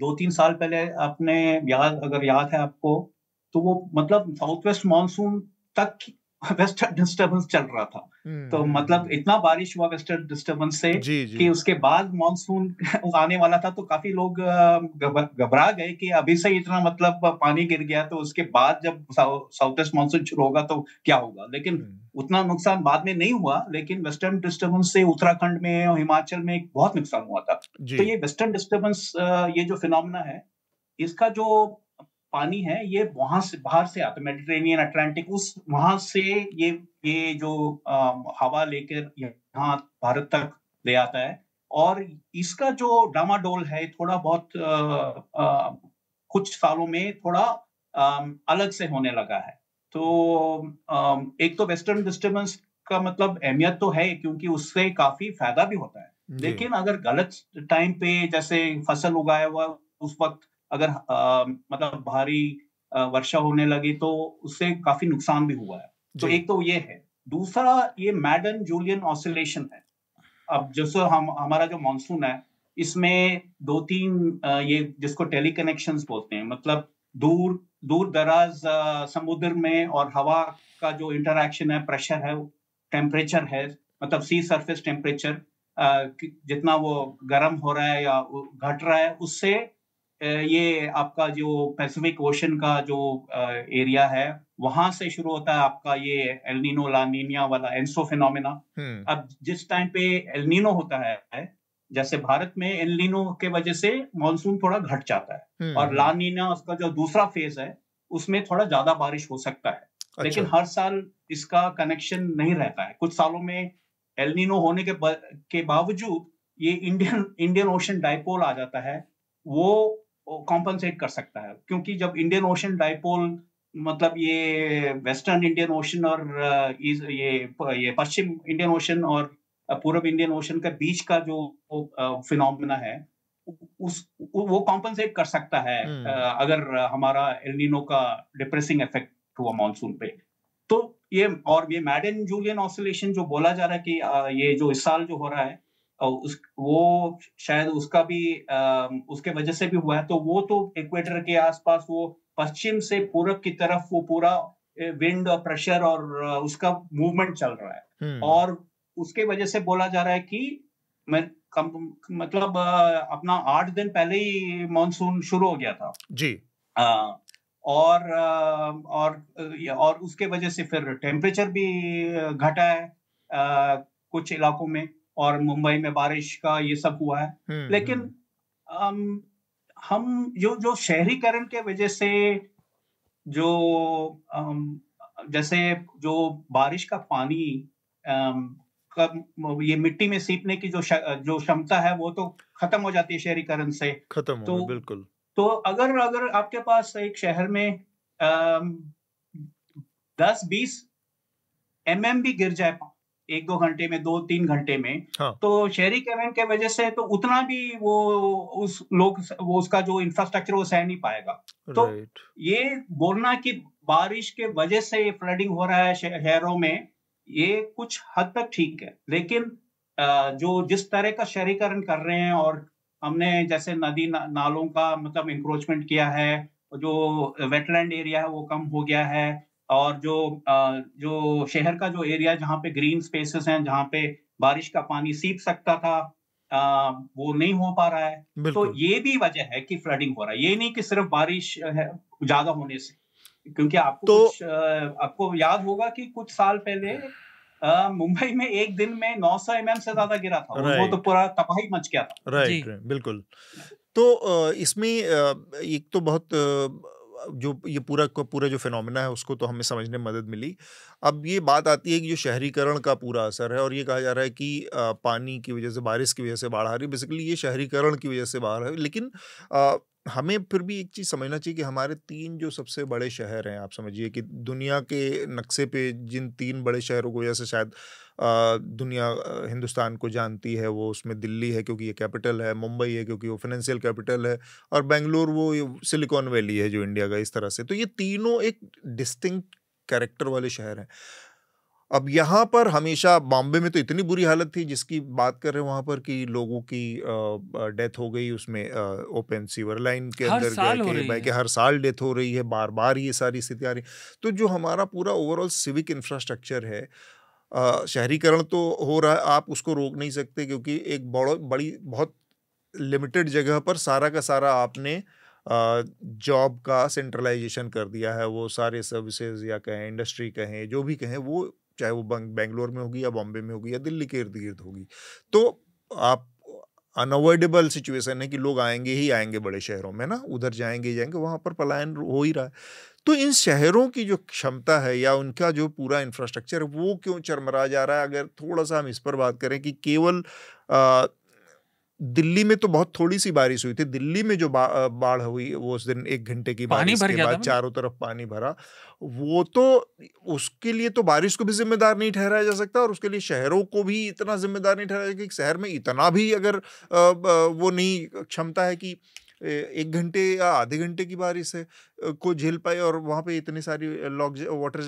2-3 साल पहले आपने अगर याद है आपको, तो वो मतलब साउथ वेस्ट मानसून तक वेस्टर्न डिस्टर्बेंस चल रहा था। तो मतलब इतना बारिश हुआ वेस्टर्न डिस्टर्बेंस से कि उसके बाद मानसून आने वाला था, तो काफी लोग घबरा गए कि अभी से इतना मतलब पानी गिर गया, तो उसके बाद जब साउथ वेस्ट मानसून शुरू होगा तो क्या होगा। लेकिन उतना नुकसान बाद में नहीं हुआ, लेकिन वेस्टर्न डिस्टर्बेंस से उत्तराखंड में और हिमाचल में बहुत नुकसान हुआ था। तो ये वेस्टर्न डिस्टर्बेंस, ये जो फिनोमेना है, इसका जो पानी है, ये वहां से बाहर से आता है, मेडिटेरेनियन, अटलांटिक, उस वहां से ये जो हवा लेकर यहाँ भारत तक ले आता है। और इसका जो डामाडोल है, थोड़ा बहुत कुछ सालों में थोड़ा अलग से होने लगा है। तो एक तो वेस्टर्न डिस्टर्बेंस का मतलब अहमियत तो है, क्योंकि उससे काफी फायदा भी होता है। लेकिन अगर गलत टाइम पे, जैसे फसल उगाया हुआ उस वक्त अगर मतलब भारी वर्षा होने लगी, तो उससे काफी नुकसान भी हुआ है। तो एक तो ये है। दूसरा, ये मैडन जूलियन ऑसिलेशन है। अब जैसे हमारा जो मानसून है, इसमें 2-3 ये जिसको टेलीकनेक्शंस बोलते हैं, मतलब दूर दराज समुद्र में और हवा का जो इंटरैक्शन है, प्रेशर है, टेम्परेचर है, मतलब सी सरफेस टेम्परेचर जितना वो गर्म हो रहा है या घट रहा है, उससे ये आपका जो पैसिफिक ओशन का जो एरिया है, वहां से शुरू होता है आपका ये एल नीनो ला नीनिया वाला एनसो फिनोमेना। अब जिस टाइम पे एल नीनो होता है, जैसे भारत में एल नीनो के वजह से मानसून थोड़ा घट जाता है, और ला नीना उसका जो दूसरा फेज है, उसमें थोड़ा ज्यादा बारिश हो सकता है। लेकिन हर साल इसका कनेक्शन नहीं रहता है। कुछ सालों में एल नीनो होने के बावजूद ये इंडियन ओशन डाइपोल आ जाता है, वो कॉम्पनसेट कर सकता है। क्योंकि जब इंडियन ओशन डाइपोल, मतलब ये वेस्टर्न इंडियन ओशन और ये पश्चिम इंडियन ओशन और पूर्व इंडियन ओशन के बीच का जो फिनोमेना है, वो कॉम्पनसेट कर सकता है अगर हमारा एल नीनो का डिप्रेसिंग इफेक्ट हुआ मानसून पे। तो ये मैडन जूलियन ऑसिलेशन जो बोला जा रहा है कि ये जो इस साल जो हो रहा है, वो शायद उसका भी उसके वजह से भी हुआ है। तो वो तो इक्वेटर के आसपास, वो पश्चिम से पूर्व की तरफ वो पूरा विंड और प्रेशर और उसका मूवमेंट चल रहा है, और उसके वजह से बोला जा रहा है कि मतलब अपना 8 दिन पहले ही मानसून शुरू हो गया था जी। और उसके वजह से फिर टेम्परेचर भी घटा है। कुछ इलाकों में, और मुंबई में बारिश का ये सब हुआ है। लेकिन हम जो शहरीकरण के वजह से जो जैसे जो बारिश का पानी ये मिट्टी में सीपने की जो क्षमता है वो तो खत्म हो जाती है शहरीकरण से। खत्म हो गई, बिल्कुल। तो अगर आपके पास एक शहर में 10-20 mm भी गिर जाए 1-2 घंटे में, 2-3 घंटे में, हाँ। तो शहरीकरण के वजह से तो उतना भी वो उसका जो इंफ्रास्ट्रक्चर वो सह नहीं पाएगा। तो ये बोलना कि बारिश के वजह से फ्लडिंग हो रहा है शहरों में, ये कुछ हद तक ठीक है। लेकिन जो जिस तरह का शहरीकरण कर रहे हैं, और हमने जैसे नदी नालों का मतलब इंक्रोचमेंट किया है, जो वेटलैंड एरिया है वो कम हो गया है, और जो शहर का जो एरिया जहाँ पे ग्रीन स्पेसेस हैं, जहाँ पे बारिश का पानी सीप सकता था, वो नहीं हो पा रहा है। तो ये भी वजह है कि फ्लडिंग हो रहा है। ये नहीं कि सिर्फ बारिश ज्यादा होने से, क्योंकि आपको याद होगा कि कुछ साल पहले मुंबई में एक दिन में 900 mm से ज्यादा गिरा था। वो तो पूरा तबाही मच गया था। राइट, बिल्कुल। तो इसमें एक तो बहुत जो ये पूरा जो फिनोमेना है उसको तो हमें समझने में मदद मिली। अब ये बात आती है कि जो शहरीकरण का पूरा असर है, और ये कहा जा रहा है कि पानी की वजह से, बारिश की वजह से बाढ़ आ रही है, बेसिकली ये शहरीकरण की वजह से बाढ़ है। लेकिन हमें फिर भी एक चीज़ समझना चाहिए कि हमारे 3 जो सबसे बड़े शहर हैं, आप समझिए कि दुनिया के नक्शे पे जिन 3 बड़े शहरों को जैसे शायद दुनिया हिंदुस्तान को जानती है, वो उसमें दिल्ली है क्योंकि ये कैपिटल है, मुंबई है क्योंकि वो फाइनेंशियल कैपिटल है, और बेंगलुरु वो सिलिकॉन वैली है जो इंडिया का, इस तरह से। तो ये तीनों एक डिस्टिंक्ट कैरेक्टर वाले शहर हैं। अब यहाँ पर हमेशा, बॉम्बे में तो इतनी बुरी हालत थी जिसकी बात कर रहे हैं वहाँ पर कि लोगों की डेथ हो गई उसमें, ओपन सीवर लाइन के अंदर के हर साल डेथ हो रही है, बार बार ये सारी स्थिति आ रही। तो जो हमारा पूरा ओवरऑल सिविक इंफ्रास्ट्रक्चर है, शहरीकरण तो हो रहा है, आप उसको रोक नहीं सकते, क्योंकि एक बहुत लिमिटेड जगह पर सारा का सारा आपने जॉब का सेंट्रलाइजेशन कर दिया है। वो सारे सर्विसेज या कहें इंडस्ट्री कहें जो भी कहें, वो चाहे वो बेंगलोर में होगी या बॉम्बे में होगी या दिल्ली के इर्द गिर्द होगी। तो आप अनअवॉइडेबल सिचुएशन है कि लोग आएंगे ही आएंगे बड़े शहरों में ना, उधर जाएंगे ही जाएंगे, वहाँ पर पलायन हो ही रहा है। तो इन शहरों की जो क्षमता है या उनका जो पूरा इंफ्रास्ट्रक्चर है वो क्यों चरमरा जा रहा है? अगर थोड़ा सा हम इस पर बात करें कि केवल दिल्ली में तो बहुत थोड़ी सी बारिश हुई थी, दिल्ली में जो बाढ़ हुई वो उस दिन 1 घंटे की बारिश के बाद चारों तरफ पानी भरा, वो तो उसके लिए तो बारिश को भी जिम्मेदार नहीं ठहराया जा सकता, और उसके लिए शहरों को भी इतना जिम्मेदार नहीं ठहराया कि शहर में इतना भी अगर वो नहीं क्षमता है कि 1 घंटे या आधे घंटे की बारिश है को झेल पाए, और वहाँ पे इतनी सारी वाटर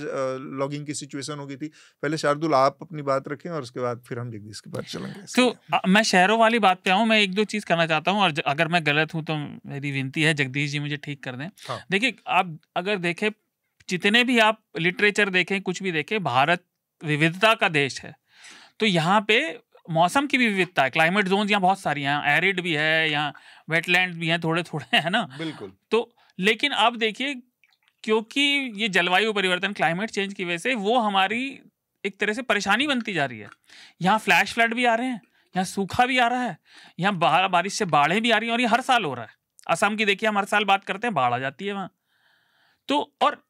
लॉगिंग की सिचुएशन हो गई थी। पहले शार्दुल आप अपनी बात रखें और उसके बाद फिर हम जगदीश के पास चलेंगे। तो मैं शहरों वाली बात पे आऊँ, मैं 1-2 चीज़ करना चाहता हूँ, और अगर मैं गलत हूँ तो मेरी विनती है जगदीश जी मुझे ठीक कर दें। हाँ। देखिए, आप अगर देखें, जितने भी आप लिटरेचर देखें, कुछ भी देखें, भारत विविधता का देश है। तो यहाँ पे मौसम की भी विविधता है, क्लाइमेट जोन यहाँ बहुत सारी हैं, एरिड भी है, यहाँ वेटलैंड भी हैं थोड़े थोड़े, है ना। बिल्कुल। तो लेकिन अब देखिए, क्योंकि ये जलवायु परिवर्तन, क्लाइमेट चेंज की वजह से वो हमारी एक तरह से परेशानी बनती जा रही है। यहाँ फ्लैश फ्लड भी आ रहे हैं, यहाँ सूखा भी आ रहा है, यहाँ बारिश से बाढ़ें भी आ रही हैं, और ये हर साल हो रहा है। असम की देखिए, हम हर साल बात करते हैं, बाढ़ आ जाती है वहाँ। तो और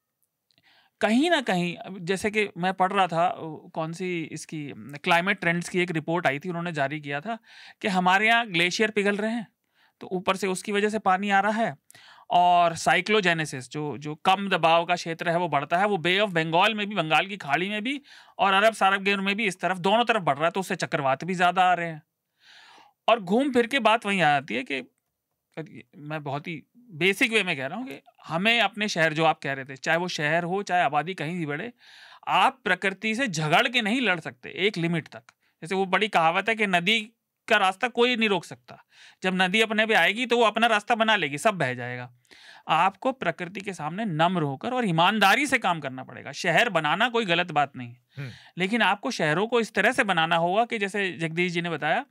कहीं ना कहीं, जैसे कि मैं पढ़ रहा था, कौन सी इसकी क्लाइमेट ट्रेंड्स की एक रिपोर्ट आई थी, उन्होंने जारी किया था कि हमारे यहाँ ग्लेशियर पिघल रहे हैं, तो ऊपर से उसकी वजह से पानी आ रहा है, और साइक्लोजेनेसिस, जो कम दबाव का क्षेत्र है वो बढ़ता है, वो बे ऑफ बंगाल में भी, बंगाल की खाड़ी में भी, और अरब सागर में भी, इस तरफ दोनों तरफ बढ़ रहा है, तो उससे चक्रवात भी ज़्यादा आ रहे हैं। और घूम फिर के बात वहीं आ जाती है कि मैं बहुत ही बेसिक वे में कह रहा हूँ कि हमें अपने शहर, जो आप कह रहे थे, चाहे वो शहर हो चाहे आबादी कहीं भी बढ़े, आप प्रकृति से झगड़ के नहीं लड़ सकते एक लिमिट तक। जैसे वो बड़ी कहावत है कि नदी का रास्ता कोई नहीं रोक सकता, जब नदी अपने पे आएगी तो वो अपना रास्ता बना लेगी, सब बह जाएगा। आपको प्रकृति के सामने नम्र होकर और ईमानदारी से काम करना पड़ेगा। शहर बनाना कोई गलत बात नहीं है, लेकिन आपको शहरों को इस तरह से बनाना होगा कि जैसे जगदीश जी ने बताया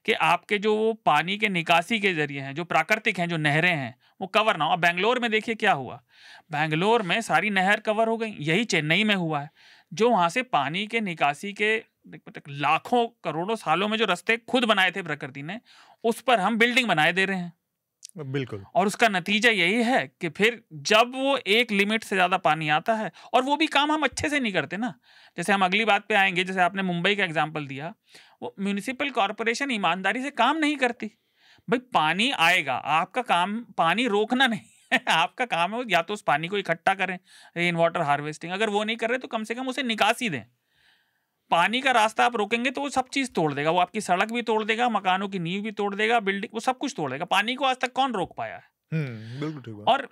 कि आपके जो पानी के निकासी के जरिए हैं, जो प्राकृतिक हैं, जो नहरें हैं, वो कवर ना हो। अब बेंगलोर में देखिए क्या हुआ, बेंगलोर में सारी नहर कवर हो गई। यही चेन्नई में हुआ है, जो वहाँ से पानी के निकासी के लाखों करोड़ों सालों में जो रास्ते खुद बनाए थे प्रकृति ने, उस पर हम बिल्डिंग बनाए दे रहे हैं। बिल्कुल। और उसका नतीजा यही है कि फिर जब वो एक लिमिट से ज्यादा पानी आता है, और वो भी काम हम अच्छे से नहीं करते ना। जैसे हम अगली बात पे आएंगे, जैसे आपने मुंबई का एग्जांपल दिया, वो म्यूनिसिपल कॉरपोरेशन ईमानदारी से काम नहीं करती। भाई पानी आएगा, आपका काम पानी रोकना नहीं है आपका काम है या तो उस पानी को इकट्ठा करें, रेन वाटर हार्वेस्टिंग। अगर वो नहीं कर रहे तो कम से कम उसे निकासी दें। पानी का रास्ता आप रोकेंगे तो वो सब चीज तोड़ देगा, वो आपकी सड़क भी तोड़ देगा, मकानों की नींव भी तोड़ देगा, बिल्डिंग, वो सब कुछ तोड़ देगा। पानी को आज तक कौन रोक पाया है? बिल्कुल ठीक बात। और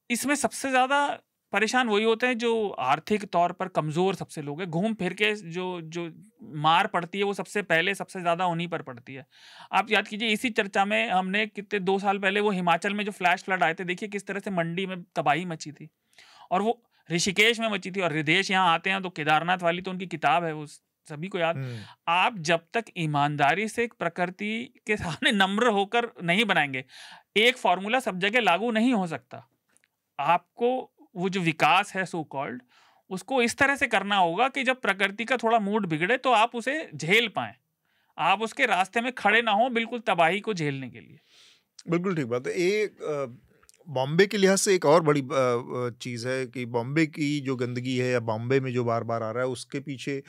इसमें सबसे ज्यादा परेशान वही होते हैं जो आर्थिक तौर पर कमजोर सबसे लोग हैं। घूम फिर के जो मार पड़ती है वो सबसे पहले सबसे ज्यादा उन्हीं पर पड़ती है। आप याद कीजिए, इसी चर्चा में हमने कितने 2 साल पहले वो हिमाचल में जो फ्लैश फ्लड आए थे, देखिए किस तरह से मंडी में तबाही मची थी, और वो ऋषिकेश में मची थी। और हृदयेश यहाँ आते हैं तो केदारनाथ वाली तो उनकी किताब है, वो सभी को याद। आप जब तक ईमानदारी से प्रकृति के सामने नम्र होकर नहीं बनाएंगे, एक फॉर्मूला सब जगह लागू नहीं हो सकता। आपको वो जो विकास है सो कॉल्ड, उसको इस तरह से करना होगा कि जब प्रकृति का थोड़ा मूड बिगड़े तो आप उसे झेल पाएं, आप उसके रास्ते में खड़े ना हो बिल्कुल तबाही को झेलने के लिए। बिल्कुल ठीक बात है। एक बॉम्बे के लिहाज से एक और बड़ी चीज़ है कि बॉम्बे की जो गंदगी है या बॉम्बे में जो बार बार आ रहा है, उसके पीछे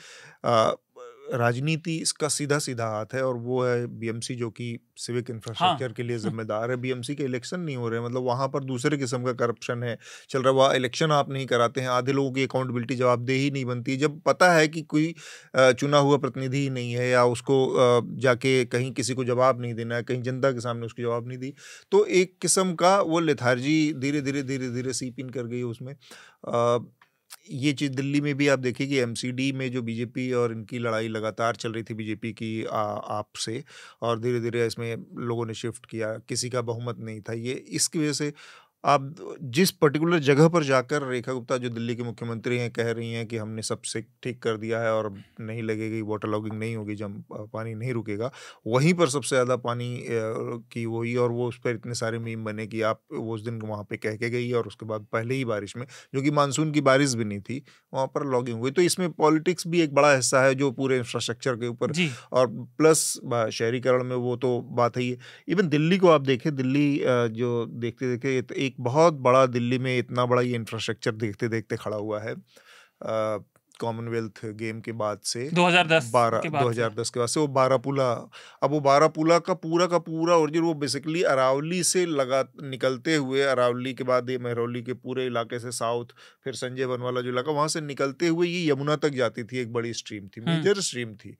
राजनीति इसका सीधा सीधा हाथ है, और वो है बीएमसी, जो कि सिविक इंफ्रास्ट्रक्चर के लिए जिम्मेदार है। बीएमसी के इलेक्शन नहीं हो रहे हैं, मतलब वहाँ पर दूसरे किस्म का करप्शन है चल रहा है। वहाँ इलेक्शन आप नहीं कराते हैं, आधे लोगों की अकाउंटेबिलिटी जवाबदेही नहीं बनती। जब पता है कि कोई चुना हुआ प्रतिनिधि ही नहीं है, या उसको जाके कहीं किसी को जवाब नहीं देना है, कहीं जनता के सामने उसकी जवाब नहीं दी, तो एक किस्म का वो लेथार्जी धीरे धीरे सीप इन कर गई उसमें। ये चीज़ दिल्ली में भी आप देखिए कि एमसीडी में जो बीजेपी और इनकी लड़ाई लगातार चल रही थी बीजेपी की आप से, और धीरे धीरे इसमें लोगों ने शिफ्ट किया, किसी का बहुमत नहीं था। ये इसकी वजह से आप जिस पर्टिकुलर जगह पर जाकर रेखा गुप्ता जो दिल्ली की मुख्यमंत्री हैं कह रही हैं कि हमने सबसे ठीक कर दिया है और नहीं लगेगी, वाटर लॉगिंग नहीं होगी, जब पानी नहीं रुकेगा, वहीं पर सबसे ज़्यादा पानी की वही, और वो उस पर इतने सारे मीम बने कि आप वो उस दिन वहाँ पे कह के गई, और उसके बाद पहले ही बारिश में, जो कि मानसून की बारिश भी नहीं थी, वहाँ पर लॉगिंग हुई। तो इसमें पॉलिटिक्स भी एक बड़ा हिस्सा है जो पूरे इंफ्रास्ट्रक्चर के ऊपर, और प्लस शहरीकरण में वो तो बात ही है। इवन दिल्ली को आप देखें, दिल्ली जो देखते देखते एक बहुत बड़ा, दिल्ली में इतना बड़ा ये इंफ्रास्ट्रक्चर देखते देखते खड़ा हुआ है कॉमनवेल्थ गेम के बाद से, 2010 के बाद से वो बारापुला। अब वो बारापुला का पूरा ओरिजिन वो बेसिकली अरावली से लगा निकलते हुए, अरावली के बाद ये महरौली के पूरे इलाके से साउथ, फिर संजय वन वाला जो इलाका, वहाँ से निकलते हुए ये यमुना तक जाती थी। एक बड़ी स्ट्रीम थी, मेजर स्ट्रीम थी।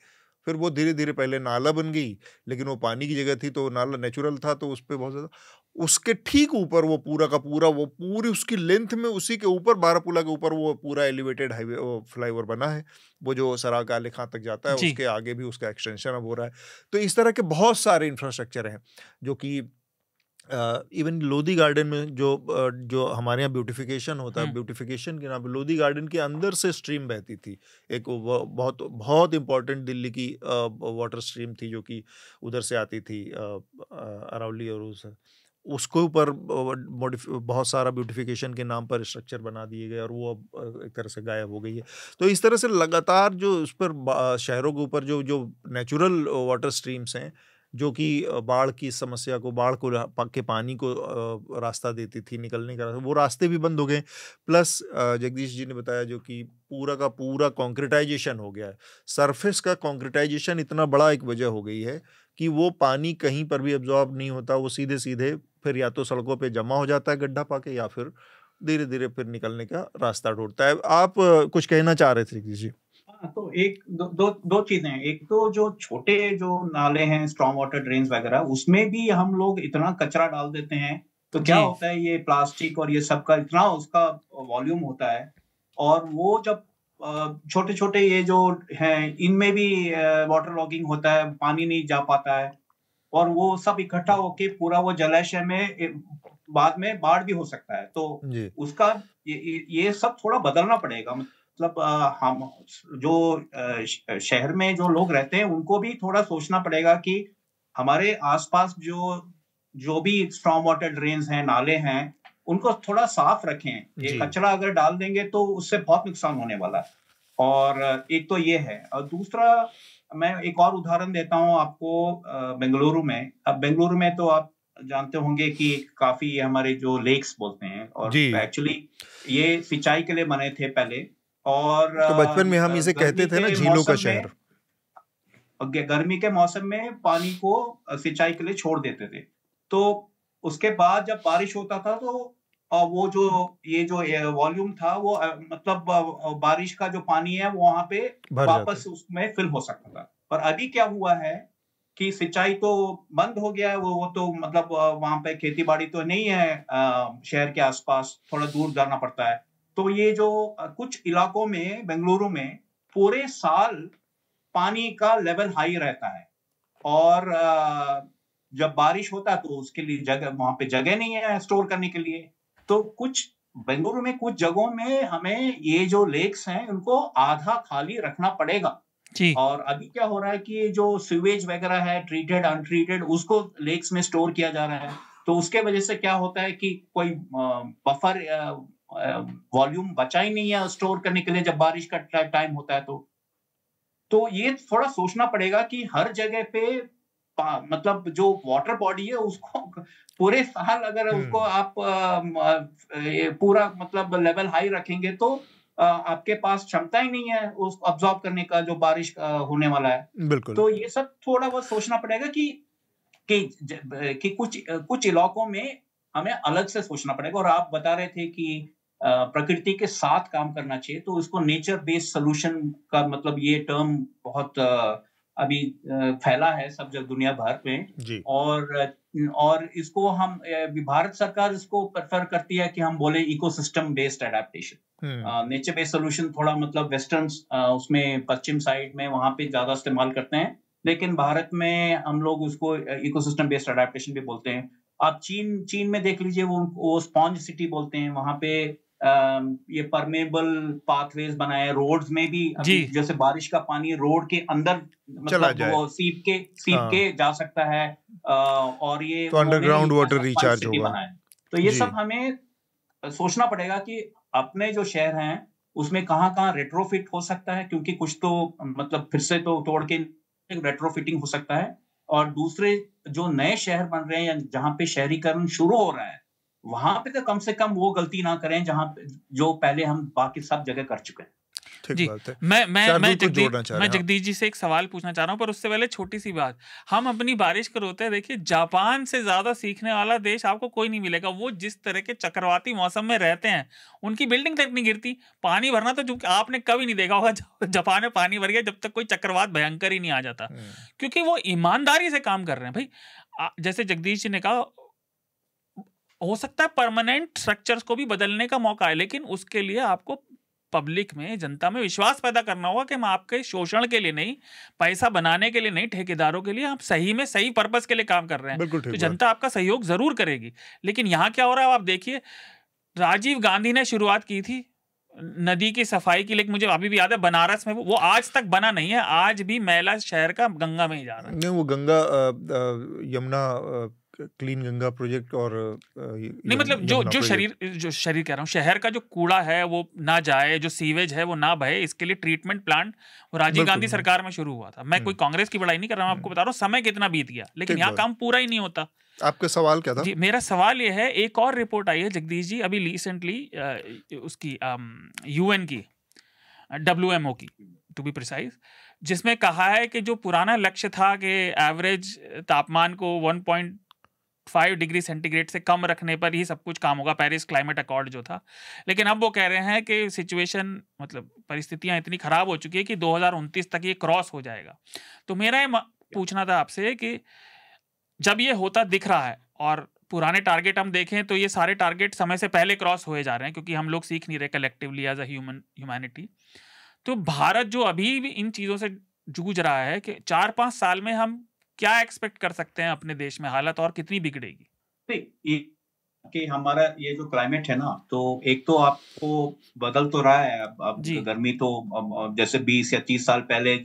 फिर वो धीरे धीरे पहले नाला बन गई, लेकिन वो पानी की जगह थी तो नाला नेचुरल था, तो उस पर बहुत ज़्यादा, उसके ठीक ऊपर वो पूरा का पूरा, वो पूरी उसकी लेंथ में, उसी के ऊपर बारापुला के ऊपर वो पूरा एलिवेटेड हाईवे, वो फ्लाईओवर बना है, वो जो सराय काले खां तक जाता है, उसके आगे भी उसका एक्सटेंशन अब हो रहा है। तो इस तरह के बहुत सारे इंफ्रास्ट्रक्चर हैं जो कि इवन लोधी गार्डन में जो हमारे यहाँ ब्यूटिफिकेशन होता है, ब्यूटिफिकेशन के नाम पे लोधी गार्डन के अंदर से स्ट्रीम बहती थी, एक बहुत बहुत इम्पोर्टेंट दिल्ली की वाटर स्ट्रीम थी, जो कि उधर से आती थी अरावली, और उसके ऊपर बहुत सारा ब्यूटिफिकेशन के नाम पर स्ट्रक्चर बना दिए गए, और वो अब एक तरह से गायब हो गई है। तो इस तरह से लगातार जो उस पर शहरों के ऊपर जो नेचुरल वाटर स्ट्रीम्स हैं, जो कि बाढ़ की समस्या को, बाढ़ को के पानी को रास्ता देती थी, निकलने का रास्ता, वो रास्ते भी बंद हो गए। प्लस जगदीश जी ने बताया जो कि पूरा का पूरा कॉन्क्रीटाइजेशन हो गया है, सरफेस का कॉन्क्रीटाइजेशन इतना बड़ा एक वजह हो गई है कि वो पानी कहीं पर भी एब्जॉर्ब नहीं होता, वो सीधे सीधे फिर या तो सड़कों पे जमा हो जाता है गड्ढा पाके, या फिर धीरे धीरे फिर निकलने का रास्ता ढूंढता है। आप कुछ कहना चाह रहे थे जगदीश जी? तो एक दो चीजें हैं। एक तो जो छोटे जो नाले हैं, स्ट्रॉन्ग वाटर ड्रेन्स वगैरह, उसमें भी हम लोग इतना कचरा डाल देते हैं, तो क्या होता है, ये प्लास्टिक और ये सब का इतना उसका वॉल्यूम होता है, और वो जब छोटे छोटे ये जो हैं, इनमें भी वाटर लॉगिंग होता है, पानी नहीं जा पाता है, और वो सब इकट्ठा होके पूरा वो जलाशय में बाद में बाढ़ भी हो सकता है। तो उसका ये सब थोड़ा बदलना पड़ेगा। मतलब हम जो शहर में जो लोग रहते हैं, उनको भी थोड़ा सोचना पड़ेगा कि हमारे आसपास जो भी स्ट्रॉन्ग वाटर ड्रेन्स हैं, नाले हैं, उनको थोड़ा साफ रखें। ये कचरा अगर डाल देंगे तो उससे बहुत नुकसान होने वाला है। और एक तो ये है, और दूसरा मैं एक और उदाहरण देता हूँ आपको। बेंगलुरु में, अब बेंगलुरु में तो आप जानते होंगे कि काफी हमारे जो लेक्स बोलते हैं, और जी। एक्चुअली ये सिंचाई के लिए बने थे पहले, और तो बचपन में हम इसे कहते थे ना, झीलों का शहर। गर्मी के मौसम में पानी को सिंचाई के लिए छोड़ देते थे, तो उसके बाद जब बारिश होता था तो वो जो ये जो वॉल्यूम था वो मतलब बारिश का जो पानी है वो वहां पे वापस उसमें फिल हो सकता था। पर अभी क्या हुआ है कि सिंचाई तो बंद हो गया है, वो तो मतलब वहां पे खेती बाड़ी तो नहीं है, शहर के आसपास थोड़ा दूर जाना पड़ता है। तो ये जो कुछ इलाकों में बेंगलुरु में पूरे साल पानी का लेवल हाई रहता है, और जब बारिश होता है तो उसके लिए जगह, वहां पे जगह नहीं है स्टोर करने के लिए। तो कुछ बेंगलुरु में कुछ जगहों में हमें ये जो लेक्स हैं उनको आधा खाली रखना पड़ेगा जी। और अभी क्या हो रहा है कि जो सीवेज वगैरह है, ट्रीटेड अनट्रीटेड, उसको लेक्स में स्टोर किया जा रहा है। तो उसके वजह से क्या होता है कि कोई बफर वॉल्यूम बचा ही नहीं है स्टोर करने के लिए जब बारिश का टाइम होता है। तो ये थोड़ा सोचना पड़ेगा कि हर जगह पे मतलब जो वाटर बॉडी है उसको पूरे साल अगर उसको आप पूरा मतलब लेवल हाई रखेंगे तो आपके पास क्षमता ही नहीं है उसको अब्सॉर्ब करने का जो बारिश होने वाला है। बिल्कुल। तो ये सब थोड़ा बहुत सोचना पड़ेगा कि कुछ इलाकों में हमें अलग से सोचना पड़ेगा। और आप बता रहे थे कि प्रकृति के साथ काम करना चाहिए, तो इसको नेचर बेस्ड सोल्यूशन का मतलब ये टर्म बहुत अभी फैला है सब जगह दुनिया भर में जी। और इसको हम भारत सरकार इसको प्रेफर करती है कि हम बोले ecosystem based adaptation. Nature based solution थोड़ा मतलब वेस्टर्न उसमें पश्चिम साइड में वहां पे ज्यादा इस्तेमाल करते हैं, लेकिन भारत में हम लोग उसको इकोसिस्टम बेस्ड एडेप्टेशन भी बोलते हैं। आप चीन में देख लीजिए, वो स्पॉन्ज सिटी बोलते हैं, वहां पे ये परमेबल पाथवेज बनाए, रोड्स में भी अभी जैसे बारिश का पानी रोड के अंदर मतलब वो सीप के जा सकता है, और ये तो अंडरग्राउंड वाटर रिचार्ज होगा। तो ये सब हमें सोचना पड़ेगा कि अपने जो शहर हैं उसमें कहाँ रेट्रोफिट हो सकता है, क्योंकि कुछ तो मतलब फिर से तो तोड़ के रेट्रोफिटिंग हो सकता है, और दूसरे जो नए शहर बन रहे हैं या जहाँ पे शहरीकरण शुरू हो रहा है वहां पे तो कम से कम वो गलती ना करें जहां जो पहले हम बाकी सब जगह कर चुके हैं। जी, मैं जगदीश जी से एक सवाल पूछना चाह रहा हूँ, पर उससे पहले छोटी सी बात। हम अपनी बारिश को रोते हैं, देखिए जापान से ज्यादा सीखने वाला देश आपको कोई नहीं मिलेगा। वो जिस तरह के चक्रवाती मौसम में रहते हैं, उनकी बिल्डिंग तक नहीं गिरती। पानी भरना तो आपने कभी नहीं देखा होगा जापान में पानी भर गया जब तक कोई चक्रवात भयंकर ही नहीं आ जाता, क्योंकि वो ईमानदारी से काम कर रहे हैं। भाई जैसे जगदीश जी ने कहा, हो सकता है परमानेंट स्ट्रक्चर्स को भी बदलने का मौका है, लेकिन उसके लिए आपको पब्लिक में, जनता में विश्वास पैदा करना होगा कि हम आपके शोषण के लिए नहीं, पैसा बनाने के लिए नहीं, ठेकेदारों के लिए आप सही में सही पर्पस के लिए काम कर रहे हैं, तो जनता आपका सहयोग जरूर करेगी। लेकिन यहाँ क्या हो रहा है आप देखिए, राजीव गांधी ने शुरुआत की थी नदी की सफाई की, लेकिन मुझे अभी भी याद है बनारस में वो आज तक बना नहीं है। आज भी मैला शहर का गंगा में ही जा रहा है। नहीं, वो गंगा यमुना क्लीन गंगा प्रोजेक्ट और नहीं मतलब जो शरीर कह रहा हूँ, शहर का जो कूड़ा है वो ना जाए, जो सीवेज है वो ना बहे, इसके लिए ट्रीटमेंट प्लांट राजीव गांधी सरकार में शुरू हुआ था। मैं कोई कांग्रेस की बड़ाई नहीं कर रहा हूँ, आपको बता रहा हूँ समय कितना बीत गया, लेकिन यहाँ काम पूरा ही नहीं होता। आपका सवाल क्या था? जी, मेरा सवाल ये है, एक और रिपोर्ट आई है जगदीश जी अभी रिसेंटली, उसकी UN की, WMO की टू बी प्रिसाइज, जिसमें कहा है कि जो पुराना लक्ष्य था कि एवरेज तापमान को 1.5 डिग्री सेंटीग्रेड से कम रखने पर ही सब कुछ काम होगा, पेरिस क्लाइमेट अकॉर्ड जो था, लेकिन अब वो कह रहे हैं कि सिचुएशन मतलब परिस्थितियां इतनी खराब हो चुकी है कि 2029 तक ये क्रॉस हो जाएगा। तो मेरा ये पूछना था आपसे कि जब ये होता दिख रहा है और पुराने टारगेट हम देखें तो ये सारे टारगेट समय से पहले क्रॉस हुए जा रहे हैं, क्योंकि हम लोग सीख नहीं रहे कलेक्टिवली एज अ ह्यूमैनिटी। तो भारत जो अभी भी इन चीज़ों से जूझ रहा है कि 4-5 साल में हम क्या एक्सपेक्ट कर सकते हैं अपने देश में, हालत और कितनी बिगड़ेगी? कि हमारा ये जो क्लाइमेट है ना, तो एक तो आपको बदल तो रहा है अब गर्मी तो जैसे 20 या 30 साल पहले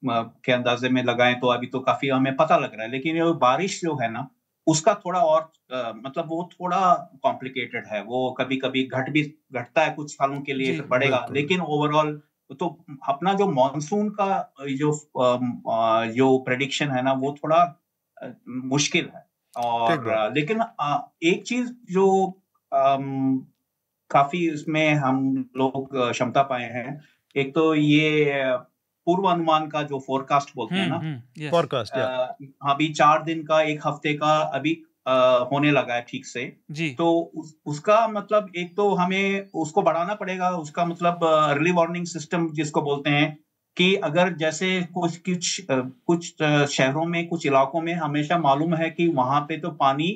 के अंदाजे में लगाएं तो अभी तो काफी हमें पता लग रहा है, लेकिन ये बारिश जो है ना उसका थोड़ा और मतलब वो थोड़ा कॉम्प्लिकेटेड है, वो कभी-कभी घटता है कुछ सालों के लिए, जी फिर बढ़ेगा, बिल्कुल। लेकिन ओवरऑल तो अपना जो मॉनसून का जो प्रेडिक्शन है ना, वो थोड़ा मुश्किल है। ठीक बात। और लेकिन एक चीज जो काफी इसमें हम लोग क्षमता पाए हैं, एक तो ये पूर्वानुमान का जो फोरकास्ट बोलते हैं ना, यस फॉरकास्ट या अभी 4 दिन का, 1 हफ्ते का अभी होने लगा है ठीक से। जी तो उसका मतलब एक तो हमें उसको बढ़ाना पड़ेगा, उसका मतलब अर्ली वार्निंग सिस्टम जिसको बोलते हैं, कि अगर जैसे कुछ शहरों में, कुछ इलाकों में हमेशा मालूम है कि वहां पे तो पानी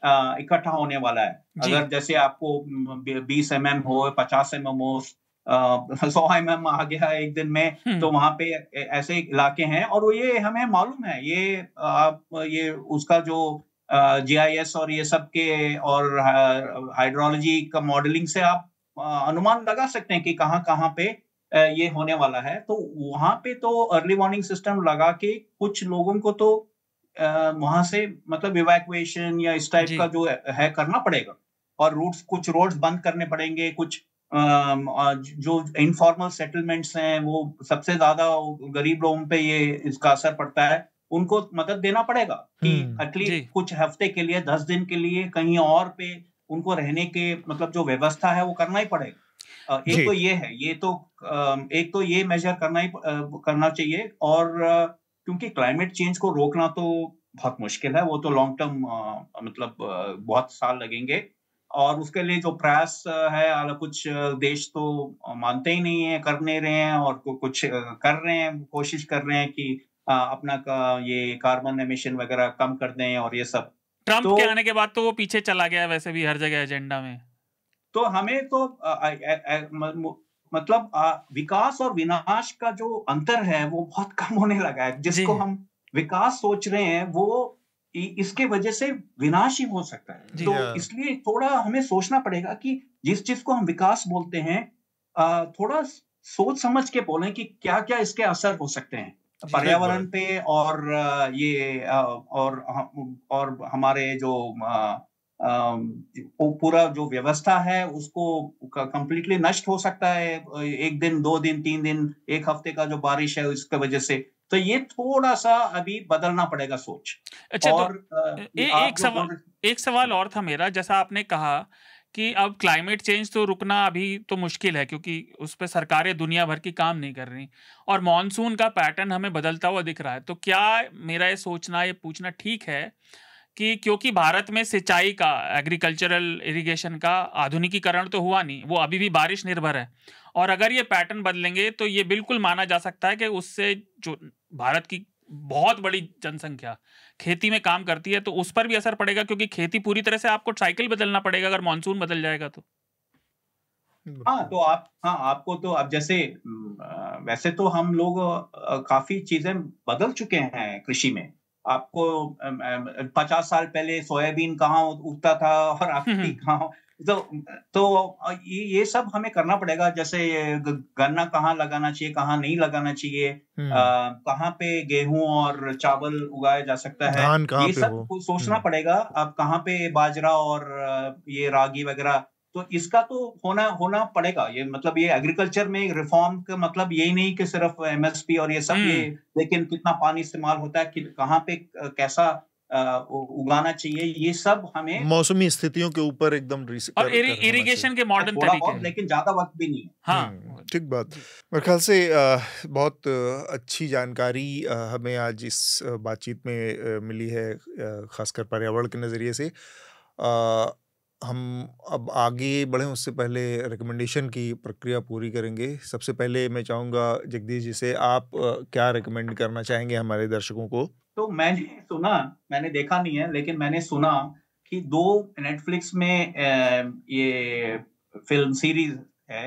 इकट्ठा होने वाला है। जी अगर जैसे आपको 20 mm हो, 50 mm हो, 100 mm आ गया एक दिन में, तो वहां पे ऐसे इलाके हैं, और वो ये हमें मालूम है, ये उसका जो जीआईएस और ये सब के और हाइड्रोलॉजी का मॉडलिंग से आप अनुमान लगा सकते हैं कि कहाँ पे ये होने वाला है। तो वहां पे तो अर्ली वार्निंग सिस्टम लगा के कुछ लोगों को तो वहां से मतलब इवैक्यूएशन या इस टाइप जी का जो है करना पड़ेगा, और कुछ रोड्स बंद करने पड़ेंगे, कुछ जो इनफॉर्मल सेटलमेंट्स हैं, वो सबसे ज्यादा गरीब लोगों पे ये इसका असर पड़ता है, उनको मदद देना पड़ेगा कि जी एटलीस्ट कुछ हफ्ते के लिए, 10 दिन के लिए कहीं और पे उनको रहने के मतलब जो व्यवस्था है वो करना ही पड़ेगा। एक जी तो ये है, एक तो ये मेजर करना चाहिए, और क्योंकि क्लाइमेट चेंज को रोकना तो बहुत मुश्किल है, वो तो लॉन्ग टर्म मतलब बहुत साल लगेंगे, और उसके लिए जो प्रयास है, कुछ देश तो मानते ही नहीं है, कर नहीं रहे हैं, और कुछ कर रहे हैं, कोशिश कर रहे हैं कि अपना ये कार्बन एमिशन वगैरह कम कर दें और ये सब। ट्रम्प तो के आने के बाद तो वो पीछे चला गया वैसे भी हर जगह एजेंडा में। तो हमें तो मतलब विकास और विनाश का जो अंतर है वो बहुत कम होने लगा है। जी जिसको हम विकास सोच रहे हैं, वो इसके वजह से विनाश ही हो सकता है। जी तो या इसलिए थोड़ा हमें सोचना पड़ेगा कि जिस चीज को हम विकास बोलते हैं, थोड़ा सोच समझ के बोलें कि क्या क्या इसके असर हो सकते हैं जी ठीक बात। पर्यावरण पे, और और हमारे जो वो पूरा जो व्यवस्था है उसको कंप्लीटली नष्ट हो सकता है, 1 दिन, 2 दिन, 3 दिन, 1 हफ्ते का जो बारिश है उसकी वजह से। तो ये थोड़ा-सा अभी बदलना पड़ेगा सोच। अच्छा तो और आप जो बोल रहे एक सवाल और था मेरा, जैसा आपने कहा कि अब क्लाइमेट चेंज तो रुकना अभी तो मुश्किल है क्योंकि उस पे सरकारें दुनिया भर की काम नहीं कर रही और मॉनसून का पैटर्न हमें बदलता हुआ दिख रहा है, तो क्या मेरा ये सोचना, ये पूछना ठीक है कि क्योंकि भारत में सिंचाई का, एग्रीकल्चरल इरिगेशन का आधुनिकीकरण तो हुआ नहीं, वो अभी भी बारिश निर्भर है, और अगर ये पैटर्न बदलेंगे तो ये बिल्कुल माना जा सकता है कि उससे जो भारत की बहुत बड़ी जनसंख्या खेती में काम करती है तो उस पर भी असर पड़ेगा, क्योंकि खेती पूरी तरह से आपको साइकिल बदलना पड़ेगा अगर मानसून बदल जाएगा तो। तो आपको तो अब जैसे वैसे तो हम लोग काफ़ी चीज़ें बदल चुके हैं कृषि में। आपको 50 साल पहले सोयाबीन कहाँ उगता था और अभी कहाँ, तो ये सब हमें करना पड़ेगा। जैसे ये गन्ना कहाँ लगाना चाहिए, कहाँ नहीं लगाना चाहिए, कहाँ पे गेहूँ और चावल उगाया जा सकता है, धान कहाँ ये पे सब हो। कुछ सोचना पड़ेगा। अब कहाँ पे बाजरा और ये रागी वगैरह, तो इसका तो होना पड़ेगा। ये मतलब ये एग्रीकल्चर में रिफॉर्म का मतलब यही नहीं कि सिर्फ एमएसपी और ये सब, ये लेकिन कितना पानी इस्तेमाल होता है, कि कहाँ पे कैसा उगाना चाहिए, ये सब हमें मौसमी स्थितियों के ऊपर एकदम और इरिगेशन के मॉडर्न थोड़ा तरीके, बहुत, लेकिन ज्यादा वक्त भी नहीं है। हाँ ठीक बात। जी। मेरे ख्याल से बहुत अच्छी जानकारी हमें आज इस बातचीत में मिली है, खासकर पर्यावरण के नज़रिए से। हम अब आगे बढ़ें उससे पहले रिकमेंडेशन की प्रक्रिया पूरी करेंगे। सबसे पहले मैं चाहूँगा जगदीश जी से, आप क्या रिकमेंड करना चाहेंगे हमारे दर्शकों को? तो मैंने देखा नहीं है, लेकिन मैंने सुना कि 2 नेटफ्लिक्स में ये फ़िल्म सीरीज़ है।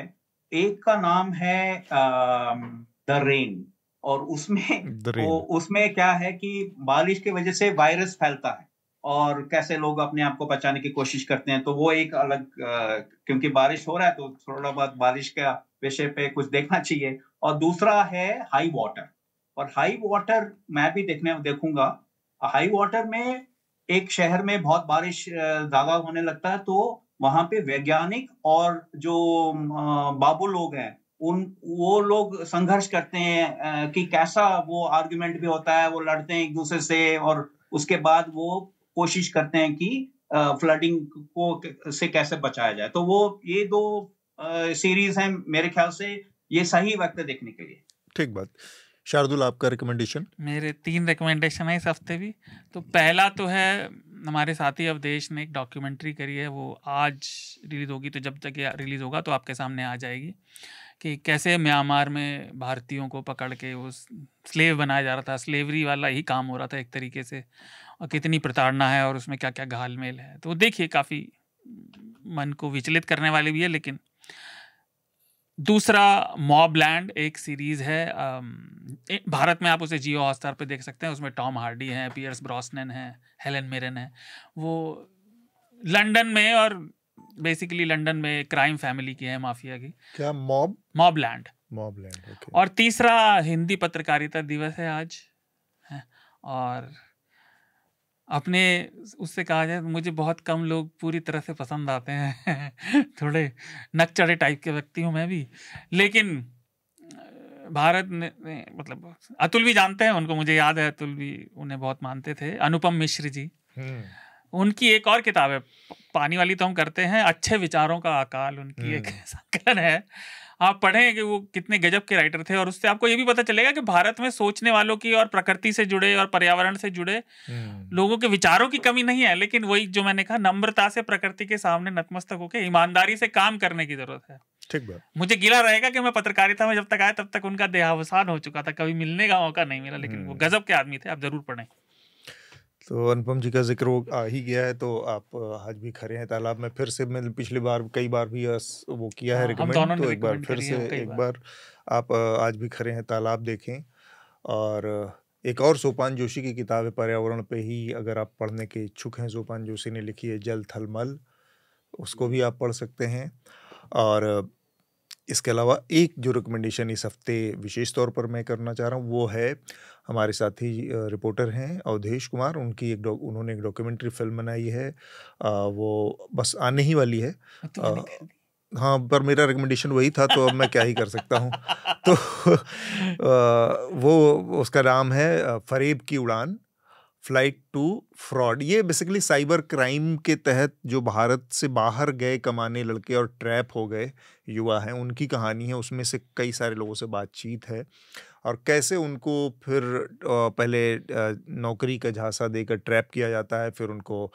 एक का नाम है द रेन, और द रेन। उसमें क्या है कि बारिश की वज़ह से वायरस फैलता है और कैसे लोग अपने आप को बचाने की कोशिश करते हैं। तो वो एक अलग क्योंकि बारिश हो रहा है तो थोड़ा बहुत बारिश का विषय पे कुछ देखना चाहिए। और दूसरा है हाई वाटर, और हाई वाटर मैं भी देखूंगा। हाई वाटर में एक शहर में बहुत बारिश ज्यादा होने लगता है तो वहां पे वैज्ञानिक और जो बाबू लोग हैं वो लोग संघर्ष करते हैं कि कैसा वो आर्गुमेंट भी होता है, वो लड़ते हैं एक दूसरे से और उसके बाद वो कोशिश करते हैं कि फ्लडिंग को से कैसे बचाया जाए। तो वो ये 2 सीरीज हैं मेरे ख्याल से ये सही वक्त है देखने के लिए। ठीक बात। शार्दुल, आपका रिकमेंडेशन? मेरे 3 रिकमेंडेशन है इस हफ्ते भी। तो पहला तो है हमारे साथी अवधेश ने एक डॉक्यूमेंट्री करी है, वो आज रिलीज होगी, तो जब तक ये रिलीज होगा तो आपके सामने आ जाएगी कि कैसे म्यांमार में भारतीयों को पकड़ के वो स्लेव बनाया जा रहा था, स्लेवरी वाला ही काम हो रहा था एक तरीके से, और कितनी प्रताड़ना है और उसमें क्या क्या घालमेल है। तो देखिए, काफ़ी मन को विचलित करने वाली भी है। लेकिन दूसरा मॉबलैंड एक सीरीज़ है, भारत में आप उसे जियो हॉटस्टार पे देख सकते हैं। उसमें टॉम हार्डी हैं, पियर्स ब्रॉसनन हैं, हेलन मिरन है। वो लंदन में और बेसिकली लंदन में क्राइम फैमिली की है, माफिया की। क्या? मॉबलैंड। ओके। और तीसरा हिंदी पत्रकारिता दिवस है आज है, और अपने उससे कहा जाए तो मुझे बहुत कम लोग पूरी तरह से पसंद आते हैं थोड़े नकचढ़े टाइप के व्यक्ति हूँ मैं भी, लेकिन भारत ने मतलब अतुल भी जानते हैं उनको, मुझे याद है अतुल भी उन्हें बहुत मानते थे, अनुपम मिश्र जी। उनकी एक और किताब है, पानी वाली तो हम करते हैं, अच्छे विचारों का अकाल, उनकी एक संकलन है। आप पढ़ें कि वो कितने गजब के राइटर थे, और उससे आपको ये भी पता चलेगा कि भारत में सोचने वालों की और प्रकृति से जुड़े और पर्यावरण से जुड़े लोगों के विचारों की कमी नहीं है, लेकिन वही जो मैंने कहा, नम्रता से प्रकृति के सामने नतमस्तक होकर ईमानदारी से काम करने की जरूरत है। ठीक बात। मुझे गिला रहेगा कि मैं पत्रकारिता में जब तक आया तब तक उनका देहावसान हो चुका था, कभी मिलने का मौका नहीं मिला, लेकिन वो गजब के आदमी थे, आप जरूर पढ़ें। तो अनुपम जी का जिक्र आ ही गया है, तो आप आज भी खरे हैं तालाब में, फिर से मैंने पिछली बार कई बार भी वो किया है रिकमेंड, तो एक बार फिर से एक बार आप आज भी खरे हैं तालाब देखें। और एक और सोपान जोशी की किताब है पर्यावरण पे ही, अगर आप पढ़ने के इच्छुक हैं, सोपान जोशी ने लिखी है जल थल मल, उसको भी आप पढ़ सकते हैं। और इसके अलावा एक जो रिकमेंडेशन इस हफ्ते विशेष तौर पर मैं करना चाह रहा हूँ वो है, हमारे साथी रिपोर्टर हैं अवधेश कुमार, उनकी उन्होंने एक डॉक्यूमेंट्री फिल्म बनाई है, वो बस आने ही वाली है। हाँ, पर मेरा रिकमेंडेशन वही था, तो अब मैं क्या ही कर सकता हूँ। तो वो उसका नाम है फरेब की उड़ान, फ्लाइट टू फ्रॉड। ये बेसिकली साइबर क्राइम के तहत जो भारत से बाहर गए कमाने लड़के और ट्रैप हो गए युवा हैं, उनकी कहानी है। उसमें से कई सारे लोगों से बातचीत है और कैसे उनको फिर पहले नौकरी का झांसा देकर ट्रैप किया जाता है, फिर उनको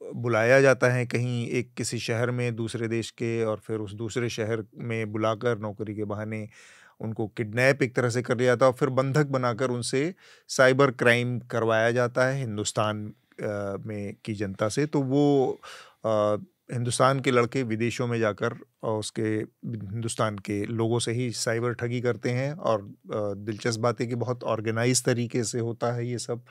बुलाया जाता है कहीं एक किसी शहर में दूसरे देश के, और फिर उस दूसरे शहर में बुलाकर नौकरी के बहाने उनको किडनैप एक तरह से कर लिया जाता है और फिर बंधक बनाकर उनसे साइबर क्राइम करवाया जाता है हिंदुस्तान में की जनता से। तो वो हिंदुस्तान के लड़के विदेशों में जाकर और उसके हिंदुस्तान के लोगों से ही साइबर ठगी करते हैं, और दिलचस्प बात है कि बहुत ऑर्गेनाइज तरीके से होता है ये सब।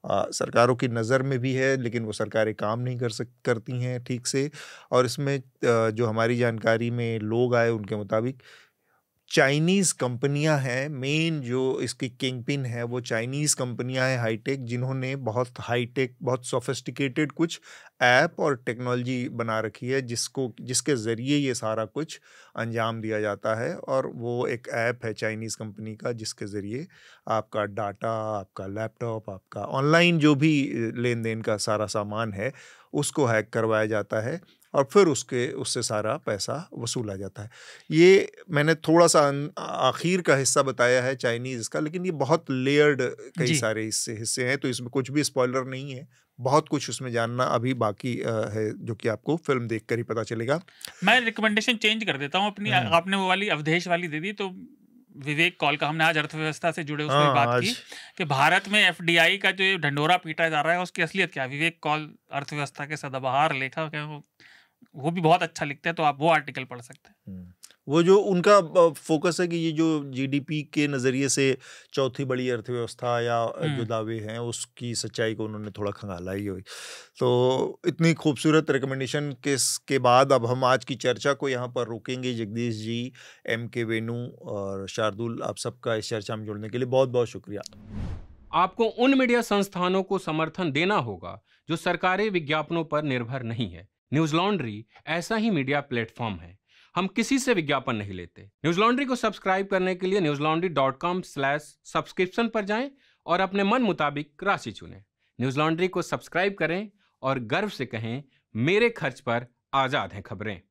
सरकारों की नज़र में भी है, लेकिन वो सरकारें काम नहीं करती हैं ठीक से। और इसमें जो हमारी जानकारी में लोग आए उनके मुताबिक चाइनीज़ कंपनियां हैं, मेन जो इसकी किंग पिन है वो चाइनीज़ कंपनियां हैं हाईटेक, जिन्होंने बहुत हाईटेक बहुत सोफिस्टिकेटेड कुछ ऐप और टेक्नोलॉजी बना रखी है जिसके ज़रिए ये सारा कुछ अंजाम दिया जाता है। और वो एक ऐप है चाइनीज़ कंपनी का जिसके ज़रिए आपका डाटा, आपका लैपटॉप, आपका ऑनलाइन जो भी लेन देन का सारा सामान है उसको हैक करवाया जाता है और फिर उससे सारा पैसा वसूला जाता है। ये मैंने थोड़ा सा आखिर का हिस्सा बताया है चाइनीज़ का, लेकिन ये बहुत लेयर्ड कई सारे हिस्से हैं, तो इसमें कुछ भी स्पॉइलर नहीं है। बहुत कुछ उसमें जानना अभी बाकी है, जो कि आपको फिल्म देखकर ही पता चलेगा। मैं रिकमेंडेशन चेंज कर देता हूँ अपनी। आपने वो वाली अवधेश वाली दे दी, तो विवेक कॉल का हमने आज अर्थव्यवस्था से जुड़े उसमें बात की कि भारत में एफडीआई का जो ढंडोरा पीटा जा रहा है उसकी असलियत क्या है। विवेक कॉल अर्थव्यवस्था के सदाबहार लेखक है, वो भी बहुत अच्छा लिखते हैं, तो आप वो आर्टिकल पढ़ सकते हैं। वो जो उनका फोकस है कि ये जो जीडीपी के नज़रिए से चौथी बड़ी अर्थव्यवस्था या जो दावे हैं उसकी सच्चाई को उन्होंने थोड़ा खंगाला ही हुई। तो इतनी खूबसूरत रिकमेंडेशन के बाद अब हम आज की चर्चा को यहाँ पर रोकेंगे। जगदीश जी, एम के वेणु और शार्दुल, आप सबका इस चर्चा में जुड़ने के लिए बहुत बहुत शुक्रिया। आपको उन मीडिया संस्थानों को समर्थन देना होगा जो सरकारी विज्ञापनों पर निर्भर नहीं है। न्यूज लॉन्ड्री ऐसा ही मीडिया प्लेटफॉर्म है। हम किसी से विज्ञापन नहीं लेते। न्यूज लॉन्ड्री को सब्सक्राइब करने के लिए newslaundry.com/subscription पर जाएं और अपने मन मुताबिक राशि चुनें। न्यूज लॉन्ड्री को सब्सक्राइब करें और गर्व से कहें, मेरे खर्च पर आजाद हैं खबरें।